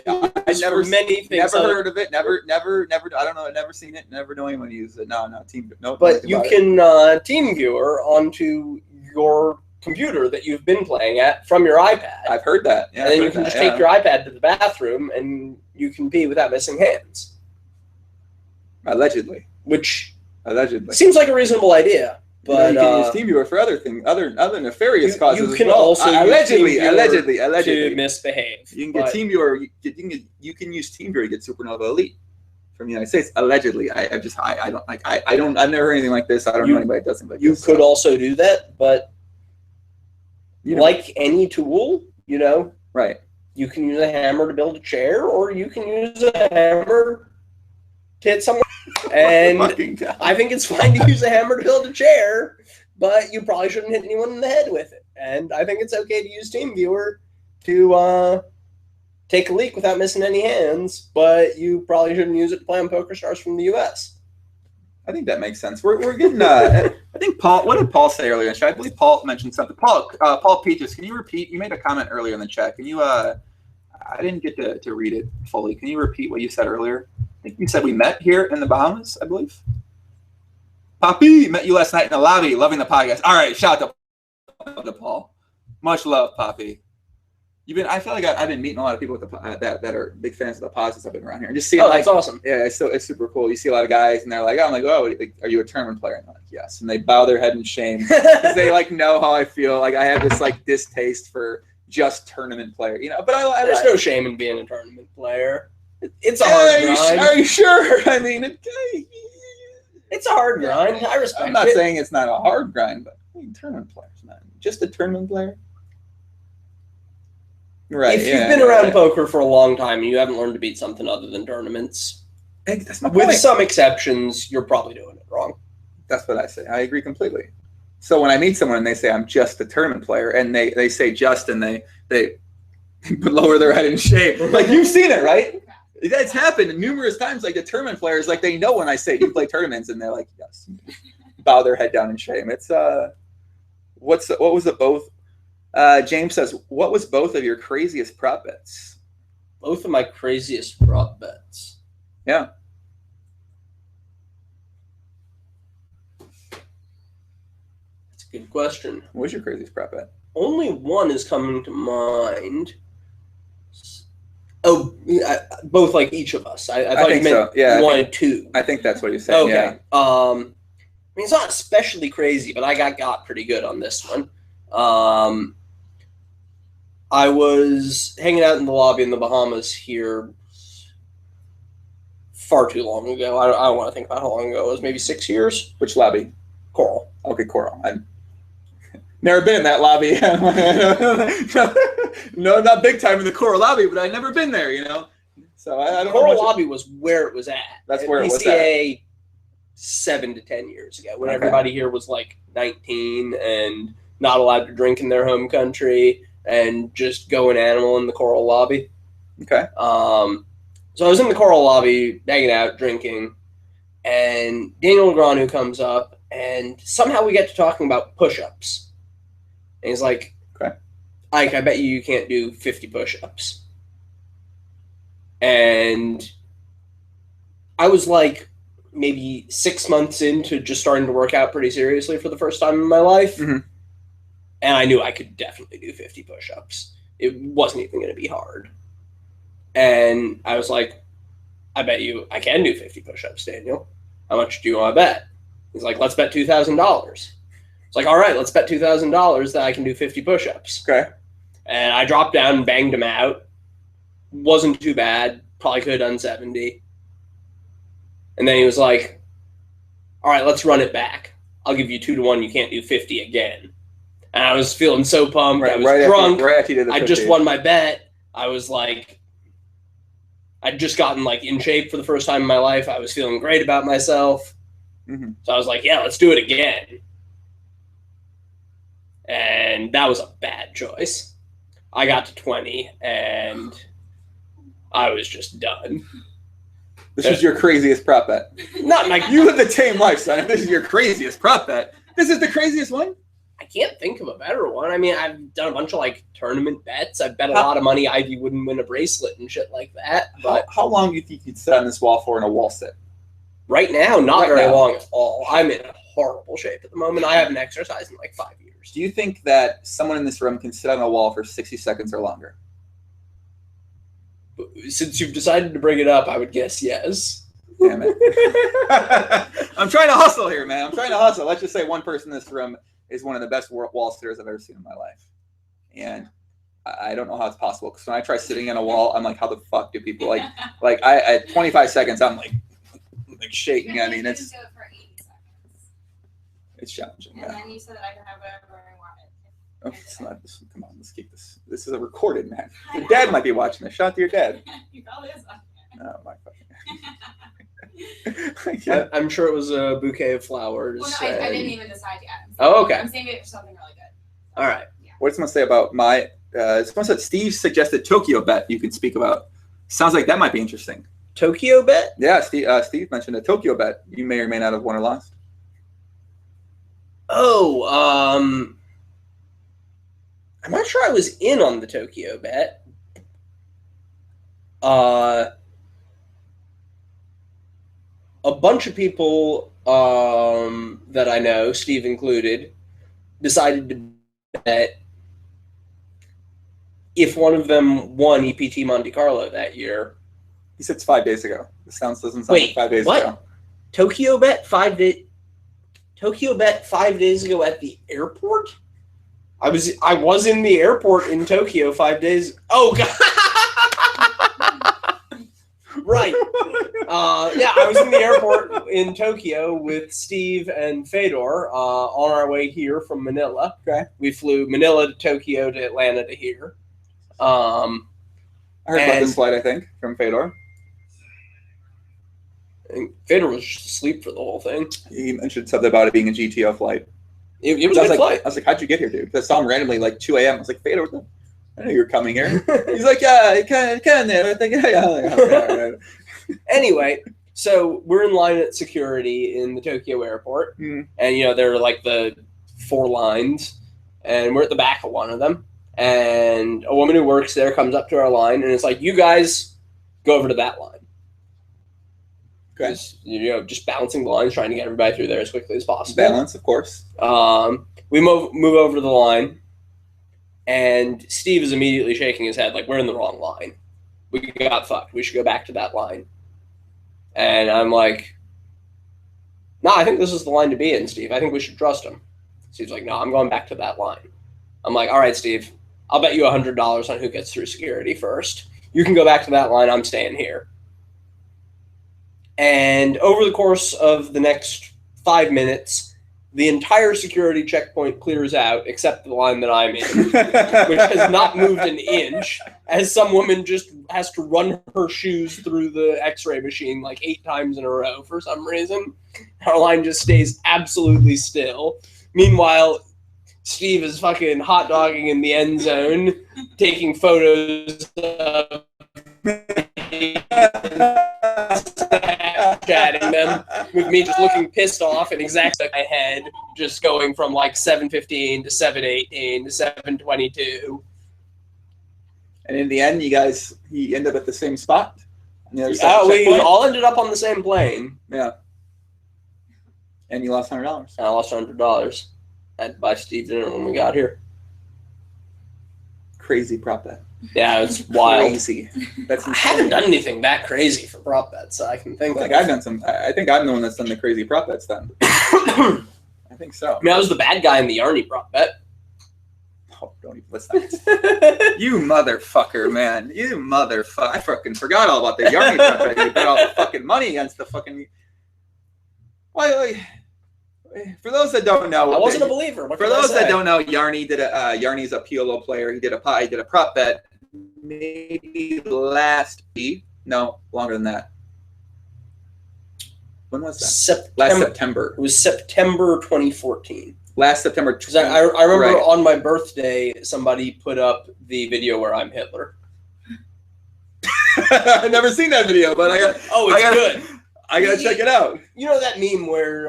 I never many things. Never heard of it. Never. I don't know. Never seen it. Never know anyone use it. No, TeamViewer. No. But you can TeamViewer onto your computer that you've been playing at from your iPad. I've heard that. Yeah, and then you can just take your iPad to the bathroom and you can pee without missing hands. Allegedly. Which seems like a reasonable idea. But you can use TeamViewer for other things, other nefarious causes. You can also allegedly to misbehave. You can get TeamViewer. You can use TeamViewer to get Supernova Elite from the United States. Allegedly, I don't like. I've never heard anything like this. I don't know anybody that doesn't. But you could also do that, but like any tool, right? You can use a hammer to build a chair, or you can use a hammer to hit someone. And I think it's fine to use a hammer to build a chair, but you probably shouldn't hit anyone in the head with it. And I think it's okay to use TeamViewer to take a leak without missing any hands, but you probably shouldn't use it to play on Pokerstars from the U.S. I think that makes sense. We're getting. I think Paul. What did Paul say earlier in the chat? I believe Paul mentioned something. Paul Peaches, can you repeat? You made a comment earlier in the chat. Can you? I didn't get to read it fully. Can you repeat what you said earlier? I think you said we met here in the Bahamas, I believe. PAPI, met you last night in the lobby. Loving the podcast. All right, shout out to Paul. Much love, PAPI. I feel like I've been meeting a lot of people with that are big fans of the posits I've been around here. And just seeing, that's awesome. Yeah, it's super cool. You see a lot of guys, and they're like, oh, I'm like, oh, are you a tournament player? And I'm like, yes. And they bow their head in shame because they like know how I feel. Like I have this like distaste for just tournament player, you know. But there's no shame in being a tournament player. It's a hard grind. Are you sure? I mean, it's a hard grind. I respect it. I'm not saying it's not a hard grind, but I mean, tournament players, not just a tournament player. Right. If you've been around poker for a long time and you haven't learned to beat something other than tournaments, that's my with point. some exceptions, you're probably doing it wrong. That's what I say. I agree completely. So when I meet someone and they say I'm just a tournament player, and they say just, and they lower their head in shame, like you've seen it, right? It's happened numerous times. Like the tournament players, like they know when I say, "Do you play tournaments?" and they're like, "Yes," bow their head down in shame. It's what was it both? James says, what was both of your craziest prop bets? Both of my craziest prop bets. Yeah. That's a good question. What was your craziest prop bet? Only one is coming to mind. Oh, both like each of us. I thought think you meant so. Yeah, one and two. I think that's what you said. Okay. Yeah. I mean, it's not especially crazy, but I got pretty good on this one. I was hanging out in the lobby in the Bahamas here far too long ago. I don't want to think about how long ago it was. Maybe 6 years. Which lobby? Coral. Okay, Coral. I've never been in that lobby. No, not big time in the Coral lobby, but I've never been there, you know? So I don't know. Coral lobby was where it was at. That's where it was at. 7 to 10 years ago, when everybody here was like 19 and not allowed to drink in their home country and just go an animal in the Coral lobby. Okay. So I was in the Coral lobby, hanging out, drinking, and Daniel Negreanu comes up, and somehow we get to talking about push-ups. And he's like, okay, Ike, I bet you can't do 50 push-ups. And I was like maybe 6 months into just starting to work out pretty seriously for the first time in my life. Mm-hmm. And I knew I could definitely do 50 push-ups. It wasn't even going to be hard. And I was like, I bet you I can do 50 push-ups, Daniel. How much do you want to bet? He's like, let's bet $2,000. It's like, all right, let's bet $2,000 that I can do 50 push-ups. Okay. And I dropped down and banged him out. Wasn't too bad. Probably could have done 70. And then he was like, all right, let's run it back. I'll give you 2-1. You can't do 50 again. And I was feeling so pumped. Right, I was drunk. After you did the 50. I just won my bet. I was like, I'd just gotten like in shape for the first time in my life. I was feeling great about myself. Mm-hmm. So I was like, yeah, let's do it again. And that was a bad choice. I got to 20 and I was just done. This is your craziest prop bet. Not like you live the tame life, son. If this is your craziest prop bet, this is the craziest one? I can't think of a better one. I mean, I've done a bunch of like tournament bets. I've bet a lot of money Ivey wouldn't win a bracelet and shit like that. But how long do you think you'd sit on this wall for in a wall sit? Right now, not very long at all. I'm in horrible shape at the moment. I haven't exercised in like 5 years. Do you think that someone in this room can sit on a wall for 60 seconds or longer? Since you've decided to bring it up, I would guess yes. Damn it. I'm trying to hustle here, man. I'm trying to hustle. Let's just say one person in this room is one of the best wall sitters I've ever seen in my life. And I don't know how it's possible. Because when I try sitting on a wall, I'm like, how the fuck do people I at 25 seconds, I'm like shaking. I mean, it's do it for 80 seconds. It's challenging. And then you said that I could have whatever I wanted. Oh, it's not. Come on, let's keep this. This is a recorded, man. Your dad might be watching this. Shout out to your dad. You probably is watching it. Oh my fucking. Yeah. I'm sure it was a bouquet of flowers. Well, no, I didn't even decide yet. Oh, okay. I'm saving it for something really good. All right. Yeah. What does someone say about my? Someone said Steve suggested Tokyo bet you could speak about. Sounds like that might be interesting. Tokyo bet? Yeah, Steve mentioned a Tokyo bet you may or may not have won or lost. Oh, I'm not sure I was in on the Tokyo bet. A bunch of people that I know, Steve included, decided to bet if one of them won EPT Monte Carlo that year. He said it's 5 days ago. This doesn't sound Wait, like 5 days what? ago. Tokyo bet 5 days. Tokyo bet 5 days ago at the airport. I was in the airport in Tokyo 5 days. Oh god. Right. Yeah, I was in the airport in Tokyo with Steve and Fedor on our way here from Manila. Okay. We flew Manila to Tokyo to Atlanta to here. I heard about this flight, I think, from Fedor. And Fedor was just asleep for the whole thing. He mentioned something about it being a GTO flight. It was a good flight. I was like, how'd you get here, dude? Because I saw him randomly like 2 a.m. I was like, Fedor, I know you're coming here. He's like, yeah, kind of there. I think, yeah. Okay. Anyway, so we're in line at security in the Tokyo airport. Mm. And, you know, there are like the 4 lines. And we're at the back of one of them. And a woman who works there comes up to our line and it's like, you guys go over to that line. Okay. Just balancing the lines, trying to get everybody through there as quickly as possible. Balance, of course. We move over to the line, and Steve is immediately shaking his head like, we're in the wrong line. We got fucked. We should go back to that line. And I'm like, no, I think this is the line to be in, Steve. I think we should trust him. Steve's like, no, I'm going back to that line. I'm like, all right, Steve, I'll bet you $100 on who gets through security first. You can go back to that line. I'm staying here. And over the course of the next 5 minutes, the entire security checkpoint clears out except the line that I'm in, which has not moved an inch, as some woman just has to run her shoes through the x-ray machine like 8 times in a row for some reason. Our line just stays absolutely still. Meanwhile, Steve is fucking hot dogging in the end zone, taking photos of chatting them with me just looking pissed off and exactly my head just going from like 7:15 to 7:18 to 7:22. And in the end, he ended up at the same spot. On the other side Yeah, of the we checkpoint. all ended up on the same plane. Yeah. And you lost $100. And I lost $100. I had to buy Steve dinner when we got here. Crazy prop bet. Yeah, it's wild. Crazy. That's I insane. haven't done anything that crazy for prop bets, so I can think Like of. I've done some. I think I'm the one that's done the crazy prop bets then. I think so. I mean, I was the bad guy in the Arnie prop bet. Oh, don't even listen. You motherfucker, man. You motherfucker. I fucking forgot all about the Yarny prop bet. You bet all the fucking money against the fucking. Why? For those that don't know, I wasn't a believer. What For can I those that say? don't know, Yarny's a PLO player. He did a prop bet maybe longer than that. When was that? Last September. It was September 2014. Last September. Because I remember Right. on my birthday, somebody put up the video where I'm Hitler. I've never seen that video, but Good. I gotta check it out. You know that meme where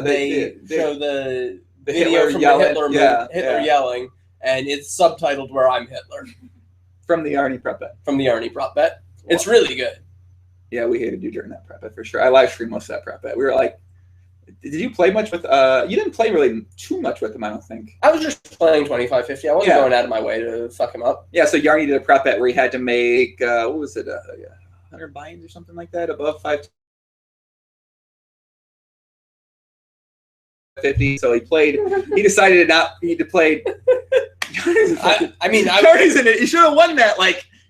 they show the video Hitler from yelling, the Hitler yelling, and it's subtitled where I'm Hitler From the Yarny prep bet. from the Arnie prop bet. It's really good. Yeah, we hated you during that prep bet for sure. I live streamed most of that prep bet. We were like, did you play much with? You didn't play really too much with him, I don't think. I was just playing 25-50. I wasn't going out of my way to fuck him up. Yeah, so Yarny did a prep bet where he had to make what was it, 100 buy-ins or something like that, above 550. So he played. He decided he to play. Yarny's in it. He should have won that.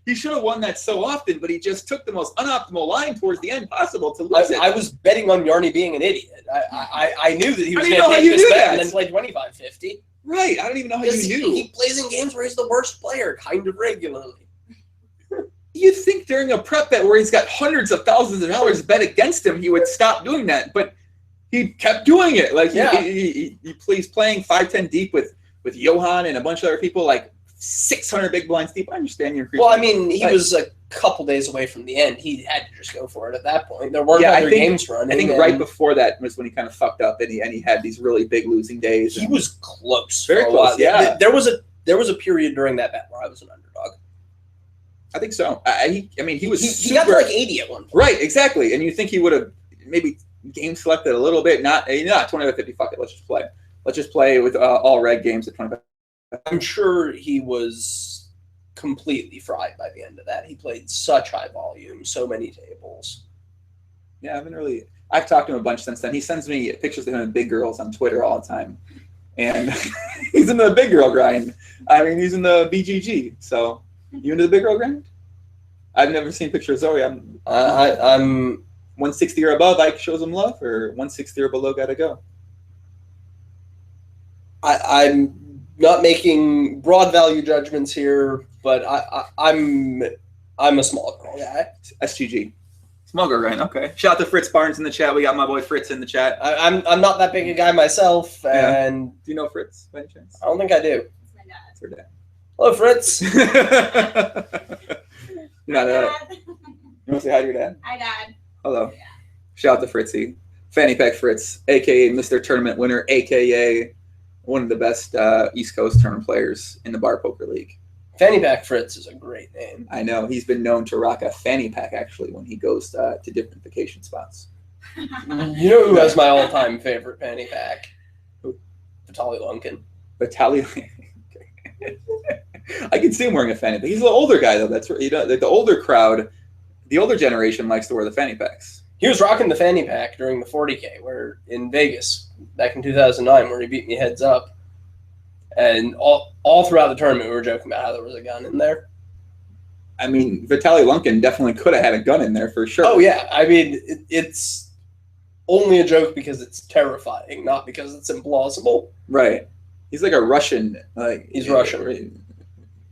He should have won that so often, but he just took the most unoptimal line towards the end possible to lose it. I was betting on Yarny being an idiot. I knew that he was going to how take you this knew bet that. and then play 25-50. Right. I don't even know how you knew. He plays in games where he's the worst player, kind of regularly. You'd think during a prep bet where he's got hundreds of thousands of dollars bet against him, he would stop doing that, but he kept doing it. He's playing 5-10 deep with Johan and a bunch of other people, 600 big blinds deep. I understand your. Well, I mean, he was a couple days away from the end. He had to just go for it at that point. There weren't other games running. I think right before that was when he kind of fucked up, and he had these really big losing days. He was close. Very close. Yeah. There was a period during that bet where I was an underdog. I think so. He was. He got to 80 at one point. Right. Exactly. And you think he would have maybe game selected a little bit? Not 25-50. Fuck it. Let's just play. Let's just play with all red games at 25. I'm sure he was completely fried by the end of that. He played such high volume, so many tables. Yeah, I've talked to him a bunch since then. He sends me pictures of him and big girls on Twitter all the time. And he's in the big girl grind. I mean, he's in the BGG. So, you into the big girl grind? I've never seen pictures of Zoe. I'm 160 or above, Ike shows him love, or 160 or below, gotta go. I'm not making broad value judgments here, but I'm a small girl guy. SGG. Small girl grind, okay. Shout out to Fritz Barnes in the chat. We got my boy Fritz in the chat. I'm not that big a guy myself, and do you know Fritz by any chance? I don't think I do. It's my dad. It's her dad. Hello, Fritz. You're not Dad. You want to say hi to your dad? Hi, Dad. Hello. Shout out to Fritzy. Fanny Pack Fritz, a.k.a. Mr. Tournament Winner, a.k.a. one of the best East Coast tournament players in the Bar Poker League. Fanny Pack Fritz is a great name. I know. He's been known to rock a fanny pack, actually, when he goes to different vacation spots. You know who has my all-time favorite fanny pack? Who? Vitaly Lunkin. Vitaly. I can see him wearing a fanny pack. He's an older guy, though. That's where the older crowd, the older generation likes to wear the fanny packs. He was rocking the fanny pack during the 40K, where in Vegas back in 2009, where he beat me heads up, and all throughout the tournament we were joking about how there was a gun in there. I mean, Vitaly Lunkin definitely could have had a gun in there for sure. Oh yeah, I mean it's only a joke because it's terrifying, not because it's implausible. Right. He's like a Russian. He's Russian.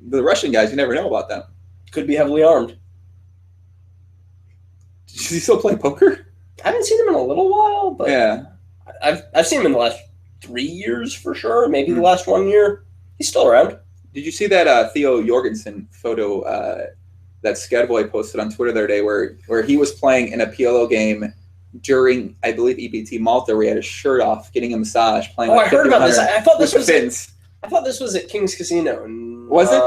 The Russian guys, you never know about them. Could be heavily armed. Does he still play poker? I haven't seen him in a little while, but yeah, I've seen him in the last 3 years for sure. Maybe the last 1 year. He's still around. Did you see that Theo Jorgensen photo that Skadboy posted on Twitter the other day, where he was playing in a PLO game during, I believe, EPT Malta, where he had his shirt off, getting a massage, playing. Oh, I heard about this. I thought this was Fins. I thought this was at King's Casino in Was it?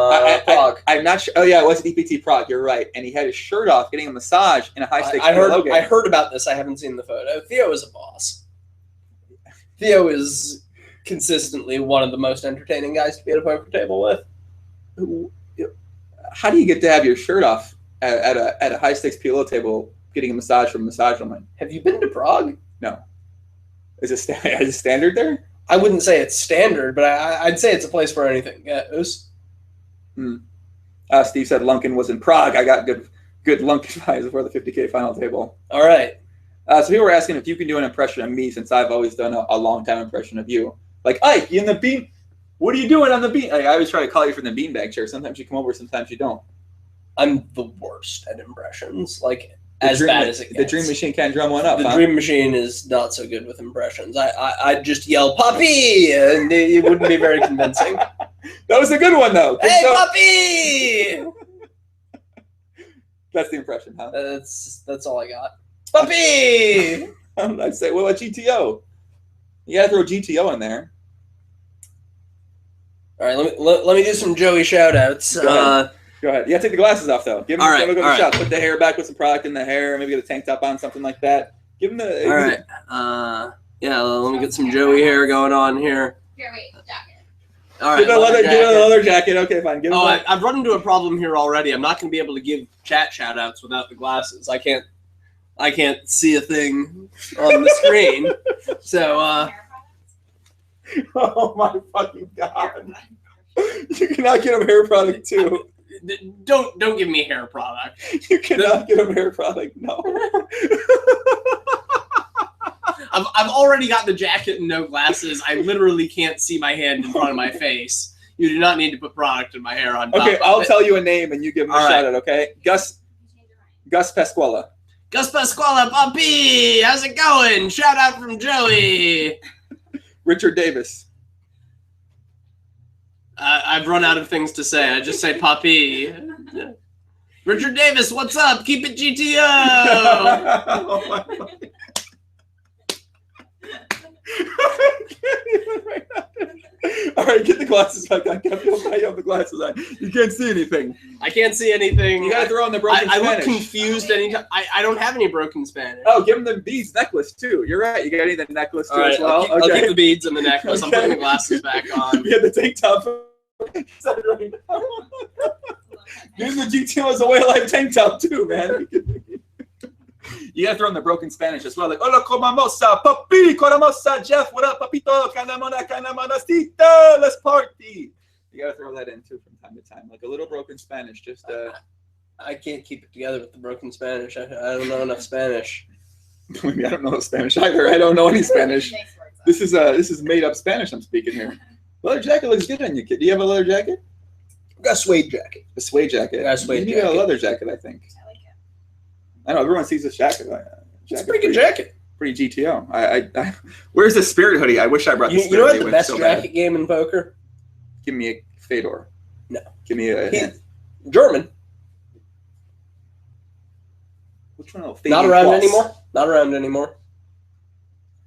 Prague. I'm not sure. Oh yeah, it was at EPT Prague. You're right. And he had his shirt off, getting a massage in a high stakes PLO game. I heard about this. I haven't seen the photo. Theo is a boss. Theo is consistently one of the most entertaining guys to be at a poker table with. How do you get to have your shirt off at a high stakes PLO table, getting a massage from a massage woman? Have you been to Prague? No. Is it standard there? I wouldn't say it's standard, but I'd say it's a place where anything goes. Steve said Lunkin was in Prague. I got good Lunkin vibes before the 50K final table. All right. So people were asking if you can do an impression of me, since I've always done a long time impression of you. Like, Ike, you in the bean? What are you doing on the bean? I always try to call you from the beanbag chair. Sometimes you come over, sometimes you don't. I'm the worst at impressions. Like, as bad as it gets. The Dream Machine can't drum one up, The Dream Machine is not so good with impressions. I'd just yell, "Puppy!" and it wouldn't be very convincing. That was a good one, though. Hey, puppy! That's the impression, huh? That's all I got. Puppy! I'd say, well, a GTO. You gotta throw GTO in there. All right, let me do some Joey shout-outs. Go ahead. You gotta take the glasses off, though. Give him a shot. Put the hair back with some product in the hair. Maybe get a tank top on, something like that. Give him the... All right. Yeah, let me get some Joey hair going on here. Here, wait, jacket. All right. Give him a leather jacket. Okay, fine. Give him I've run into a problem here already. I'm not going to be able to give chat shout-outs without the glasses. I can't see a thing on the screen. So, Oh, my fucking God. You cannot get him hair product, too. Don't give me hair product. You cannot get him hair product. No. I've already got the jacket and no glasses. I literally can't see my hand in front of my face. You do not need to put product in my hair on top. Okay, I'll tell you a name and you give him a shout out. Okay, Gus Pasquala. Gus Pasquala, puppy, how's it going? Shout out from Joey. Richard Davis. I've run out of things to say. I just say puppy. Richard Davis, what's up? Keep it GTO. Oh my God. All right, get the glasses back on. You have the glasses on. You can't see anything. I can't see anything. You gotta throw on the broken Spanish. I look confused anytime. I don't have any broken Spanish. Oh, give him the beads necklace too. You're right. You gotta need the necklace too. All right, as well. I'll keep the beads and the necklace. I'm putting the glasses back on. You have the tank top. Using the GTO as a way of life tank top too, man. You gotta throw in the broken Spanish as well, like hola comamosa, papi, coramosa, Jeff, what up, papito, canamonacita, let's party. You gotta throw that in too from time to time, like a little broken Spanish, just I can't keep it together with the broken Spanish. I don't know enough Spanish. I don't know Spanish either. I don't know any Spanish. This is made up Spanish I'm speaking here. Leather jacket looks good on you, kid. Do you have a leather jacket? I've got a suede jacket. A suede jacket. I got a suede you need jacket. a leather jacket, I think. I like it. I know everyone sees this jacket. It's a pretty good jacket. Pretty GTO. I where's the Spirit hoodie? I wish I brought the You Spirit know what hoodie the with best so jacket bad. game in poker? Give me a Fedor. No. Give me a German. which one? Oh, Not Fabian around Quas. anymore. Not around anymore.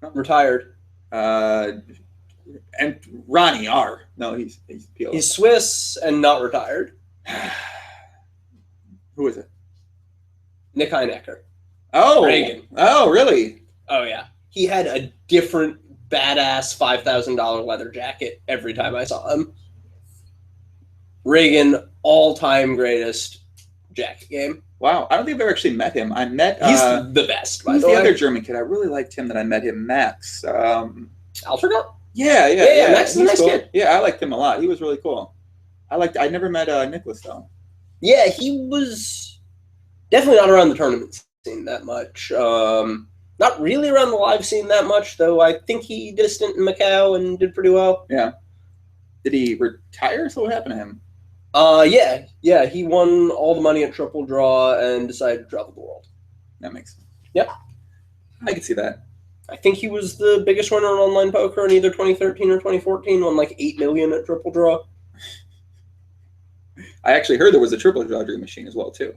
No. Retired. And Ronnie R. No, he's PLO. He's Swiss and not retired. Who is it? Nick Heinecker. Oh, Reagan. Oh, really? Oh yeah. He had a different badass $5,000 leather jacket every time I saw him. Reagan, all-time greatest jacket game. Wow. I don't think I've ever actually met him. I met. He's the best. By Who's the the way. other German kid? I really liked him that I met him. Max. Algernon? Yeah. Max is a He's nice cool. kid. Yeah, I liked him a lot. He was really cool. I never met Nicholas though. Yeah, he was definitely not around the tournament scene that much. Not really around the live scene that much, though. I think he did a stint in Macau and did pretty well. Yeah. Did he retire? So what happened to him? Yeah. He won all the money at Triple Draw and decided to travel the world. That makes sense. Yep. I can see that. I think he was the biggest winner in online poker in either 2013 or 2014. Won like $8 million at Triple Draw. I actually heard there was a triple draw dream machine as well too.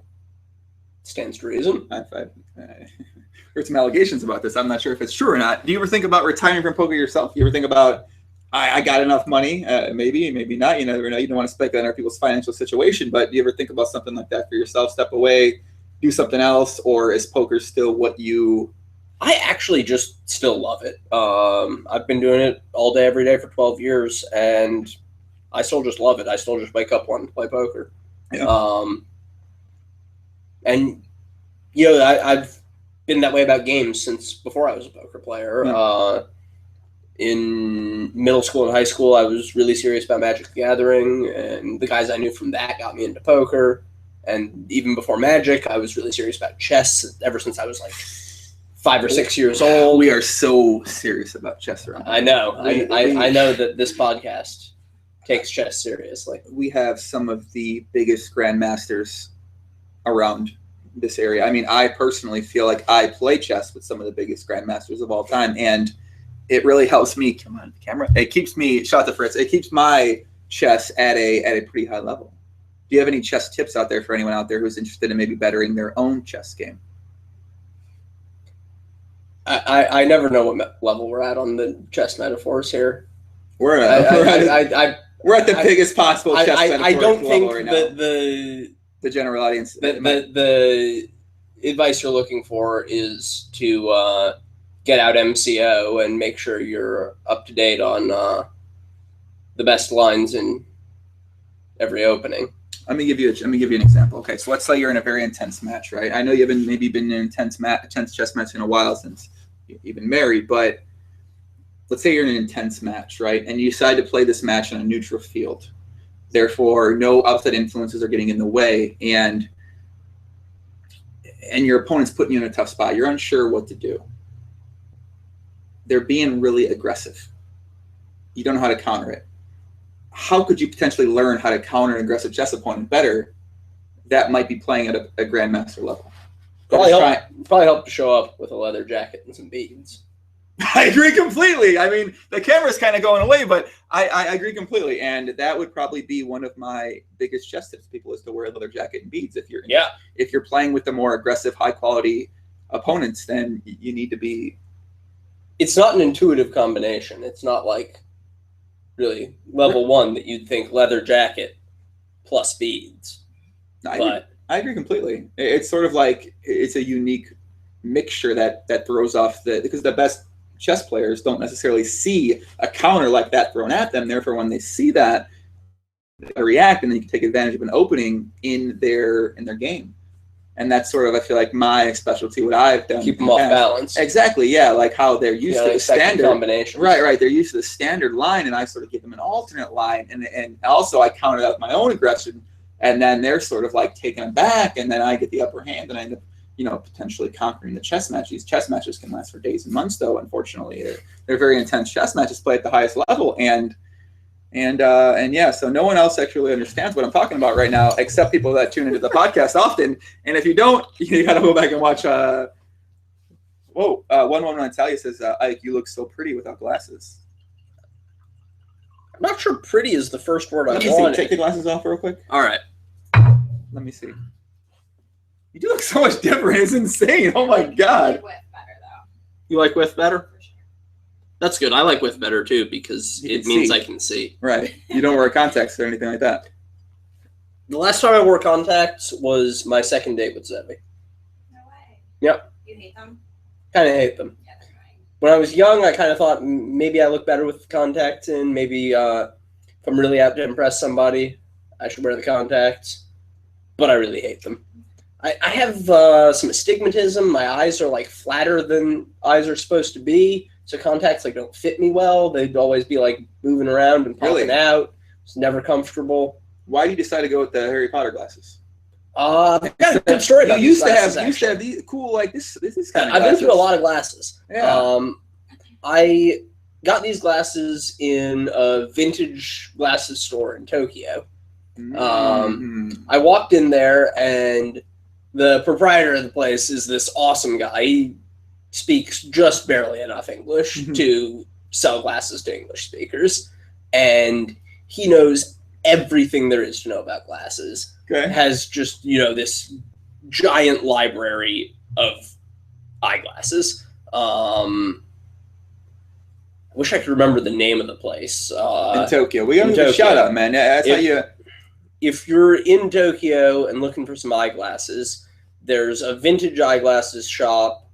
Stands to reason. I've heard some allegations about this. I'm not sure if it's true or not. Do you ever think about retiring from poker yourself? You ever think about I got enough money, maybe not. You never know. You don't want to speculate on other people's financial situation, but do you ever think about something like that for yourself? Step away, do something else, or is poker still what you? I actually just still love it. I've been doing it all day, every day for 12 years, and I still just love it. I still just wake up wanting to play poker. Yeah. And, you know, I've been that way about games since before I was a poker player. Yeah. In middle school and high school, I was really serious about Magic the Gathering, and the guys I knew from that got me into poker. And even before Magic, I was really serious about chess ever since I was like 5 or 6 years old. We are so serious about chess around. I know. We- I know that this podcast takes chess seriously. We have some of the biggest grandmasters around this area. I mean, I personally feel like I play chess with some of the biggest grandmasters of all time, and it really helps me. Come on, camera. It keeps me. Shout out to Fritz. It keeps my chess at a pretty high level. Do you have any chess tips out there for anyone out there who's interested in maybe bettering their own chess game? I never know what level we're at on the chess metaphors here. We're at the biggest possible chess I metaphoric don't level think right now. that the general audience. the advice you're looking for is to get out MCO and make sure you're up to date on the best lines in every opening. Let me give you an example. Okay, so let's say you're in a very intense match, right? I know you haven't maybe been in an intense chess match in a while since you've been married, but let's say you're in an intense match, right? And you decide to play this match on a neutral field. Therefore, no outside influences are getting in the way, and your opponent's putting you in a tough spot. You're unsure what to do. They're being really aggressive. You don't know how to counter it. How could you potentially learn how to counter an aggressive chess opponent better that might be playing at a grandmaster level? Probably help to show up with a leather jacket and some beads. I agree completely. I mean, the camera's kind of going away, but I agree completely. And that would probably be one of my biggest chess tips to people is to wear a leather jacket and beads. If you're playing with the more aggressive, high quality opponents, then you need to be. It's not an intuitive combination. It's not like really level one that you'd think leather jacket plus beads. I agree completely. It's sort of like it's a unique mixture that throws off because the best chess players don't necessarily see a counter like that thrown at them. Therefore, when they see that, react, and then you can take advantage of an opening in their game. And that's sort of, I feel like, my specialty, what I've done. Keep them off balance. Exactly, yeah, like how they're used to the standard combination. Right. They're used to the standard line, and I sort of give them an alternate line, and also I counter that with my own aggression, and then they're sort of like taken aback, and then I get the upper hand, and I end up, potentially conquering the chess match. These chess matches can last for days and months, though. Unfortunately, they're very intense chess matches played at the highest level, and yeah, so no one else actually understands what I'm talking about right now, except people that tune into the podcast often. And if you don't, you got to go back and watch. 111 Natalia says, Ike, you look so pretty without glasses. I'm not sure pretty is the first word I Let me wanted. see. Take the glasses off real quick. All right. Let me see. You do look so much different. It's insane. Oh my God. With better though. You like with better? For sure. That's good. I like with better too because You it can means see. I can see. Right. You don't wear contacts or anything like that. The last time I wore contacts was my second date with Zoe. No way. Yep. You hate them? Kind of hate them. Yeah, they're annoying. When I was young, I kind of thought maybe I look better with contacts in. Maybe if I'm really out to impress somebody, I should wear the contacts. But I really hate them. I have some astigmatism. My eyes are like flatter than eyes are supposed to be. So contacts like don't fit me well. They'd always be like moving around and popping Really? out. It's never comfortable. Why did you decide to go with the Harry Potter glasses? I've got a good story about You used to these have glasses, these cool, like this is kind of I've been through a lot of glasses. Yeah. I got these glasses in a vintage glasses store in Tokyo. I walked in there, and the proprietor of the place is this awesome guy. He speaks just barely enough English to sell glasses to English speakers, and he knows everything there is to know about glasses. Okay. Has just, this giant library of eyeglasses. I wish I could remember the name of the place. In Tokyo. We got in a Tokyo. shout out, man. Yeah, that's how you. If you're in Tokyo and looking for some eyeglasses, there's a vintage eyeglasses shop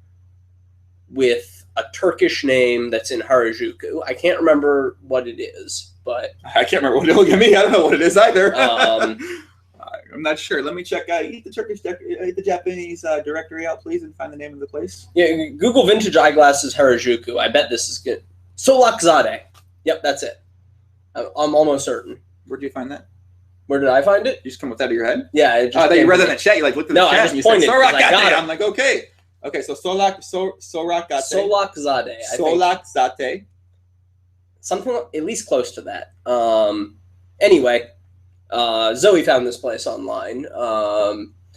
with a Turkish name that's in Harajuku. I can't remember what it is, but I can't remember what it look at me. I don't know what it is either. Um, I'm not sure. Let me check. Eat the Japanese directory out, please, and find the name of the place. yeah, Google vintage eyeglasses Harajuku. I bet this is good. Solakzade. Yep, that's it. I'm almost certain. Where'd you find that? Where did I find it? You just come with that out of your head? Yeah, it just Oh, I thought you came read to that in me. the chat. You like looked at No, the I chat just and you said pointed 'cause I got Sorakate. it. I'm like, okay. Okay, so Sorakate. Solakzade. I think. Solakzate. Something at least close to that. Anyway, Zoe found this place online.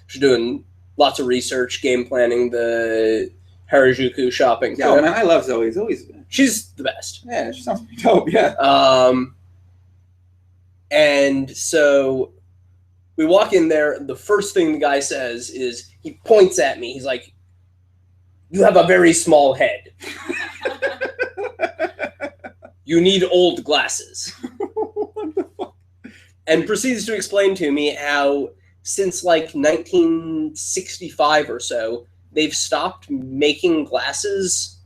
She's doing lots of research, game planning, the Harajuku shopping. Yeah, man, I love Zoe. She's the best. Yeah, she sounds pretty dope. Yeah. And so we walk in there. The first thing the guy says is he points at me. He's like, "You have a very small head. You need old glasses." What the fuck? And proceeds to explain to me how since like 1965 or so, they've stopped making glasses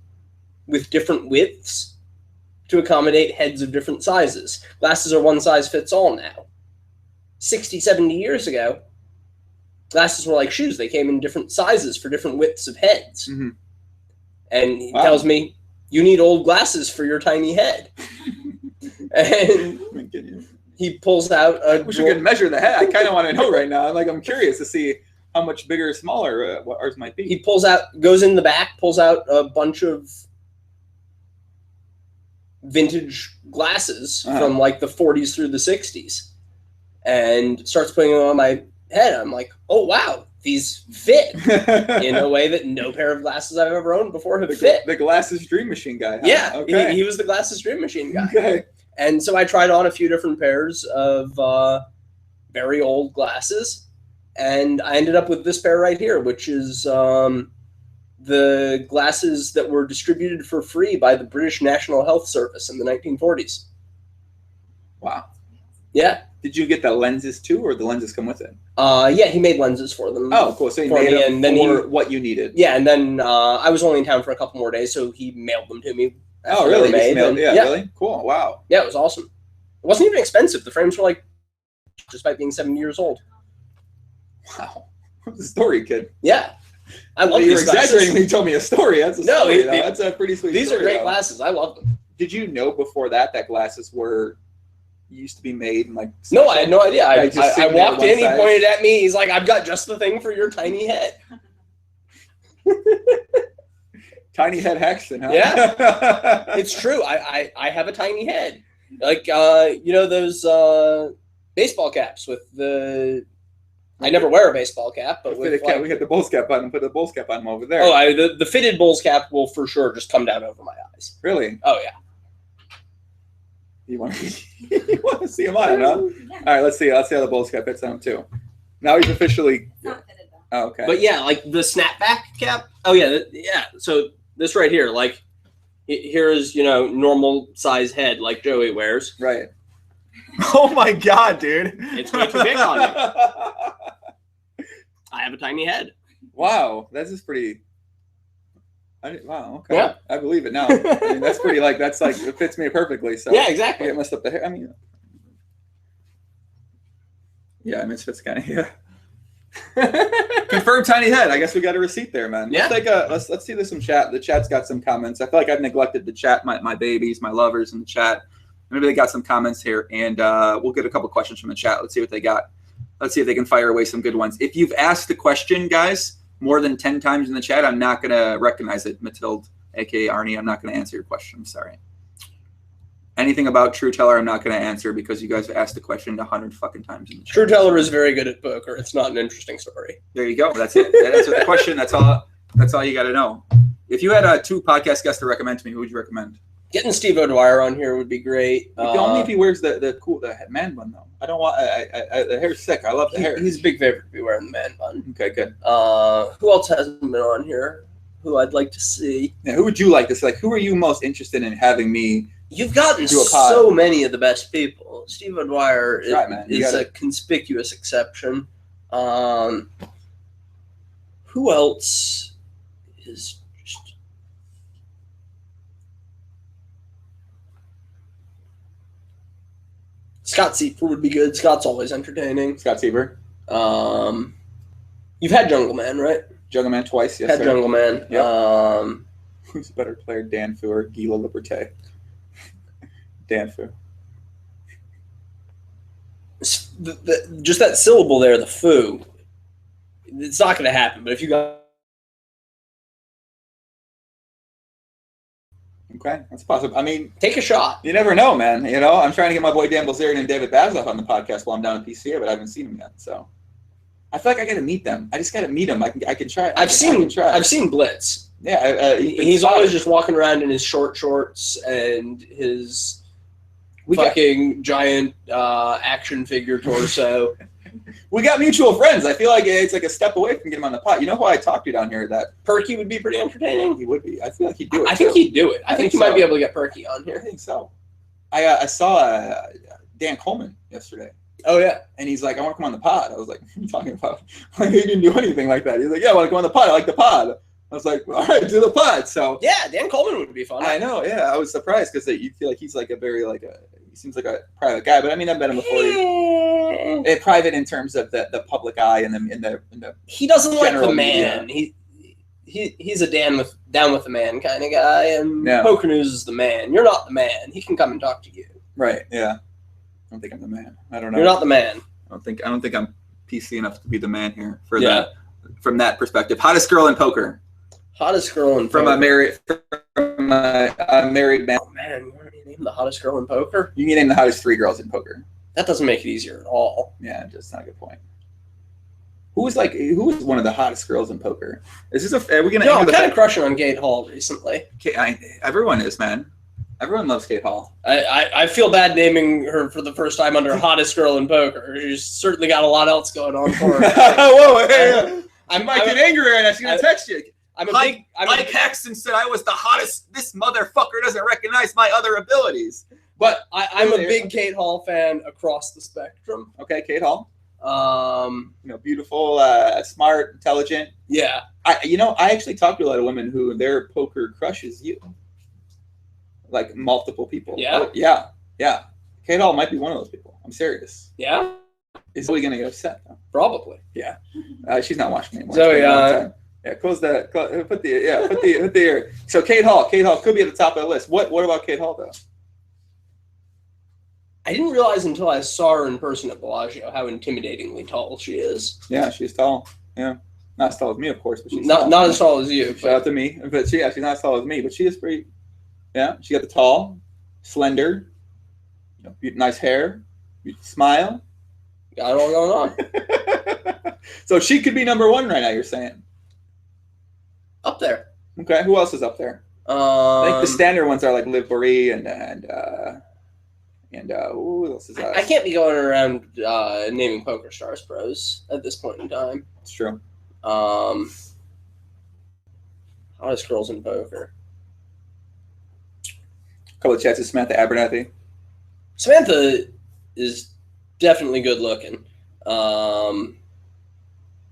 with different widths to accommodate heads of different sizes. Glasses are one size fits all now. 60, 70 years ago, glasses were like shoes. They came in different sizes for different widths of heads. Mhm. And he Wow. tells me, you need old glasses for your tiny head. And he pulls out a We should get measure the head. I kind of want to know right now. I'm curious to see how much bigger or smaller what ours might be. he goes in the back, pulls out a bunch of vintage glasses from like the 40s through the 60s and starts putting them on my head. I'm like, oh, wow, these fit in a way that no pair of glasses I've ever owned before have fit. The glasses dream machine guy. Huh? Yeah, Okay. he was the glasses dream machine guy. Okay. And so I tried on a few different pairs of very old glasses, and I ended up with this pair right here, which is the glasses that were distributed for free by the British National Health Service in the 1940s. Wow. Yeah. Did you get the lenses too, or the lenses come with it? Yeah, he made lenses for them. Oh, cool. So he For made me, them and then for what you needed. Yeah, and then I was only in town for a couple more days, so he mailed them to me. Oh, after they really? were Just made, mailed- and- yeah, yeah, really? Cool. Wow. yeah, it was awesome. It wasn't even expensive. The frames were like despite being 70 years old. Wow. What's the story, kid? Yeah. I love You're these glasses. exaggerating when you told me a story. That's a No, story, though. they- That's a pretty sweet These story, are great though. glasses. I love them. Did you know before that glasses were used to be made in like? No, I had no idea. I Like, just sitting there walked one in, he size? pointed at me. He's like, I've got just the thing for your tiny head. Tiny head Haxton, huh? Yeah. It's true. I have a tiny head. Like, those baseball caps with the... I never wear a baseball cap, but with we hit the Bulls cap button and put the Bulls cap on over there. Oh, the fitted Bulls cap will for sure just come down over my eyes. Really? Oh, yeah. You want to see him on it, huh? Yeah. All right, let's see. Let's see how the Bulls cap fits on him too. Now he's officially. It's not fitted though. Oh, okay. But yeah, like the snapback cap. Oh, yeah. Yeah. So this right here, like, here's, normal size head like Joey wears. Right. Oh my God, dude! It's way too big on you. I have a tiny head. Wow, that's just pretty. Wow. Okay. Yeah. I believe it now. I mean, that's pretty. That's like it fits me perfectly. So Yeah, exactly. I get messed up the hair. I mean. Yeah, I mean, it fits kind of. Yeah. Confirmed tiny head. I guess we got a receipt there, man. Yeah. Let's see. There's some chat. The chat's got some comments. I feel like I've neglected the chat. My babies, my lovers in the chat. Maybe they got some comments here, and we'll get a couple questions from the chat. Let's see what they got. Let's see if they can fire away some good ones. If you've asked the question, guys, more than 10 times in the chat, I'm not going to recognize it. Matilde, a.k.a. Arnie, I'm not going to answer your question. I'm sorry. Anything about True Teller, I'm not going to answer because you guys have asked the question 100 fucking times in the chat. True Teller is very good at poker. It's not an interesting story. There you go. That's it. That answers the question. That's all you got to know. If you had 2 podcast guests to recommend to me, who would you recommend? Getting Steve O'Dwyer on here would be great. Only if he wears the man bun though. I don't want the hair's sick. I love the hair. He's a big favorite to be wearing the man bun. Okay, good. Who else hasn't been on here? Who I'd like to see? Yeah, who would you like to see? Like, who are you most interested in having me? You've gotten Do a pod. so many of the best people. Steve O'Dwyer That's right, man. You is gotta- a conspicuous exception. Who else is just... Scott Sieper would be good. Scott's always entertaining. Scott Sieber, You've had Jungle Man, right? Jungle Man twice. Yes, Had sir. Jungle Man. Yep. Who's a better player, Dan Fu or Guy Liberté? Dan Fu. Just that syllable there, the foo. It's not going to happen, but if you got... Okay, that's possible. I mean, Take a shot. you never know, man. I'm trying to get my boy Dan Bilzerian and David Bazoff on the podcast while I'm down in PCA, but I haven't seen them yet. So I feel like I got to meet them. I just got to meet them. I can try. I've seen Blitz. Yeah, He's always just walking around in his short shorts and his fucking giant action figure torso. We got mutual friends. I feel like it's like a step away from getting him on the pot. You know who I talked to down here that Perky would be pretty entertaining. he would be? I feel like he'd do it. I think too. he'd do it. I think you so. might be able to get Perky on I here. think so. I saw Dan Coleman yesterday, Oh, yeah. and he's like, "I want to come on the pod." I was like, "What are you talking about? Like, he didn't do anything like that." He's like, "Yeah, I want to come on the pod. I like the pod." I was like, "All right, do the pod." So Yeah, Dan Coleman would be fun. I know. Yeah, I was surprised because you feel like he's like he seems like a private guy. But I mean, I've met him before. Private in terms of the public eye and the He doesn't like General the man. He's a down with the man kind of guy, and Yeah. Poker News is the man. You're not the man. He can come and talk to you. right. Yeah, I don't think I'm the man. I don't know. You're not the man. I don't think I'm PC enough to be the man here for Yeah. that. From that perspective, hottest girl in poker Hottest girl in from poker. a married man. Oh, man, you want me to name the hottest girl in poker? You can name the hottest 3 girls in poker. That doesn't make it easier at all. Yeah, just not a good point. Who was one of the hottest girls in poker? Is this are we gonna? No, I'm kind of crushing on Kate Hall recently. Everyone is, man. Everyone loves Kate Hall. I feel bad naming her for the first time under hottest girl in poker. She's certainly got a lot else going on for her. Whoa, hey, I might I'm- get angry and she's gonna text you. Ike Haxton said I was the hottest. This motherfucker doesn't recognize my other abilities. But I'm a big Kate Hall fan across the spectrum. Okay, Kate Hall. Beautiful, smart, intelligent. Yeah. I actually talked to a lot of women who their poker crushes you. Like multiple people. Yeah? Oh, yeah. Kate Hall might be one of those people. I'm serious. Yeah? Is Zoe gonna get upset though? Probably. She's not watching anymore. Zoe, It's been a long time. Yeah, put the ear. So Kate Hall could be at the top of the list. What about Kate Hall though? I didn't realize until I saw her in person at Bellagio how intimidatingly tall she is. Yeah, she's tall. Yeah, not as tall as me, of course, but she's Not as tall as you. Shout out to me, but she's not as tall as me, but she is pretty. Yeah, she got the tall, slender, nice hair, smile. Got it all going on. So she could be number one right now. You're saying? Up there. Okay, who else is up there? I think the standard ones are like Liv Bory and who else is that? I can't be going around naming Pokerstars pros at this point in time. It's true. Hottest girls in poker. A couple of chats with Samantha Abernathy. Samantha is definitely good looking.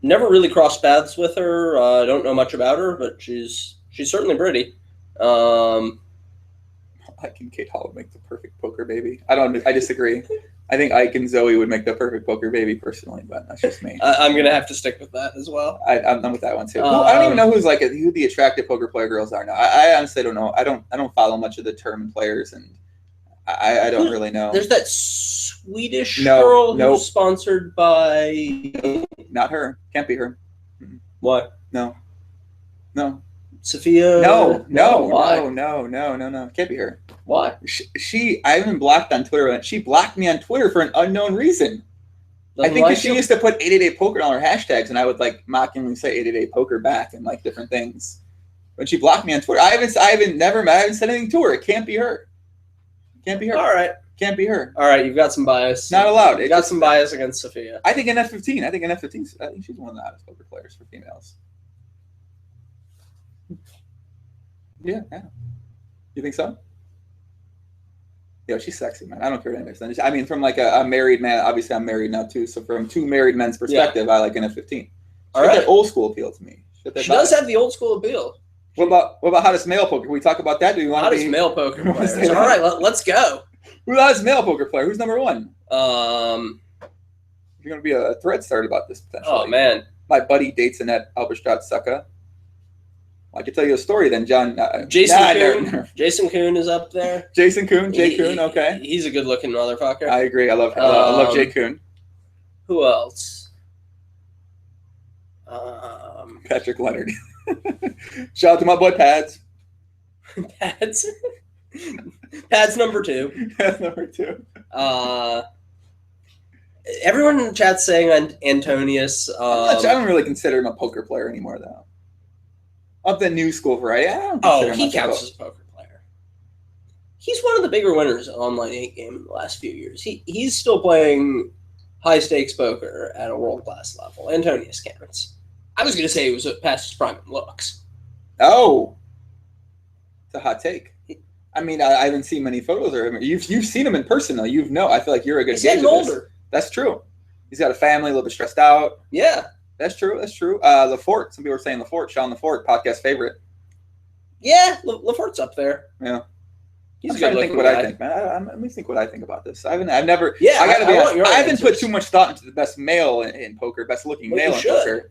Never really crossed paths with her. I don't know much about her, but she's certainly pretty. Ike and Kate Hall would make the perfect poker baby. I disagree. I think Ike and Zoe would make the perfect poker baby personally, but that's just me. I'm gonna have to stick with that as well. I'm with that one too. I don't even know who the attractive poker player girls are now. I honestly don't know. I don't follow much of the tournament players, and I don't really know. There's that Swedish girl who's sponsored by. Not her. Can't be her. What? No. Sophia? No. Why? No. Can't be her. Why? I've been blocked on Twitter. She blocked me on Twitter for an unknown reason. Doesn't I think like she you? used to put 888 poker on her hashtags, and I would like mockingly say 888 poker back and like different things. When she blocked me on Twitter, I haven't said anything to her. It can't be her. Can't be her. All right. Can't be her. All right. You've got some bias. Not allowed. You got some bias against Sophia. I think in F15. I think she's one of the hottest poker players for females. Yeah. You think so? Yeah, she's sexy, man. I don't care what anybody says. I mean, from like a married man, obviously I'm married now too, so from two married men's perspective, I like an F15. All right. That old school appeal to me. She does have the old school appeal. What about hottest male poker? Can we talk about that? Do you want hottest male poker players? All right, let's go. Who's the hottest male poker player? Who's number one? You're gonna be a thread start about this potentially. Oh man, my buddy dates Annette Alberstadt Succa. I could tell you a story then, John. Jason Kuhn. Jason Kuhn is up there. Jason Kuhn, Jay Kuhn, okay. He's a good looking motherfucker. I agree. I love Jay Kuhn. Who else? Patrick Leonard. Shout out to my boy Pads. Pads. Pads number 2. Pads number 2. Everyone in the chat's saying Antonius. I don't really consider him a poker player anymore, though. Of the new school variety, I don't consider him he counts as a poker player. He's one of the bigger winners of online 8 game in the last few years. He's still playing high stakes poker at a world class level. Antonius counts. I was going to say he was past his prime in looks. Oh, it's a hot take. I mean, I haven't seen many photos of him. You've seen him in person, though. I feel like you're a good. He's getting older. That's true. He's got a family, a little bit stressed out. Yeah. That's true. Lafort. Some people are saying Lafort. Sean Lafort, podcast favorite. Yeah, Lafort's up there. Yeah. He's I'm a trying good to think looking what guy. I think, man. Let me think what I think about this. I've never. Yeah, I gotta be honest. I haven't put answers. too much thought into the best male in poker, best looking Well, male in poker.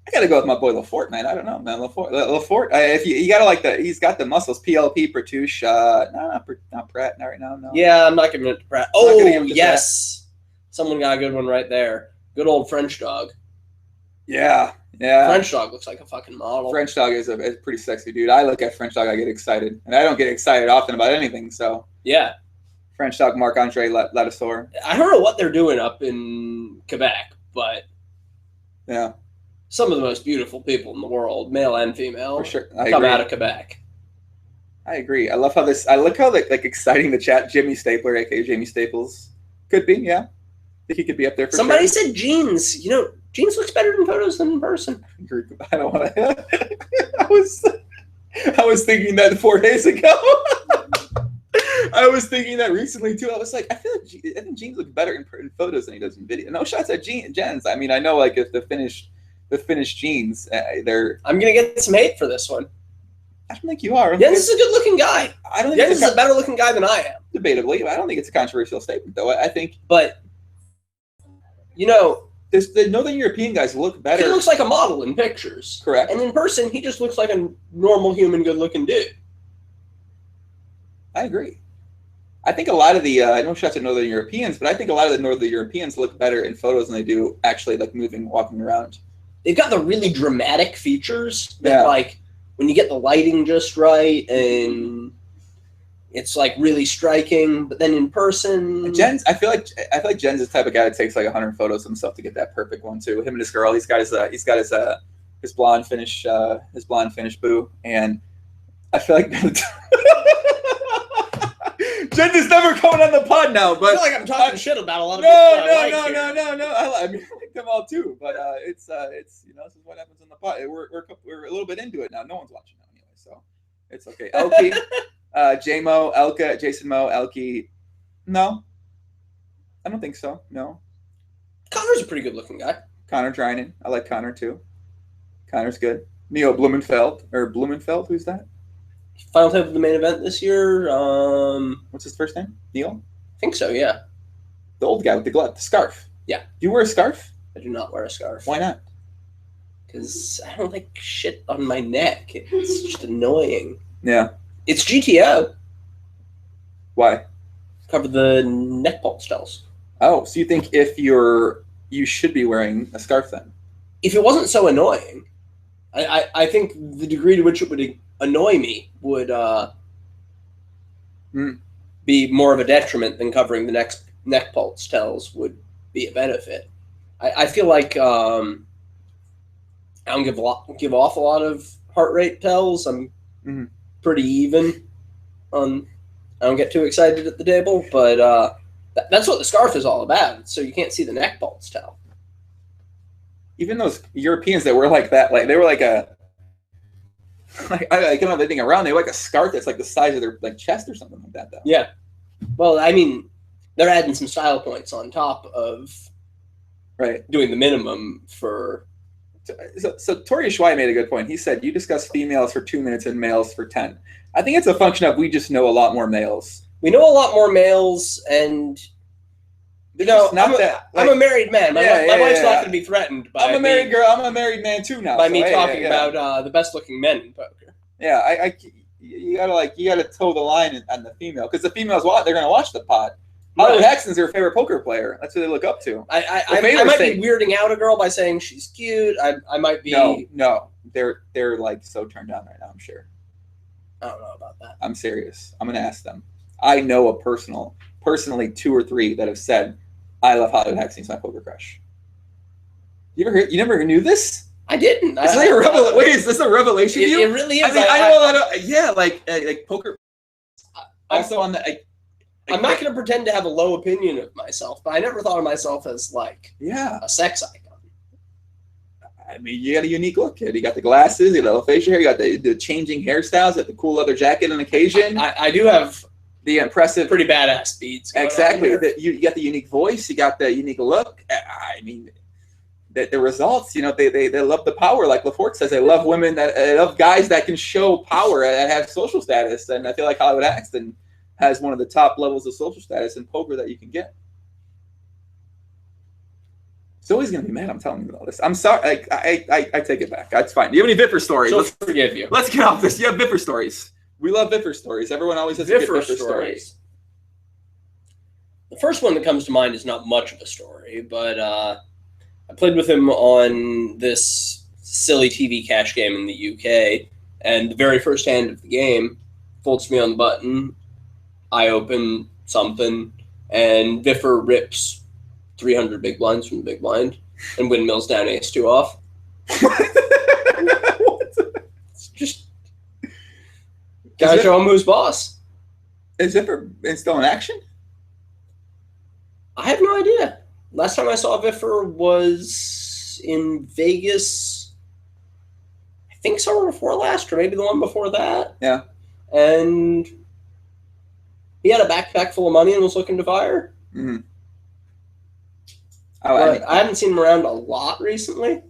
I gotta go with my boy Lafort, man. I don't know, man. Lafort. If you gotta like he's got the muscles. PLP, Pertouche. Not Pratt. Not right now. No. Yeah, I'm not giving it to Pratt. I'm not gonna give it to Yes. Someone got a good one right there. Good old French dog. Yeah. French dog looks like a fucking model. French dog is a pretty sexy dude. I look at French dog, I get excited, and I don't get excited often about anything. So yeah, French dog, Marc-Andre Ladouceur. I don't know what they're doing up in Quebec, but yeah, some of the most beautiful people in the world, male and female, for sure. come out of Quebec. I agree. I look how like exciting the chat. Jimmy Stapler, aka Jamie Staples, could be. Yeah, I think he could be up there. For Somebody sure. said jeans. Jeans looks better in photos than in person. I don't want to. I was thinking that 4 days ago. I was thinking that recently too. I was like, I think Jeans looks better in photos than he does in video. No shots at Jens. I mean, I know like if the finished Jeans, they're. I'm gonna get some hate for this one. I don't think you are. Jens is a good looking guy. I don't think Jens is a better looking guy than I am. Debatably, I don't think it's a controversial statement though. I think, but You know, the Northern European guys look better. he looks like a model in pictures. Correct. And in person, he just looks like a normal human, good-looking dude. I agree. I think a lot of the I know shots at Northern Europeans, but I think a lot of the Northern Europeans look better in photos than they do actually like walking around. They've got the really dramatic features that, Yeah. like, when you get the lighting just right and it's like really striking, but then in person, I feel like Jen's the type of guy that takes like 100 photos of himself to get that perfect one too. Him and his girl, he's got his blonde finish boo, and I feel like Jen is never coming on the pod now, I but feel like I'm talking shit about a lot of no. I I like them all too, but it's this is what happens on the pod. We're a little bit into it now. No one's watching now anyway, so it's okay. Elkie, J-Mo, Elka, Jason Mo, Elkie. No, I don't think so. No. Connor's a pretty good-looking guy. Connor Drinan. I like Connor too. Connor's good. Neil Blumenfeld. Who's that? Final type of the main event this year. What's his first name? Neil? I think so, yeah. The old guy with the glove, the scarf. Yeah. Do you wear a scarf? I do not wear a scarf. Why not? Because I don't like shit on my neck. It's just annoying. Yeah. It's GTO. Why? Cover the neck pulse tells. Oh, so you think you should be wearing a scarf then? If it wasn't so annoying, I think the degree to which it would annoy me would be more of a detriment than covering the neck pulse tells would be a benefit. I feel like I don't give off a lot of heart rate tells. I'm pretty even on. I don't get too excited at the table, but that's what the scarf is all about. So you can't see the neck pulse tell. Even those Europeans that were like that, like they were like a, like I don't know anything around. They were like a scarf that's like the size of their like chest or something like that, though. Yeah. Well, I mean, they're adding some style points on top of doing the minimum for. So Tori Schwei made a good point. He said, "You discuss females for 2 minutes and males for 10." I think it's a function of we just know a lot more males. We know a lot more males, and I'm a married man. My wife's not going to be threatened by. I'm a married girl. I'm a married man too now. By me talking about the best looking men in poker. Yeah, you gotta toe the line on the female, because the females they're gonna watch the pod. Hollywood Haxton's their favorite poker player. That's who they look up to. I might be weirding out a girl by saying she's cute. I might be. No, they're like so turned on right now. I'm sure. I don't know about that. I'm serious. I'm gonna ask them. I know personally 2 or 3 that have said, "I love Hollywood Haxton. He's my poker crush." You ever heard? You never knew this? I didn't. It's like a revelation. Wait, is this a revelation? It really is. I mean, I know a lot of like poker. Also on the. I'm not going to pretend to have a low opinion of myself, but I never thought of myself as like a sex icon. I mean, you got a unique look, kid. You got the glasses, you got the facial hair, you got the changing hairstyles, you got the cool leather jacket on occasion. I do have the impressive, pretty badass beats. Exactly. You got the unique voice, you got the unique look. I mean, the results. They love the power, like Laforte says. They love women they love guys that can show power and have social status. And I feel like Hollywood Haxton has one of the top levels of social status in poker that you can get. Zoe's gonna be mad. I'm telling you all this. I'm sorry. I take it back. That's fine. Do you have any Vipper stories? She'll forgive you. Let's get off this. You have Vipper stories. We love Vipper stories. Everyone always has Vipper stories. The first one that comes to mind is not much of a story, but I played with him on this silly TV cash game in the UK, and the very first hand of the game folds me on the button. I open something, and Viffer rips 300 big blinds from the big blind and windmills down ace-2 off. It's just gotta show him who's boss. Is Viffer still in action? I have no idea. Last time I saw Viffer was in Vegas, I think summer before last, or maybe the one before that. Yeah. And he had a backpack full of money and was looking to fire. Mm-hmm. I haven't seen him around a lot recently.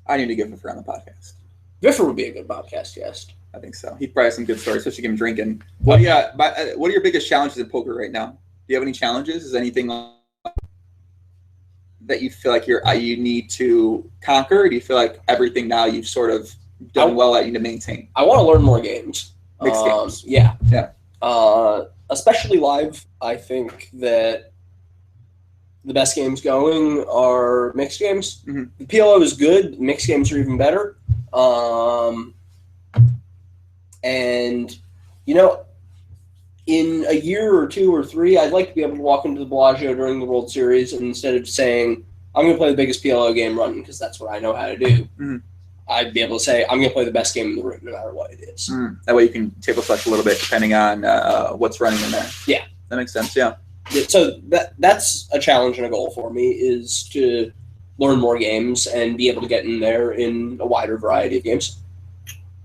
I need to get Viffer on the podcast. Viffer would be a good podcast guest. I think so. He'd probably have some good stories, especially him drinking. What are your biggest challenges in poker right now? Do you have any challenges? Is anything? that you feel like you need to conquer? Or do you feel like everything now you've sort of done well at, you need to maintain? I want to learn more games. Mixed games. Yeah. Yeah. Especially live, I think that the best games going are mixed games. Mm-hmm. The PLO is good. Mixed games are even better. And, you know, in a year or 2 or 3, I'd like to be able to walk into the Bellagio during the World Series, and instead of saying, I'm going to play the biggest PLO game running because that's what I know how to do, mm-hmm. I'd be able to say, I'm going to play the best game in the room no matter what it is. Mm. That way you can table select a little bit depending on what's running in there. Yeah. That makes sense, yeah. So that's a challenge and a goal for me, is to learn more games and be able to get in there in a wider variety of games.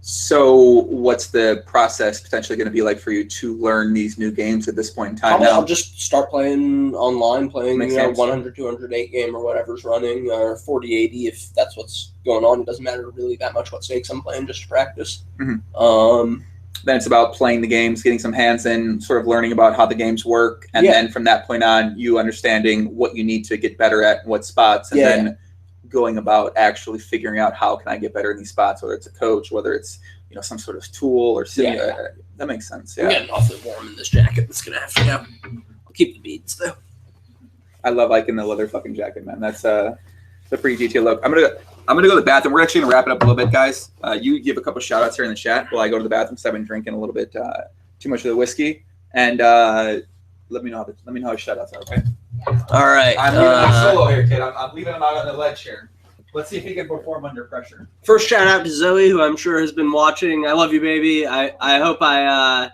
So what's the process potentially going to be like for you to learn these new games at this point in time? Probably now? I'll just start playing online, playing Makes 100, 208 game or whatever's running, or 40-80 if that's what's going on. It doesn't matter really that much what stakes I'm playing, just to practice. Mm-hmm. Then it's about playing the games, getting some hands in, sort of learning about how the games work, and then from that point on, you understanding what you need to get better at, what spots, and then going about actually figuring out how can I get better in these spots, whether it's a coach, whether it's some sort of tool or that makes sense. I'm getting awfully warm in this jacket. That's gonna have to go. I'll keep the beads though. I love Ike in the leather fucking jacket, man. That's the pretty GTO look. I'm gonna go to the bathroom. We're actually gonna wrap it up a little bit, guys. You give a couple shout outs here in the chat while I go to the bathroom because I've been drinking a little bit too much of the whiskey. And let me know how the shout outs are, okay? All right. I'm leaving him solo here, kid. I'm leaving him out on the ledge here. Let's see if he can perform under pressure. First shout out to Zoe, who I'm sure has been watching. I love you, baby. I hope I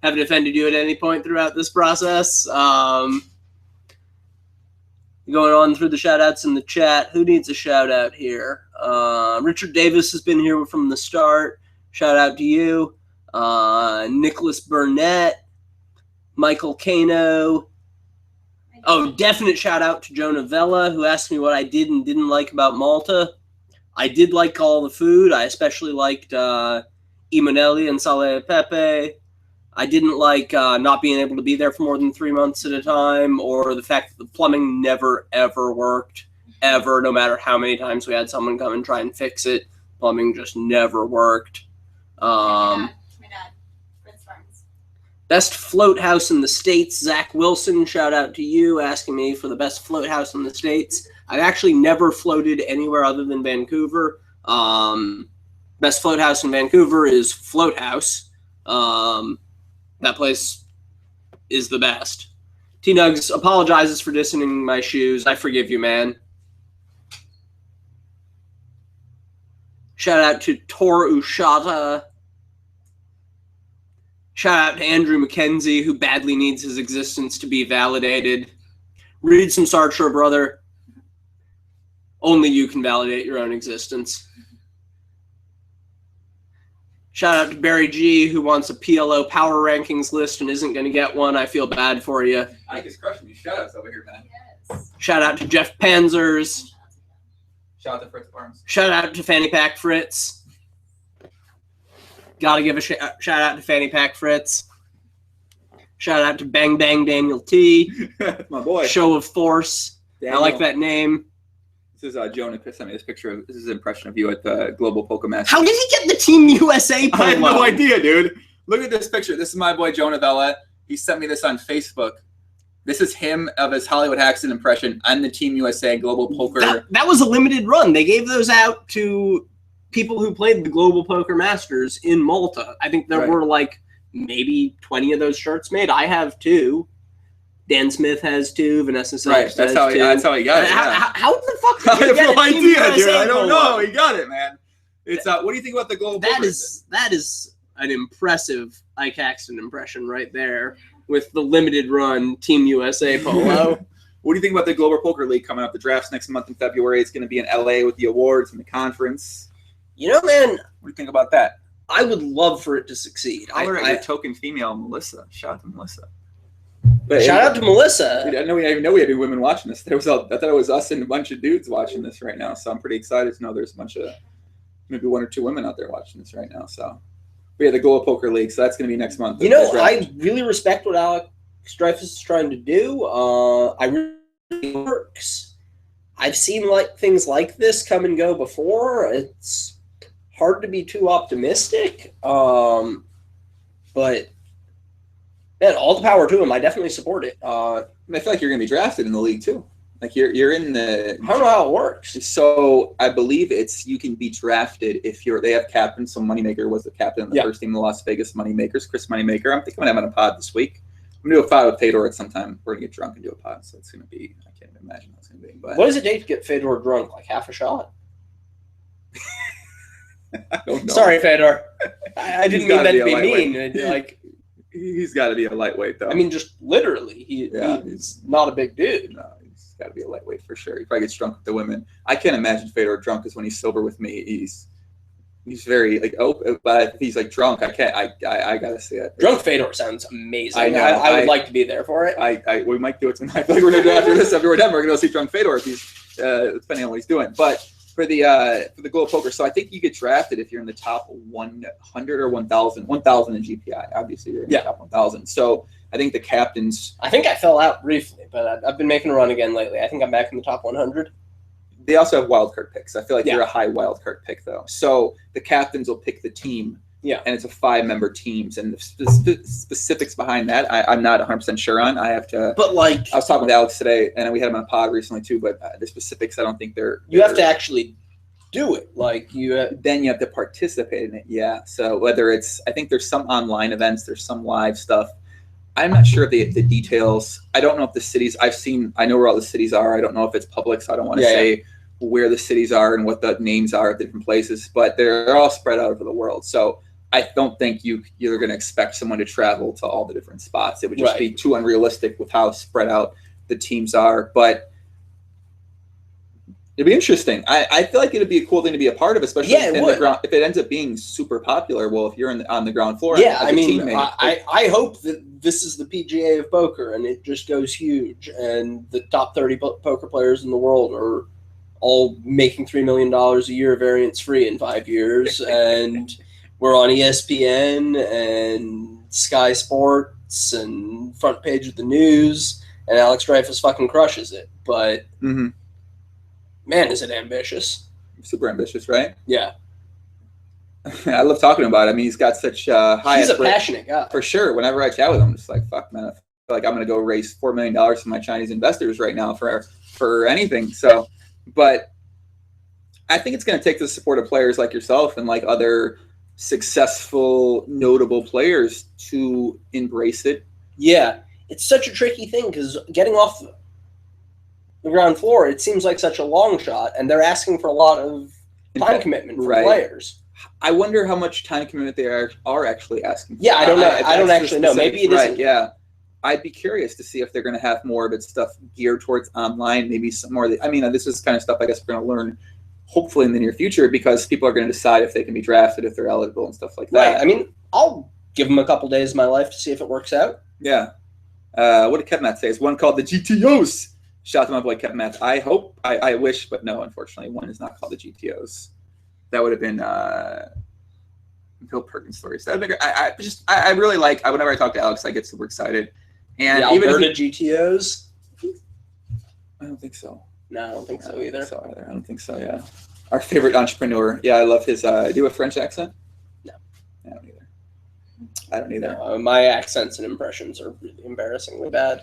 haven't offended you at any point throughout this process. Going on through the shout outs in the chat. Who needs a shout out here? Richard Davis has been here from the start. Shout out to you. Nicholas Burnett. Michael Kano. Oh, definite shout out to Joe Novella, who asked me what I did and didn't like about Malta. I did like all the food. I especially liked Imanelli and Sale Pepe. I didn't like not being able to be there for more than 3 months at a time, or the fact that the plumbing never, ever worked, ever, no matter how many times we had someone come and try and fix it. Plumbing just never worked. My dad. Prince Farms. Best float house in the States, Zach Wilson, shout out to you, asking me for the best float house in the States. I've actually never floated anywhere other than Vancouver. Best float house in Vancouver is Float House. That place is the best. T-Nugs apologizes for dissing my shoes. I forgive you, man. Shout out to Tor Ushata. Shout out to Andrew McKenzie, who badly needs his existence to be validated. Read some Sartre, brother. Only you can validate your own existence. Shout out to Barry G, who wants a PLO power rankings list and isn't going to get one. I feel bad for you. Ike is crushing me. Shout outs over here, man. Yes. Shout out to Jeff Panzers. Shout out to Fritz Farms. Shout out to Fanny Pack Fritz. Gotta give a shout out to Fanny Pack Fritz. Shout out to Bang Bang Daniel T. My boy. Show of Force. Daniel. I like that name. This is Jonah sent me this picture. This is an impression of you at the Global Poker Masters. How did he get the Team USA polo? I have no idea, dude. Look at this picture. This is my boy Jonah Vella. He sent me this on Facebook. This is him of his Hollywood Haxton impression. I'm the Team USA Global Poker. That was a limited run. They gave those out to people who played the Global Poker Masters in Malta. I think there were like maybe 20 of those shirts made. I have 2. Dan Smith has 2. Vanessa Sykes That's has how 2. That's how he got it. How the fuck I did you have get no a Team idea, dude. USA I don't polo? know. He got it, man. It's what do you think about the Global Poker? That is an impressive Ike Haxton impression right there with the limited run Team USA polo. What do you think about the Global Poker League coming up? The draft's next month in February. It's going to be in LA with the awards and the conference. You know, man, What do you think about that? I would love for it to succeed. Holler at your token female, Melissa. Shout out to Melissa. Shout out to Melissa. I didn't know we had any women watching this. I thought it was us and a bunch of dudes watching this right now. So I'm pretty excited to know there's a bunch of maybe 1 or 2 women out there watching this right now. So we had the Global Poker League, so that's going to be next month. You know, I really respect what Alex Dreyfus is trying to do. I really works. I've seen like things like this come and go before. It's hard to be too optimistic, but man, all the power to him. I definitely support it. I feel like you're going to be drafted in the league too. Like you're in the. I don't know how it works. So I believe you can be drafted if they have captain. So Moneymaker was the captain of the first team, the Las Vegas Moneymakers, Chris Moneymaker. I'm thinking I'm having a pod this week. I'm gonna do a pod with Fedor at some time. We're gonna get drunk and do a pod, so it's gonna be. I can't even imagine how it's gonna be. But what does it take to get Fedor drunk? Like half a shot? I don't know. Sorry, Fedor. I didn't mean that to be mean. Like he's got to be a lightweight, though. I mean, just literally, he's not a big dude. No, he's got to be a lightweight for sure. He probably gets drunk with the women. I can't imagine Fedor drunk because when he's sober with me, he's very like open. But if he's like drunk, I can't. I gotta see it. Drunk Fedor sounds amazing. I know. I would like to be there for it. We might do it tonight. I feel like we're gonna do it after this. After we're done, we're gonna go see drunk Fedor if he's depending on what he's doing. But for the Global Poker, so I think you get drafted if you're in the top 100 or 1,000 in GPI. Obviously, you're in the top 1,000. So I think the captains. I think I fell out briefly, but I've been making a run again lately. I think I'm back in the top 100. They also have wildcard picks. I feel like you're a high wildcard pick, though. So the captains will pick the team. Yeah. And it's a 5-member teams. And the specifics behind that, I'm not 100% sure on. I have to. But, like. I was talking with Alex today, and we had him on a pod recently, too. But the specifics, I don't think they're. You have to actually do it. Like, then you have to participate in it. Yeah. So whether it's. I think there's some online events, there's some live stuff. I'm not sure of the details. I don't know if the cities. I know where all the cities are. I don't know if it's public, so I don't want to say where the cities are and what the names are at different places, but they're all spread out over the world. So I don't think you're going to expect someone to travel to all the different spots. It would just be too unrealistic with how spread out the teams are. But it'd be interesting. I feel like it'd be a cool thing to be a part of, especially the ground. If it ends up being super popular, well, if you're on the ground floor, I mean, teammate, I hope that this is the PGA of poker and it just goes huge, and the top 30 poker players in the world are all making $3 million a year variance free in 5 years, and we're on ESPN and Sky Sports and front page of the news, and Alex Dreyfus fucking crushes it. But man, is it ambitious? Super ambitious, right? Yeah. I love talking about it. I mean, he's got such high. He's a passionate guy. For sure. Whenever I chat with him, I'm just like, fuck, man. I feel like I'm going to go raise $4 million from my Chinese investors right now for anything. So, but I think it's going to take the support of players like yourself and like other successful, notable players to embrace it. Yeah. It's such a tricky thing because getting off the ground floor, it seems like such a long shot, and they're asking for a lot of time commitment from players. I wonder how much time commitment they are actually asking for. Yeah, I don't know. I don't actually know. Maybe it isn't. Yeah. I'd be curious to see if they're going to have more of its stuff geared towards online, maybe some more. I mean, this is kind of stuff I guess we're going to learn hopefully in the near future because people are going to decide if they can be drafted, if they're eligible and stuff like that. Right. I mean, I'll give them a couple days of my life to see if it works out. Yeah. What did Kevin Matt say? It's one called the GTOs. Shout out to my boy Kevin Matt. I wish, but no, unfortunately, one is not called the GTOs. That would have been Bill Perkins stories. I really like. Whenever I talk to Alex, I get super excited. And the Alberta GTOs. I don't think so. No, I don't think so either. I don't think so. Yeah, our favorite entrepreneur. Yeah, I love his. Do you have a French accent? No, I don't either. No, my accents and impressions are really embarrassingly bad.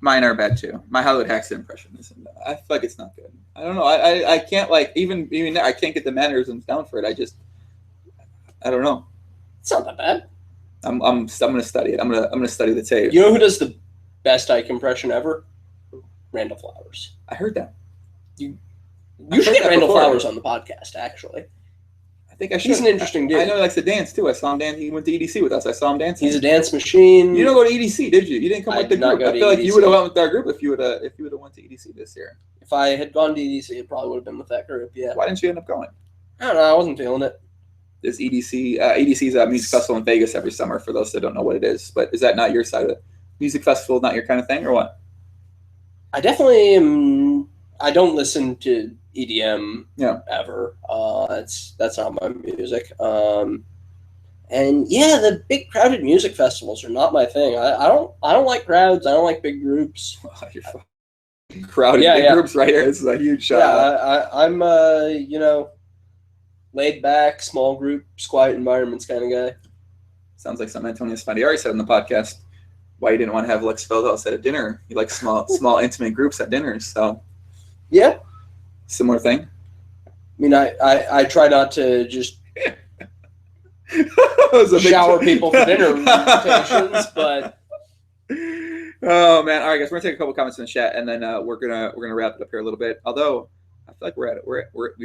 Mine are bad too. My Hollywood Haxton impression isn't. I feel like it's not good. I don't know. I can't like even I can't get the mannerisms down for it. I don't know. It's not that bad. I'm gonna study it. I'm gonna study the tape. You know who does the best Ike impression ever? Randall Flowers. I heard that. You should get Randall Flowers on the podcast. Actually, I think I should. He's an interesting dude. I know he likes to dance too. I saw him dance. He went to EDC with us. I saw him dancing. He's a dance machine. You don't go to EDC, did you? You didn't come with the group. I feel like you would have went with our group if you would have went to EDC this year. If I had gone to EDC, it probably would have been with that group. Yeah. Why didn't you end up going? I don't know. I wasn't feeling it. There's EDC. EDC is a music festival in Vegas every summer. For those that don't know what it is, but is that not your side of it? Music festival, not your kind of thing, or what? I definitely am. I don't listen to EDM ever. That's not my music. And yeah, the big crowded music festivals are not my thing. I don't like crowds. I don't like big groups. crowded Yeah, big yeah. groups right here. This is a huge shout out. I'm laid back, small groups, quiet environments kind of guy. Sounds like something Antonio Esfandiari said on the podcast. Why he didn't want to have Lex Feldhaus at a dinner. He likes small intimate groups at dinners. So Yeah. similar thing. I mean, I try not to just It was a big shower people for dinner invitations, but oh man! All right, guys, we're gonna take a couple comments in the chat, and then we're gonna wrap it up here a little bit. Although I feel like we're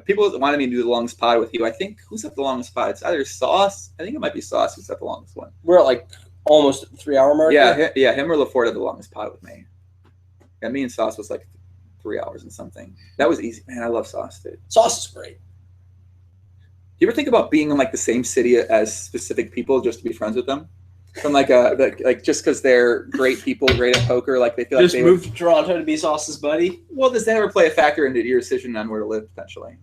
people wanted me to do the longest pod with you. I think who's at the longest pod? It's either Sauce. I think it might be Sauce who's at the longest one. we're at like almost at the 3 hour mark. Yeah, him or LaForte had the longest pod with me. Yeah, me and Sauce was like 3 hours and something. That was easy, man. I love Sauce, dude. Sauce is great. Do you ever think about being in like the same city as specific people just to be friends with them? From like just because they're great people, great at poker, like they feel Just like they move to Toronto to be Sauce's buddy. Well, does that ever play a factor into your decision on where to live potentially?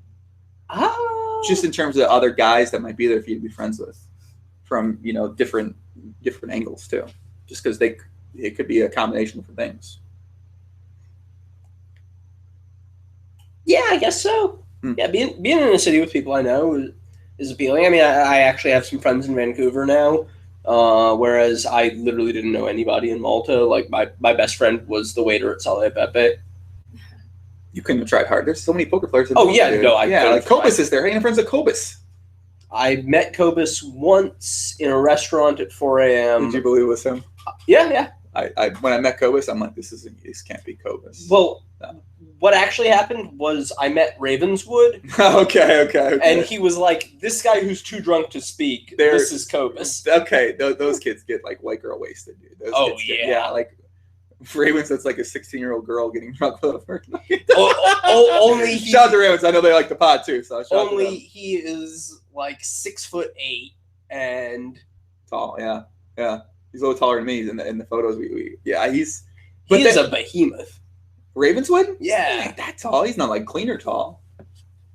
Just in terms of other guys that might be there for you to be friends with, from different angles too. Just because it could be a combination of things. Yeah, I guess so. Yeah, being in a city with people I know is appealing. I mean, I actually have some friends in Vancouver now, whereas I literally didn't know anybody in Malta. Like, my best friend was the waiter at Sale Pepe. You couldn't have tried hard. There's so many poker players. Oh, yeah, no, I couldn't. Like Kobus is there. Hey, friends at Kobus. I met Kobus once in a restaurant at 4 a.m. Did you believe it was him? Yeah. I when I met Kobus, I'm like, this can't be Kobus. Well, what actually happened was I met Ravenswood. Okay. And he was like, this guy who's too drunk to speak, this is Kobus. Okay, those kids get like white girl wasted, dude. Those kids get, like Ravens, that's like a 16-year-old girl getting drunk with a first night. Only shout out to Ravens. I know they like the pod too. So only he is like 6'8" and tall. Yeah. He's a little taller than me in the photos. He's a behemoth. Ravenswood? Yeah. He ain't that tall. He's not like Cleaner tall.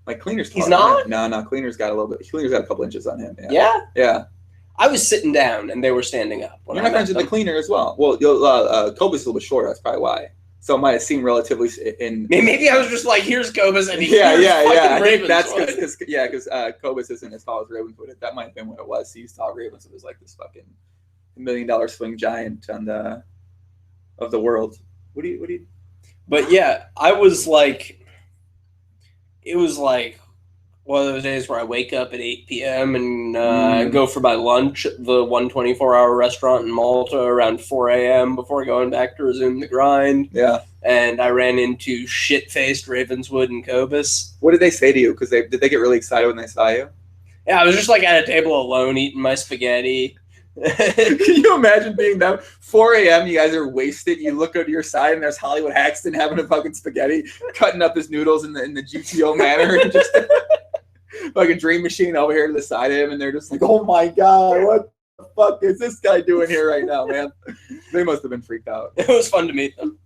Like Cleaner's tall. He's not? No. Cleaner's got a little bit. Cleaner's got a couple inches on him. Yeah. I was sitting down and they were standing up. You're not friends with the Cleaner as well. Well, Kobus is a little bit shorter. That's probably why. So it might have seemed relatively in. Maybe I was just like, here's Kobus and yeah. I think Ravenswood. that's because Kobus isn't as tall as Ravenswood. That might have been what it was. He thought Ravenswood was like this fucking $1 million swing giant of the world. What do you? But yeah, I was like, it was like one of those days where I wake up at 8 p.m. and go for my lunch at the 124-hour restaurant in Malta around 4 a.m. before going back to resume the grind. Yeah. And I ran into shit-faced Ravenswood and Kobus. What did they say to you? Because did they get really excited when they saw you? Yeah, I was just like at a table alone eating my spaghetti. Can you imagine being them? 4 a.m. You guys are wasted. You look over to your side and there's Hollywood Haxton having a fucking spaghetti, cutting up his noodles in the GTO manner, and just fucking Dream Machine over here to the side of him, and they're just like, "Oh my god, what the fuck is this guy doing here right now, man?" They must have been freaked out. It was fun to meet them.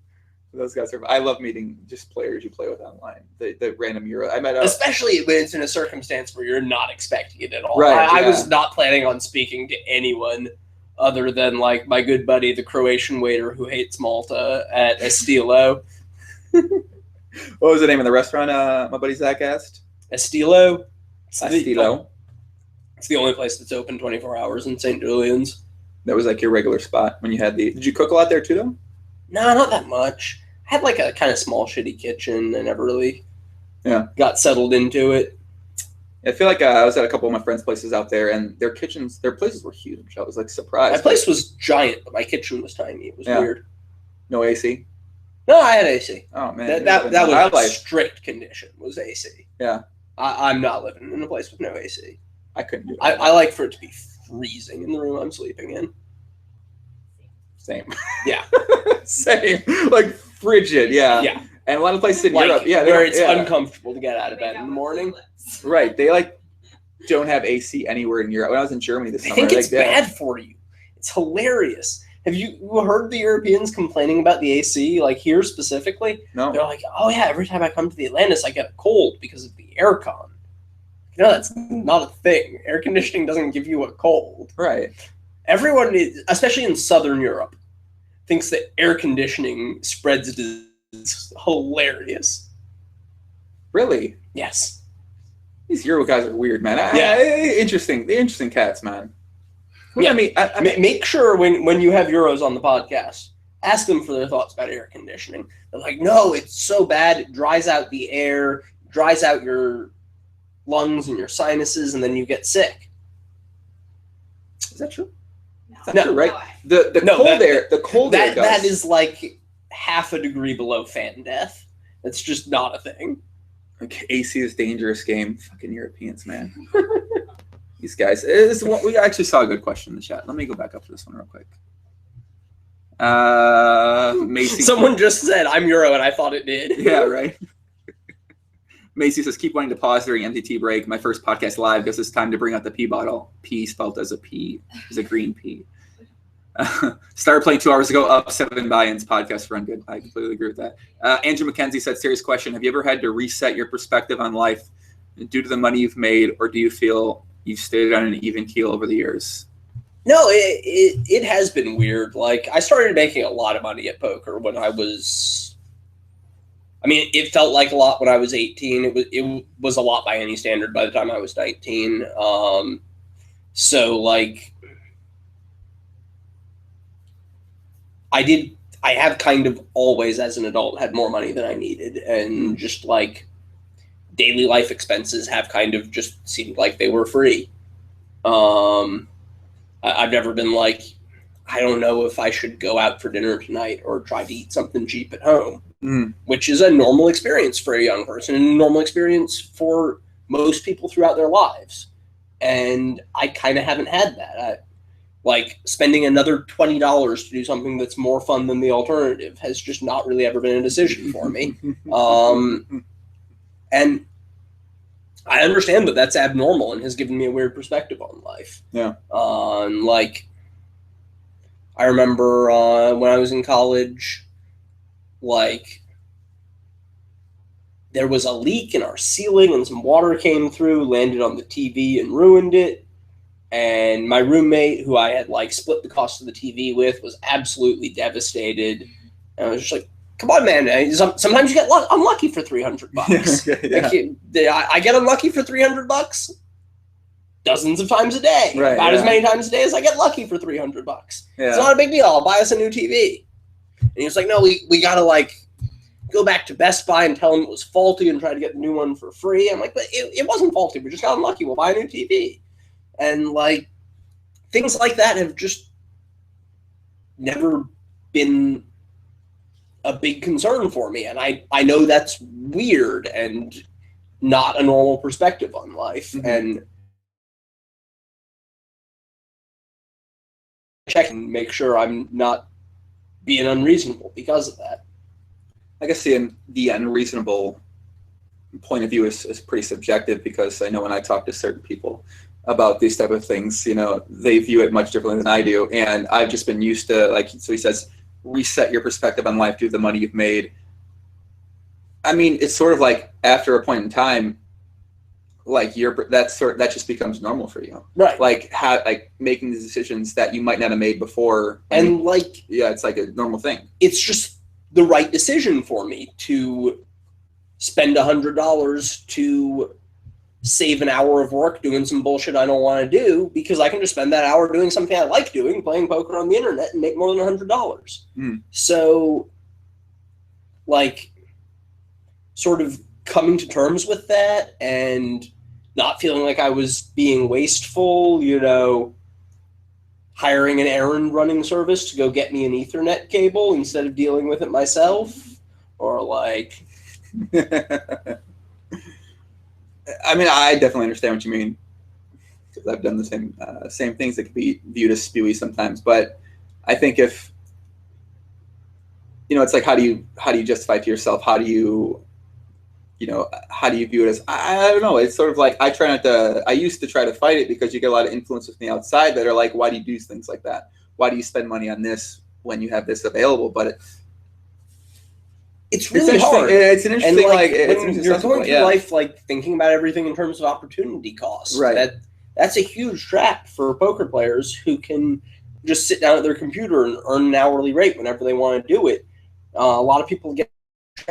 Those guys are. I love meeting just players you play with online. The random Euro. I met especially when it's in a circumstance where you're not expecting it at all. Right. I was not planning on speaking to anyone other than like my good buddy, the Croatian waiter who hates Malta at Estilo. What was the name of the restaurant? My buddy Zach asked. Estilo. Estilo. It's the only place that's open 24 hours in St. Julian's. That was like your regular spot when you had the. Did you cook a lot there too, though? No, not that much. I had like a kind of small, shitty kitchen. I never really got settled into it. I feel like I was at a couple of my friends' places out there, and their places were huge. I was like surprised. My place was giant, but my kitchen was tiny. It was weird. No AC? No, I had AC. Oh man, that was a strict condition. Was AC? Yeah. I'm not living in a place with no AC. I couldn't do it. I like for it to be freezing in the room I'm sleeping in. Same. Yeah. Same. Like frigid. Yeah. Yeah. And a lot of places in Europe, where it's uncomfortable to get out of bed in the morning. Right. They like don't have AC anywhere in Europe. When I was in Germany this summer, I think it's bad for you. It's hilarious. Have you heard the Europeans complaining about the AC, like here specifically? No. They're like, oh yeah, every time I come to the Atlantis, I get a cold because of the aircon. You know, that's not a thing. Air conditioning doesn't give you a cold. Right. Everyone, especially in Southern Europe, thinks that air conditioning spreads is hilarious. Really? Yes. These Euro guys are weird, man. Yeah. Interesting. They're interesting cats, man. Well, Yeah. I mean, Make sure when you have Euros on the podcast, ask them for their thoughts about air conditioning. They're like, no, it's so bad. It dries out the air, dries out your lungs and your sinuses, and then you get sick. is that true? No. That's not true, right? No way. The cold air does. That is like half a degree below fan death. That's just not a thing. Like, AC is dangerous game. Fucking Europeans, man. These guys. We actually saw a good question in the chat. Let me go back up to this one real quick. Macy. Someone just said, I'm Euro, and I thought it did. Yeah, right. Macy says, keep wanting to pause during MTT break. My first podcast live because it's time to bring out the pee bottle. Pee spelled as a P, as a green pea. Started playing 2 hours ago, up 7 buy-ins. Podcast run good. I completely agree with that. Andrew McKenzie said, serious question. Have you ever had to reset your perspective on life due to the money you've made, or do you feel you've stayed on an even keel over the years? No, it has been weird. Like, I started making a lot of money at poker when I was... I mean, it felt like a lot when I was 18. It was a lot by any standard by the time I was 19. So, like... I have kind of always, as an adult, had more money than I needed, and just like daily life expenses have kind of just seemed like they were free. I've never been like, I don't know if I should go out for dinner tonight or try to eat something cheap at home, which is a normal experience for a young person and a normal experience for most people throughout their lives. And I kind of haven't had that. Like, spending another $20 to do something that's more fun than the alternative has just not really ever been a decision for me. And I understand that that's abnormal and has given me a weird perspective on life. Yeah. Like, I remember when I was in college, like, there was a leak in our ceiling and some water came through, landed on the TV and ruined it. And my roommate, who I had like split the cost of the TV with, was absolutely devastated. And I was just like, "Come on, man! Sometimes you get unlucky for $300. Yeah. I get unlucky for $300 dozens of times a day, right, about as many times a day as I get lucky for $300. Yeah. It's not a big deal. I'll buy us a new TV." And he was like, "No, we gotta like go back to Best Buy and tell them it was faulty and try to get the new one for free." I'm like, "But it wasn't faulty. We just got unlucky. We'll buy a new TV." And, like, things like that have just never been a big concern for me. And I know that's weird and not a normal perspective on life. Mm-hmm. And check and make sure I'm not being unreasonable because of that. I guess the unreasonable point of view is pretty subjective, because I know when I talk to certain people about these type of things, you know, they view it much differently than I do. And I've just been used to, like, so he says, reset your perspective on life due to the money you've made. I mean, it's sort of like after a point in time, like that just becomes normal for you, right? Like making these decisions that you might not have made before, and like, yeah, it's like a normal thing. It's just the right decision for me to spend $100 to save an hour of work doing some bullshit I don't want to do, because I can just spend that hour doing something I like doing, playing poker on the internet, and make more than $100. So, like, sort of coming to terms with that and not feeling like I was being wasteful, you know, hiring an errand running service to go get me an Ethernet cable instead of dealing with it myself, or like... I mean, I definitely understand what you mean, because I've done the same things that could be viewed as spewy sometimes. But I think if, you know, it's like, how do you justify to yourself? How do you view it as? I don't know. It's sort of like I used to try to fight it, because you get a lot of influences from the outside that are like, why do you do things like that? Why do you spend money on this when you have this available? But it's really hard. It's an interesting, when you're going through life, like, thinking about everything in terms of opportunity costs. Right. That's a huge trap for poker players who can just sit down at their computer and earn an hourly rate whenever they want to do it. A lot of people get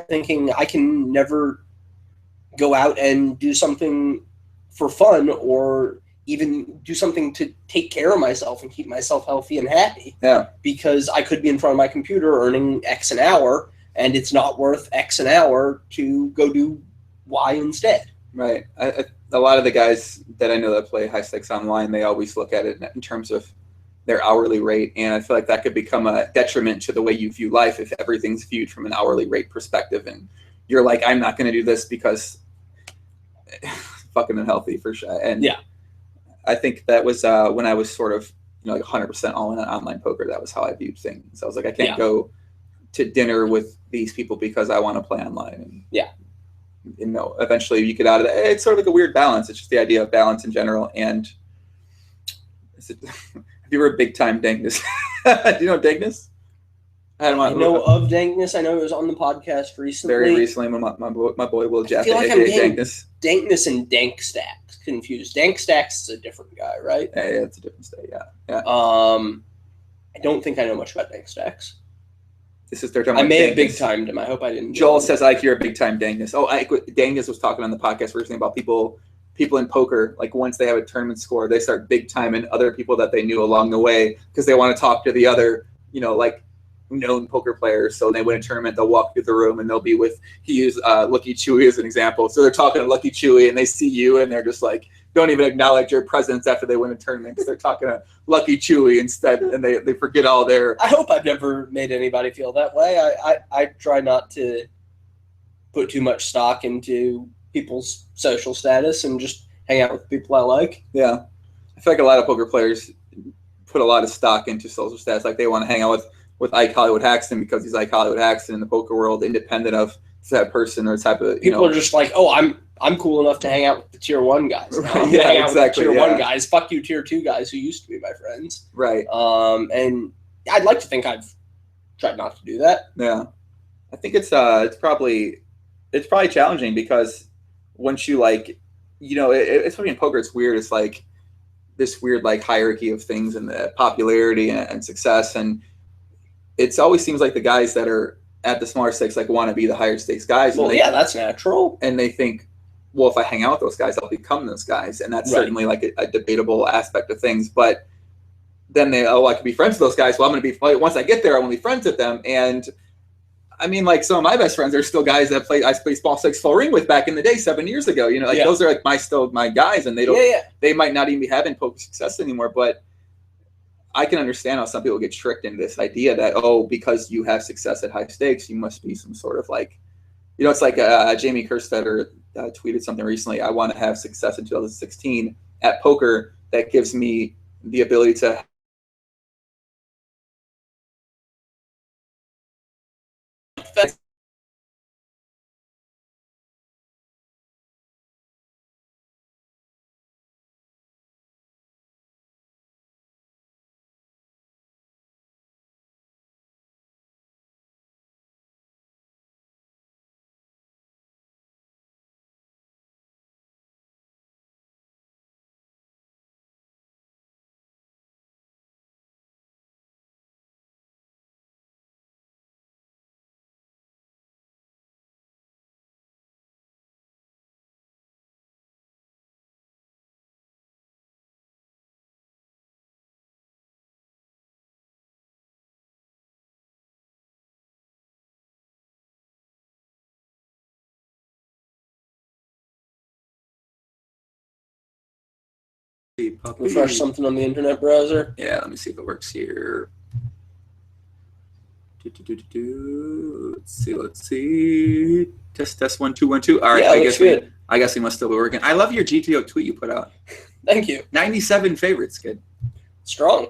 thinking I can never go out and do something for fun or even do something to take care of myself and keep myself healthy and happy. Yeah. Because I could be in front of my computer earning X an hour, and it's not worth X an hour to go do Y instead. Right. A lot of the guys that I know that play high stakes online, they always look at it in terms of their hourly rate, and I feel like that could become a detriment to the way you view life if everything's viewed from an hourly rate perspective, and you're like, I'm not going to do this because fucking unhealthy for sure. And yeah, I think that was when I was sort of, like 100% all in on online poker. That was how I viewed things. I was like, I can't go to dinner with these people because I want to play online. And, eventually you get out of that. It's sort of like a weird balance. It's just the idea of balance in general. And have you ever Bigtime Dankness? Do you know Dankness? I know of Dankness. I know it was on the podcast recently. Very recently, my boy Will Jeff. I feel like I'm getting Dankness and Dankstacks confused. Dankstacks is a different guy, right? Yeah, it's a different state. Yeah. I don't think I know much about Dankstacks. This is their time. I may have big-timed him. I hope I didn't. Joel says, Ike, you're a big-time Dankness. Oh, Dankness was talking on the podcast recently about people in poker, like once they have a tournament score, they start big-timing other people that they knew along the way because they want to talk to the other, like known poker players. So they win a tournament, they'll walk through the room and they'll be with, he used Lucky Chewy as an example. So they're talking to Lucky Chewy and they see you and they're just like, don't even acknowledge your presence after they win a tournament because they're talking to Lucky Chewy instead, and they forget all their... I hope I've never made anybody feel that way. I try not to put too much stock into people's social status and just hang out with people I like. Yeah. I feel like a lot of poker players put a lot of stock into social status. Like they want to hang out with Ike Hollywood Haxton because he's Ike Hollywood Haxton in the poker world, independent of that person or type of... People are just like, oh, I'm cool enough to hang out with the tier 1 guys. Yeah, exactly. Tier 1 guys. Fuck you, tier 2 guys who used to be my friends. Right. And I'd like to think I've tried not to do that. Yeah. I think it's probably challenging because once you especially in poker, it's weird. It's like this weird hierarchy of things and the popularity and success, and it always seems like the guys that are at the smaller stakes want to be the higher stakes guys. Well, that's natural. And they think, well, if I hang out with those guys, I'll become those guys, and that's certainly a debatable aspect of things. But then I could be friends with those guys. Well, I'm going to be, once I get there, I want to be friends with them. And I mean, some of my best friends are still guys that I played small stakes full ring with back in the day, 7 years ago. Those are my guys, and they might not even be having poker success anymore. But I can understand how some people get tricked into this idea that, because you have success at high stakes, you must be some sort of it's like Jamie Kerstetter tweeted something recently. I want to have success in 2016 at poker that gives me the ability to refresh something on the internet browser. Yeah, let me see if it works here. Let's see. Test 1 2 1 2. All right, I guess we must still be working. I love your GTO tweet you put out. Thank you. 97 favorites, kid. Strong.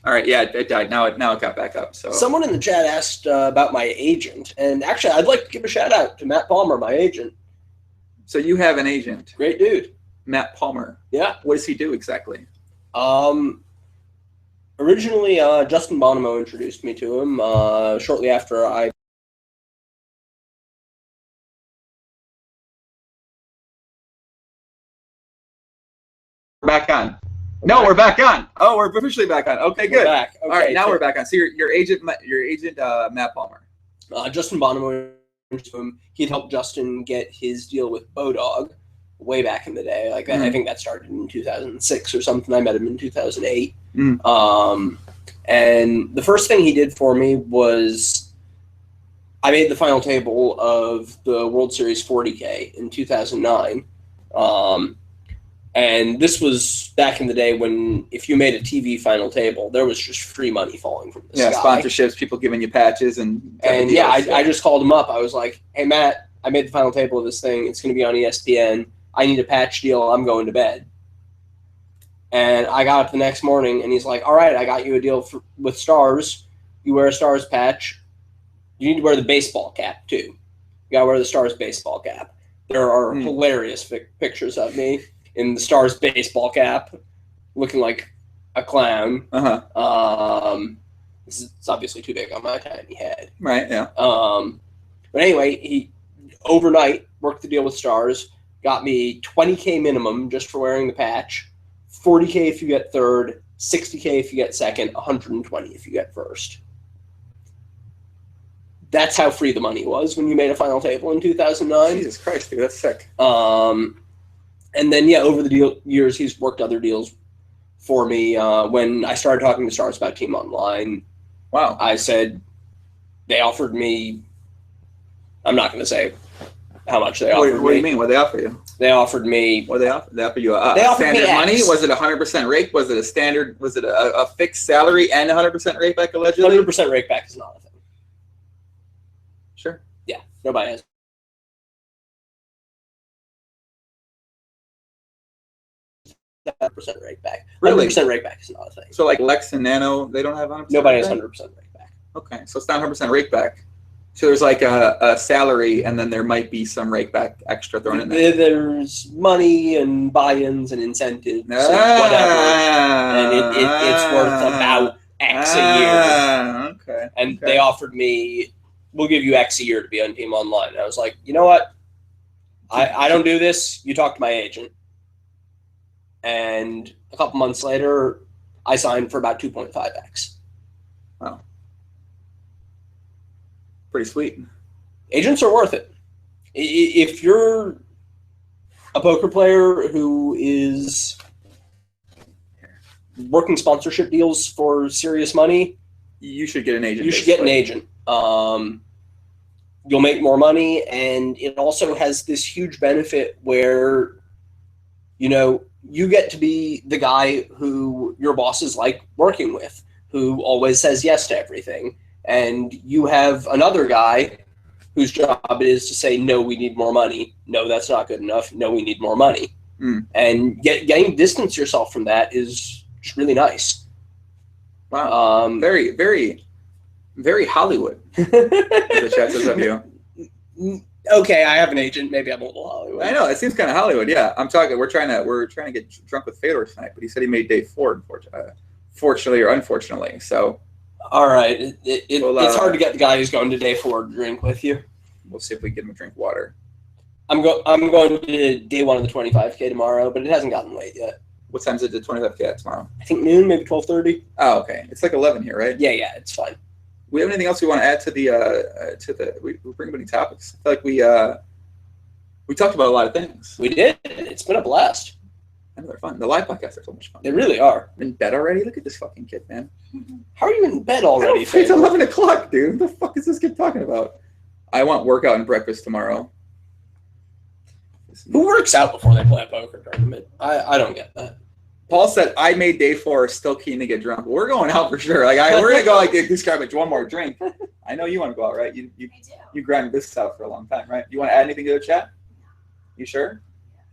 All right, yeah, it died. Now it got back up. So someone in the chat asked about my agent, and actually, I'd like to give a shout out to Matt Palmer, my agent. So you have an agent? Great dude. Matt Palmer. Yeah. What does he do exactly? Originally, Justin Bonomo introduced me to him shortly after I... We're back on. No, we're back on. Oh, we're officially back on. Okay, good. We're back. Okay, all right, now we're back on. So your agent, Matt Palmer. Justin Bonomo to him. He'd helped Justin get his deal with Bodog way back in the day. Like I think that started in 2006 or something. I met him in 2008. And the first thing he did for me was I made the final table of the World Series 40K in 2009. And this was back in the day when if you made a TV final table, there was just free money falling from the sky. Sponsorships, people giving you patches and yeah, I just called him up. I was like, hey, Matt, I made the final table of this thing. It's going to be on ESPN. I need a patch deal. I'm going to bed. And I got up the next morning, and he's like, all right, I got you a deal with Stars. You wear a Stars patch. You need to wear the baseball cap, too. You got to wear the Stars baseball cap. There are hilarious pictures of me in the Stars baseball cap, looking like a clown. This is obviously too big on my tiny head. Right, yeah. But anyway, he overnight worked the deal with Stars, got me $20K minimum just for wearing the patch, $40K if you get third, $60K if you get second, $120 if you get first. That's how free the money was when you made a final table in 2009. Jesus Christ, dude, that's sick. And then, over the years, he's worked other deals for me. When I started talking to Stars about Team Online, wow, I said they offered me, I'm not going to say how much they offered me. What do you mean? What did they offer you? They offered me... What did they offer? They offered you they offered standard me money? X. Was it 100% rake? Was it a standard? Was it a fixed salary and 100% rake back allegedly? 100% rake back is not a thing. Sure. Yeah, nobody has. % rake back. Really? 100% rake back is not a thing. So like Lex and Nano, they don't have 100%? Nobody has rake 100% rake back. Okay, so it's not 100% rake back. So there's like a salary, and then there might be some rake back extra thrown in there. There's money and buy-ins and incentives and whatever, and it's worth about X a year. Okay. And they offered me, we'll give you X a year to be on Team Online. And I was like, you know what? I don't do this. You talk to my agent. And a couple months later, I signed for about 2.5X. Wow. Pretty sweet. Agents are worth it. If you're a poker player who is working sponsorship deals for serious money, you should get an agent. You should get an agent. You'll make more money, and it also has this huge benefit where, you get to be the guy who your bosses like working with, who always says yes to everything. And you have another guy whose job it is to say, no, we need more money. No, that's not good enough. No, we need more money. And getting to distance yourself from that is just really nice. Wow. Very, very, very Hollywood. The chat says of you. Okay, I have an agent. Maybe I'm a little Hollywood. I know, it seems kind of Hollywood. Yeah, I'm talking. We're trying to get drunk with Fedor tonight, but he said he made day 4, fortunately or unfortunately. So, all right, it's hard to get the guy who's going to day 4 to drink with you. We'll see if we get him to drink water. I'm going to day 1 of the 25K tomorrow, but it hasn't gotten late yet. What time is it? The 25K tomorrow? I think noon, maybe 12:30. Oh, okay. It's like 11 here, right? Yeah, it's fine. We have anything else we want to add to the we bring up any topics? I feel like we talked about a lot of things. We did. It's been a blast. And they're fun. The live podcasts are so much fun. They really are. I'm in bed already? Look at this fucking kid, man. How are you in bed already? It's 11 o'clock, dude. What the fuck is this kid talking about? I want workout and breakfast tomorrow. Who works out before they play a poker tournament? I don't get that. Paul said, I made day 4, still keen to get drunk. We're going out for sure. Like we're gonna go like describe it one more drink. I know you want to go out, right? You grinded this out for a long time, right? You want to add anything to the chat? You sure?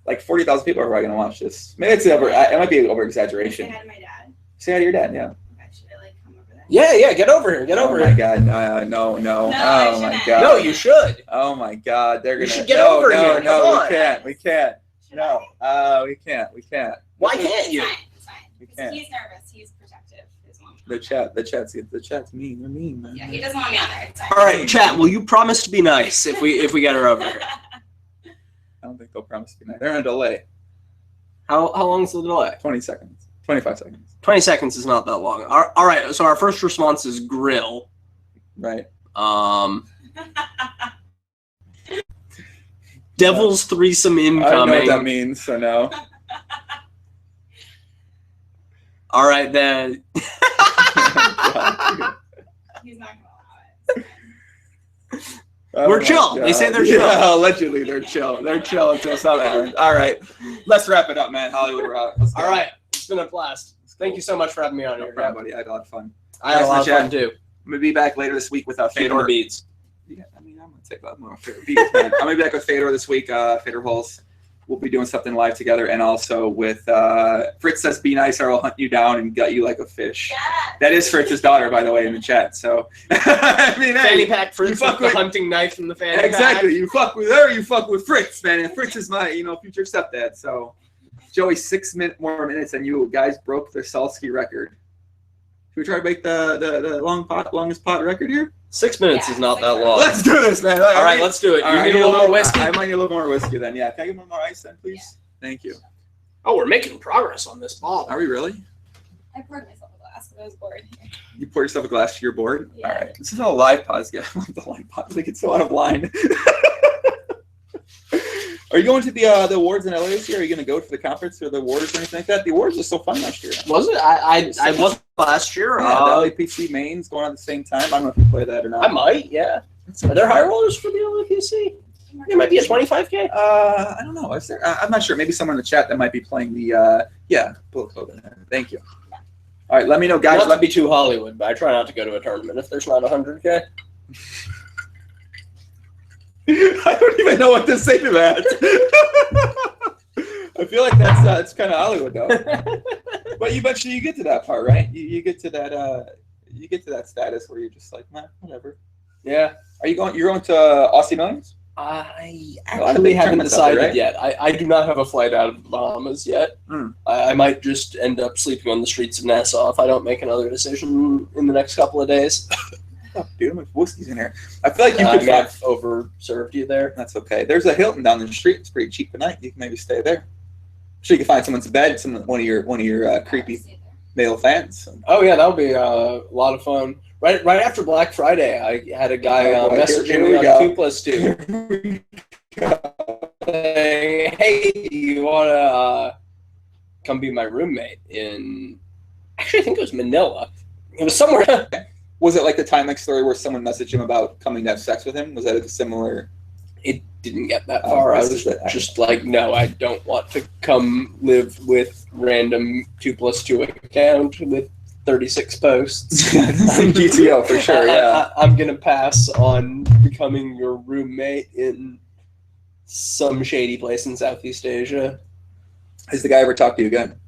Like 40,000 people are probably gonna watch this. Maybe it's it might be over exaggeration. Say hi to my dad. Say hi to your dad, yeah. Okay, should I come over there? Yeah, get over here. Get over here. Oh my god, no. Oh my god. No, you should. Oh my god, they're gonna. You should get over here. No, Come on. we can't. No, we can't. Why can't you? It's fine. We can't. He's nervous. He's protective. The chat's mean. They're mean, man. Yeah, he doesn't want me on there. It's fine. All right, chat. Will you promise to be nice if we get her over here? I don't think they'll promise to be nice. They're on a delay. How long is the delay? 20 seconds. 25 seconds. 20 seconds is not that long. All right. So our first response is grill. Right. Devil's threesome I don't know what that incoming. means, so no. All right then. He's not gonna allow it. We're chill. They say they're chill. Yeah, allegedly they're chill. They're chill until something happens. All right, let's wrap it up, man. Hollywood, we're out. Let's go. All right, it's been a blast. Thank you so much for having me on No here, problem, buddy. I had a lot of fun. I had a lot of Chat. fun too. I'm gonna be back later this week with Keeping the Fedor. beats. Yeah, I mean, I'm gonna take that more beats, man. I'm gonna be back with Fedor this week. Fedor Holes. We'll be doing something live together, and also with Fritz says, "Be nice, or I'll hunt you down and gut you like a fish." Yeah. That is Fritz's daughter, by the way, in the chat. So, I mean, Fanny hey, pack Fritz you with fuck the with- hunting knife from the fanny exactly. You fuck with her, you fuck with Fritz, man. And Fritz is my, future stepdad. So, Joey, 6 more minutes, and you guys broke the Salsky record. Should we try to make the longest pot record here? 6 minutes Yeah, is not 6 that minutes. long. Let's do this, man. All right, let's do it. All You right, need a little more whiskey? I might need a little more whiskey then. Yeah. Can I get one more ice then, please? Thank you. Oh, we're making progress on this bottle. Are we really? I poured myself a glass, but I was bored. You pour yourself a glass to your board? Yeah. All right. This is all live pods. Yeah, the live pods. They get so out of line. Are you going to the awards in LA this year? Are you going to go to the conference or the awards or anything like that? The awards was so fun last year. Was it? I wasn't last year. Yeah, the LAPC mains going on at the same time. I don't know if you play that or not. I might, yeah. Are there high rollers for the LAPC? There might be a 25K. I don't know. Is there? I'm not sure. Maybe someone in the chat that might be playing the. Bullet Club. Thank you. All right, let me know, guys. Not to be too Hollywood, but I try not to go to a tournament if there's not 100K. I don't even know what to say to that. I feel like that's kind of Hollywood though. But eventually you get to that part, right? You get to that status where you're just like, man, whatever. Yeah. Are you going? You're going to Aussie Millions? I A lot of actually big haven't tournaments out there, decided right? yet. I do not have a flight out of the Bahamas yet. Mm. I might just end up sleeping on the streets of Nassau if I don't make another decision in the next couple of days. Oh, dude, my whiskey's in here. I feel like you I could may find. have overserved you there. That's okay. There's a Hilton down the street. It's pretty cheap tonight. You can maybe stay there. Sure, you can find someone's bed. One of your creepy male fans. Oh yeah, that would be a lot of fun. Right after Black Friday, I had a guy Oh, boy, here messaging we me on go. 2+2 saying, "Hey, do you want to come be my roommate in?" Actually, I think it was Manila. It was somewhere. Was it like the Timex story where someone messaged him about coming to have sex with him? Was that a similar? It didn't get that Oh, far. I that's was just- just like, no, I don't want to come live with random 2+2 account with 36 posts. GTO for sure. Yeah. I'm gonna pass on becoming your roommate in some shady place in Southeast Asia. Has the guy ever talked to you again?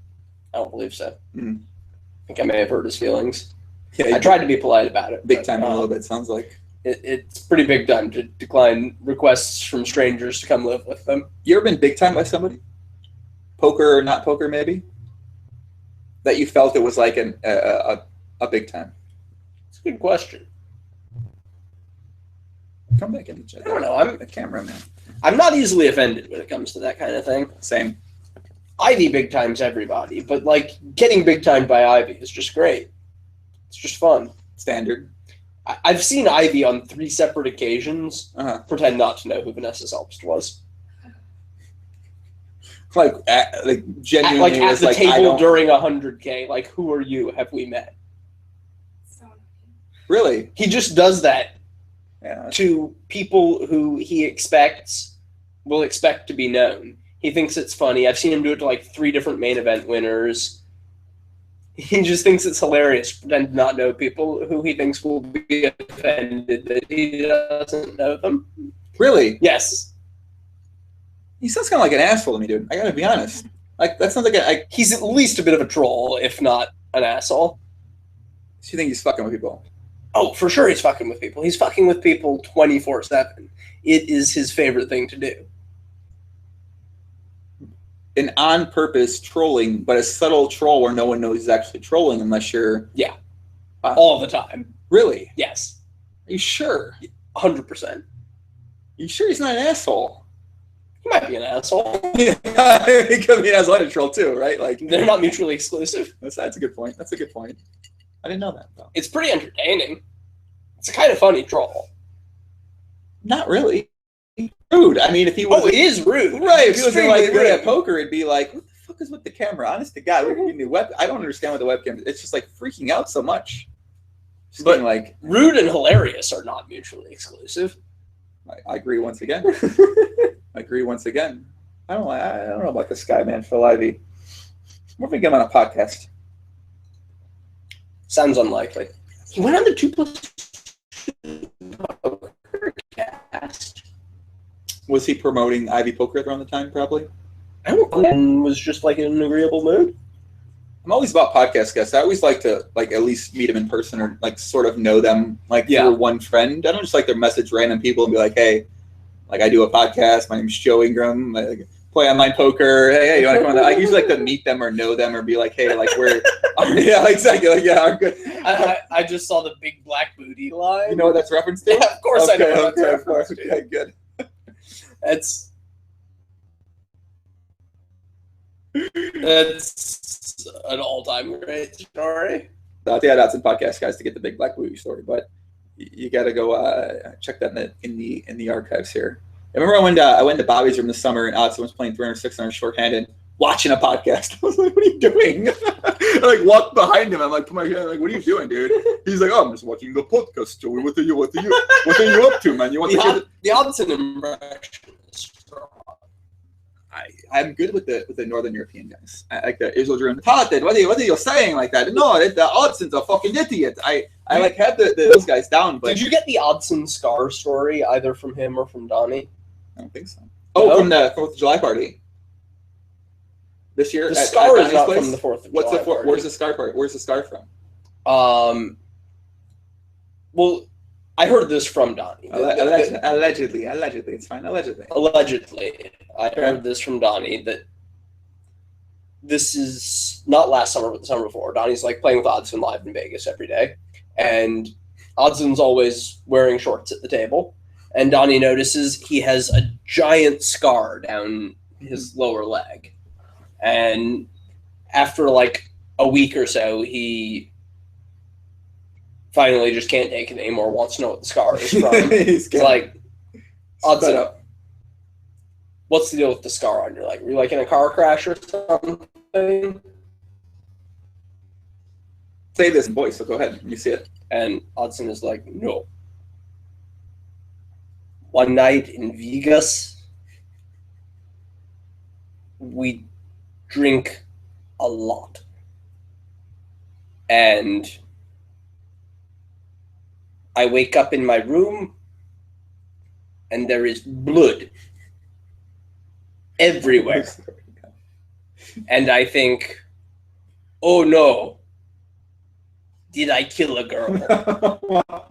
I don't believe so. Mm. I think I may have hurt his feelings. Yeah, I tried to be polite about it. big but, time a little bit. Sounds like. It's pretty big time to decline requests from strangers to come live with them. You ever been big time by somebody? Poker or not poker, maybe? That you felt it was like a big time. It's a good question. Come back in the chat. I don't know. I'm the camera, man. I'm not easily offended when it comes to that kind of thing. Same. Ivy big times everybody, but like getting big timed by Ivy is just great. It's just fun. Standard. I've seen Ivy on 3 separate occasions Uh-huh. pretend not to know who Vanessa Selbst was. Like genuinely Like at was the like, I table don't during 100K, like who are you? Have we met? So really. He just does that Yeah. to people who he expects will expect to be known. He thinks it's funny. I've seen him do it to like 3 different main event winners. He just thinks it's hilarious to pretend to not know people who he thinks will be offended that he doesn't know them. Really? Yes. He sounds kind of like an asshole to me, dude. I gotta be honest. Like that sounds like He's at least a bit of a troll, if not an asshole. you think he's fucking with people. Oh, for sure he's fucking with people. He's fucking with people 24/7. It is his favorite thing to do. An on-purpose trolling, but a subtle troll where no one knows he's actually trolling unless you're... All the time. Really? Yes. Are you sure? 100%. You sure he's not an asshole? He might be an asshole. He could be an asshole and a troll too, right? Like They're not mutually exclusive. that's a good point. That's a good point. I didn't know that though. It's pretty entertaining. It's a kind of funny troll. Not really. rude. I mean, if he was it is rude. right, if he was like Extremely good at rude. poker, it'd be like, what the fuck is with the camera? Honest to God, I don't understand what the webcam is. It's just like freaking out so much. Just But- being like, Rude and hilarious are not mutually exclusive. I agree once again. I agree once again. I don't know about this guy, man, Phil Ivey. What if we get him on a podcast? Sounds unlikely. He went on the 2+2 Pokercast. Was he promoting Ivy Poker around the time? Probably. I don't know. And was just like in an agreeable mood. I'm always about podcast guests. I always like to like at least meet them in person or like sort of know them like through one friend. I don't just like to message random people and be like, hey, like I do a podcast. My name's Joe Ingram. I play online poker. Hey, you want to come on? I usually like to meet them or know them or be like, hey, like we're yeah, exactly. Like I'm good. I just saw the big black booty line. You know what that's reference to? Yeah, of course I know what that's of course. reference to. Okay, good. That's an all-time great story. Yeah, that's in podcast guys to get the big black booty story, but you got to go check that in the archives here. I remember I went to Bobby's room this summer and Oddsen was playing 300, 600 shorthanded, watching a podcast. I was like, "What are you doing?" I like walked behind him. I'm like, "Come on, like, what are you doing, dude?" He's like, "Oh, I'm just watching the podcast, Joey. What are you up to, man? You want the Oddsen impression is strong. I'm good with the Northern European guys. I like the Isildur and the Talented. What are you saying like that? No, the Oddsen's a fucking idiot. I like have those guys down. But did you get the Oddsen scar story either from him or from Donnie? I don't think so. Oh, No? from the 4th of July party this year. The at scar is Donnie's not place? from the 4th of What's July the party. Where's the scar part? Where's the scar from? Well, I heard this from Donnie. Allegedly, it's fine. Allegedly, I heard this from Donnie that this is not last summer, but the summer before. Donnie's like playing with Oddsen live in Vegas every day, and Oddsen's always wearing shorts at the table. And Donnie notices he has a giant scar down his lower leg, and after like a week or so, he finally just can't take it anymore. Wants to know what the scar is from. He's like, Oddsen, what's the deal with the scar on your leg? Were you like in a car crash or something? Say this in voice, so go ahead. You see it. And Oddsen is like, no. One night in Vegas, we drink a lot. And I wake up in my room and there is blood everywhere. And I think, oh no, did I kill a girl?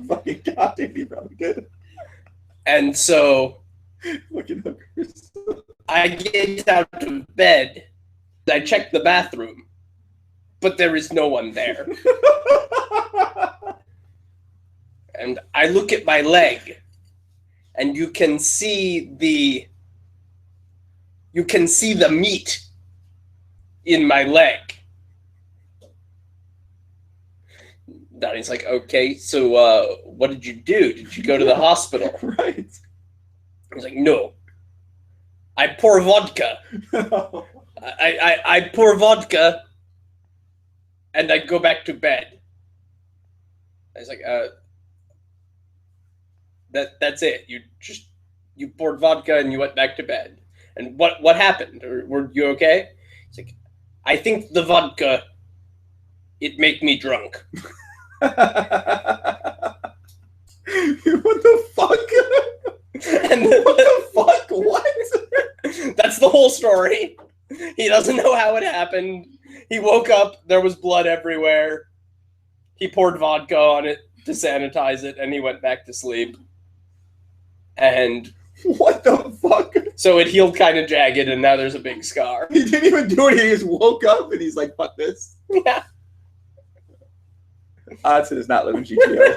Fucking God, it'd be probably good. And so Fucking hookers. I get out of bed. I check the bathroom, but there is no one there. And I look at my leg, and you can see the meat in my leg. Donnie's like, okay, so what did you do? Did you go to the hospital? Right. He's like, no. I pour vodka. I pour vodka, and I go back to bed. I was like, that's it. You poured vodka and you went back to bed. And what happened? Or were you okay? He's like, I think the vodka, it make me drunk. What the fuck? And What the fuck? What? That's the whole story. He doesn't know how it happened. He woke up, there was blood everywhere. He poured vodka on it to sanitize it, and he went back to sleep. And What the fuck? so it healed kind of jagged, and now there's a big scar. He didn't even do it. He just woke up and he's like, fuck this. Yeah. Oddsen is not living GTO.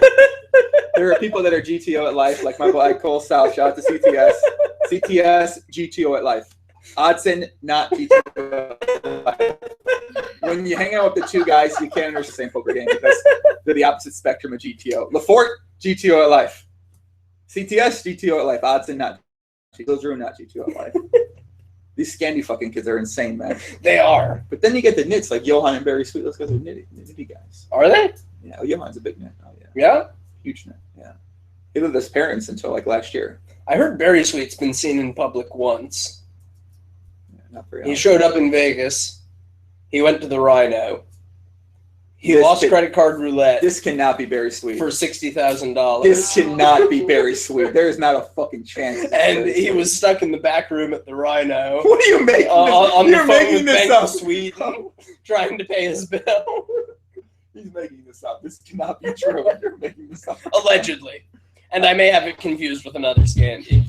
There are people that are GTO at life, like my boy Cole South. Shout out to CTS. CTS, GTO at life. Oddsen, not GTO at life. When you hang out with the two guys, you can't understand the same poker game because they're the opposite spectrum of GTO. Lafort, GTO at life. CTS, GTO at life. Oddsen, not Those ruin that G2O life. These Scandi fucking kids are insane, man. They are. But then you get the nits like Johan and Barry Sweet. Those guys are nitty guys. Are they? Yeah, Johan's a big nit. Oh yeah. Yeah. Huge nit. Yeah. He lived with his parents until like last year. I heard Barry Sweet's been seen in public once. Yeah, not very He often. showed up in Vegas. He went to the Rhino. He lost credit card roulette This cannot be Barry Sweet. for $60,000. This cannot be Barry Sweet. There is not a fucking chance. And he was stuck in the back room at the Rhino. What are you making? On the You're phone making with this Bank up. of Sweden, trying to pay his bill. He's making this up. This cannot be true. You're making this up. Allegedly. And I may have it confused with another Scandi.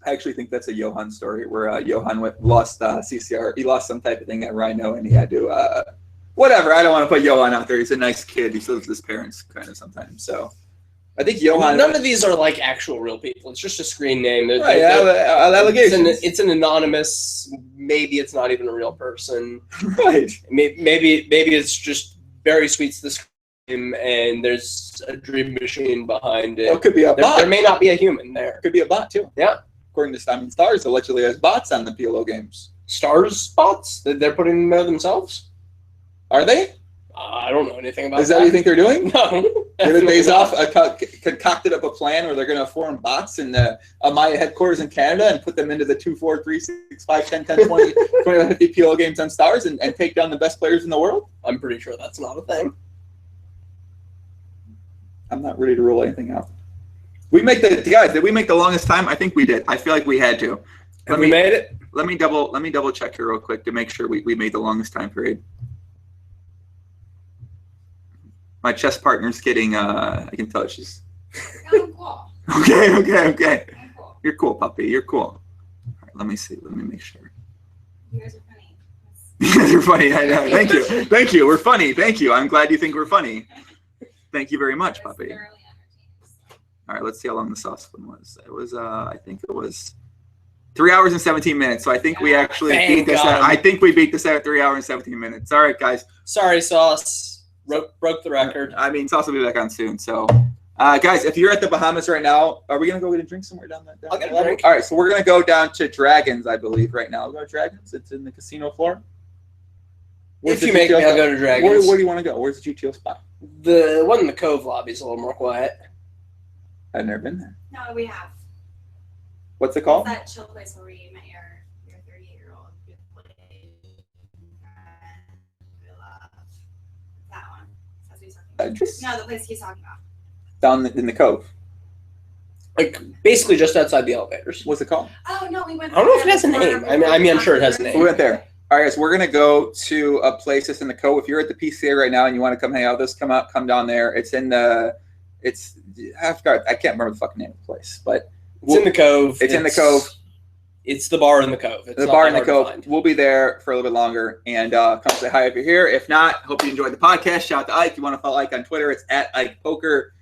I actually think that's a Johan story where Johan lost CCR. He lost some type of thing at Rhino, and he had to whatever. I don't want to put Johan out there. He's a nice kid. He still lives with his parents kind of sometimes. So I think Johan. None of these are like actual real people. It's just a screen name. Right, allegations. It's an anonymous. Maybe it's not even a real person. Right. Maybe it's just Barry Sweet's the scream, and there's a dream machine behind it. It could be a bot. There may not be a human there. Could be a bot too. Yeah. According to Stars allegedly has bots on the PLO games. Stars bots? They're putting them there themselves? Are they? I don't know anything about Is that what you think they're doing? No. David Bezos concocted up a plan where they're going to form bots in the Amaya headquarters in Canada and put them into the 2, 4, 3, 6, 5, 10, 10, 20, 20, 50 PLO games on Stars and take down the best players in the world? I'm pretty sure that's not a thing. I'm not ready to rule anything out. Did we make the longest time? I think we did. I feel like we had to. Have we made it? Let me double check here real quick to make sure we made the longest time period. My chess partner's getting I can tell she's I'm cool. okay. I'm cool. You're cool, puppy. You're cool. All right, let me see. Let me make sure. You guys are funny. You guys are funny. I know. Thank you. Thank you. We're funny. Thank you. I'm glad you think we're funny. Thank you very much, I was puppy. thoroughly entertained. All right, let's see how long the sauce one was. It was I think it was 3 hours and 17 minutes. So I think we actually Thank beat this God. I think we beat this at 3 hours and 17 minutes. All right, guys. Sorry, Sauce. Broke the record. I mean, Sauce will be back on soon. So, guys, if you're at the Bahamas right now, are we going to go get a drink somewhere down there? I'll get a drink. All right, so we're going to go down to Dragons, I believe, right now. We'll go to Dragons. It's in the casino floor. If you make me, I'll go to Dragons. Where do you want to go? Where's the GTO spot? The one in the Cove lobby is a little more quiet. I've never been there. No, we have. What's it called? It's that chill place where you met your 38-year-old that one. That's what he's talking about. No, the place he's talking about. Down in the Cove. Like, basically just outside the elevators. What's it called? Oh no, we went. I don't know if it has a name. I mean, I'm sure it has a name. We went there. All right, guys, we're going to go to a place that's in the Cove. If you're at the PCA right now and you want to come hang out with us, come down there. It's in the, I can't remember the fucking name of the place, but It's in the Cove. It's in the Cove. It's the bar in the Cove. It's The not bar that in the hard to Cove. find. We'll be there for a little bit longer, and come say hi if you're here. If not, hope you enjoyed the podcast. Shout out to Ike. You want to follow Ike on Twitter? It's at Ike Poker.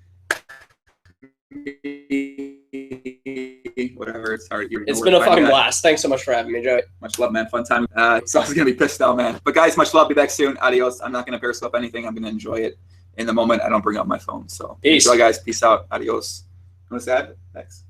Whatever. It's hard. It's been a fucking blast. Thanks so much for having me, Joey. Much love, man. Fun time. Sauce is gonna be pissed out, man. But guys, much love. Be back soon. Adios. I'm not gonna periscope anything. I'm gonna enjoy it in the moment. I don't bring up my phone. So Peace. enjoy, guys. Peace out. Adios. You want to say hi? Thanks.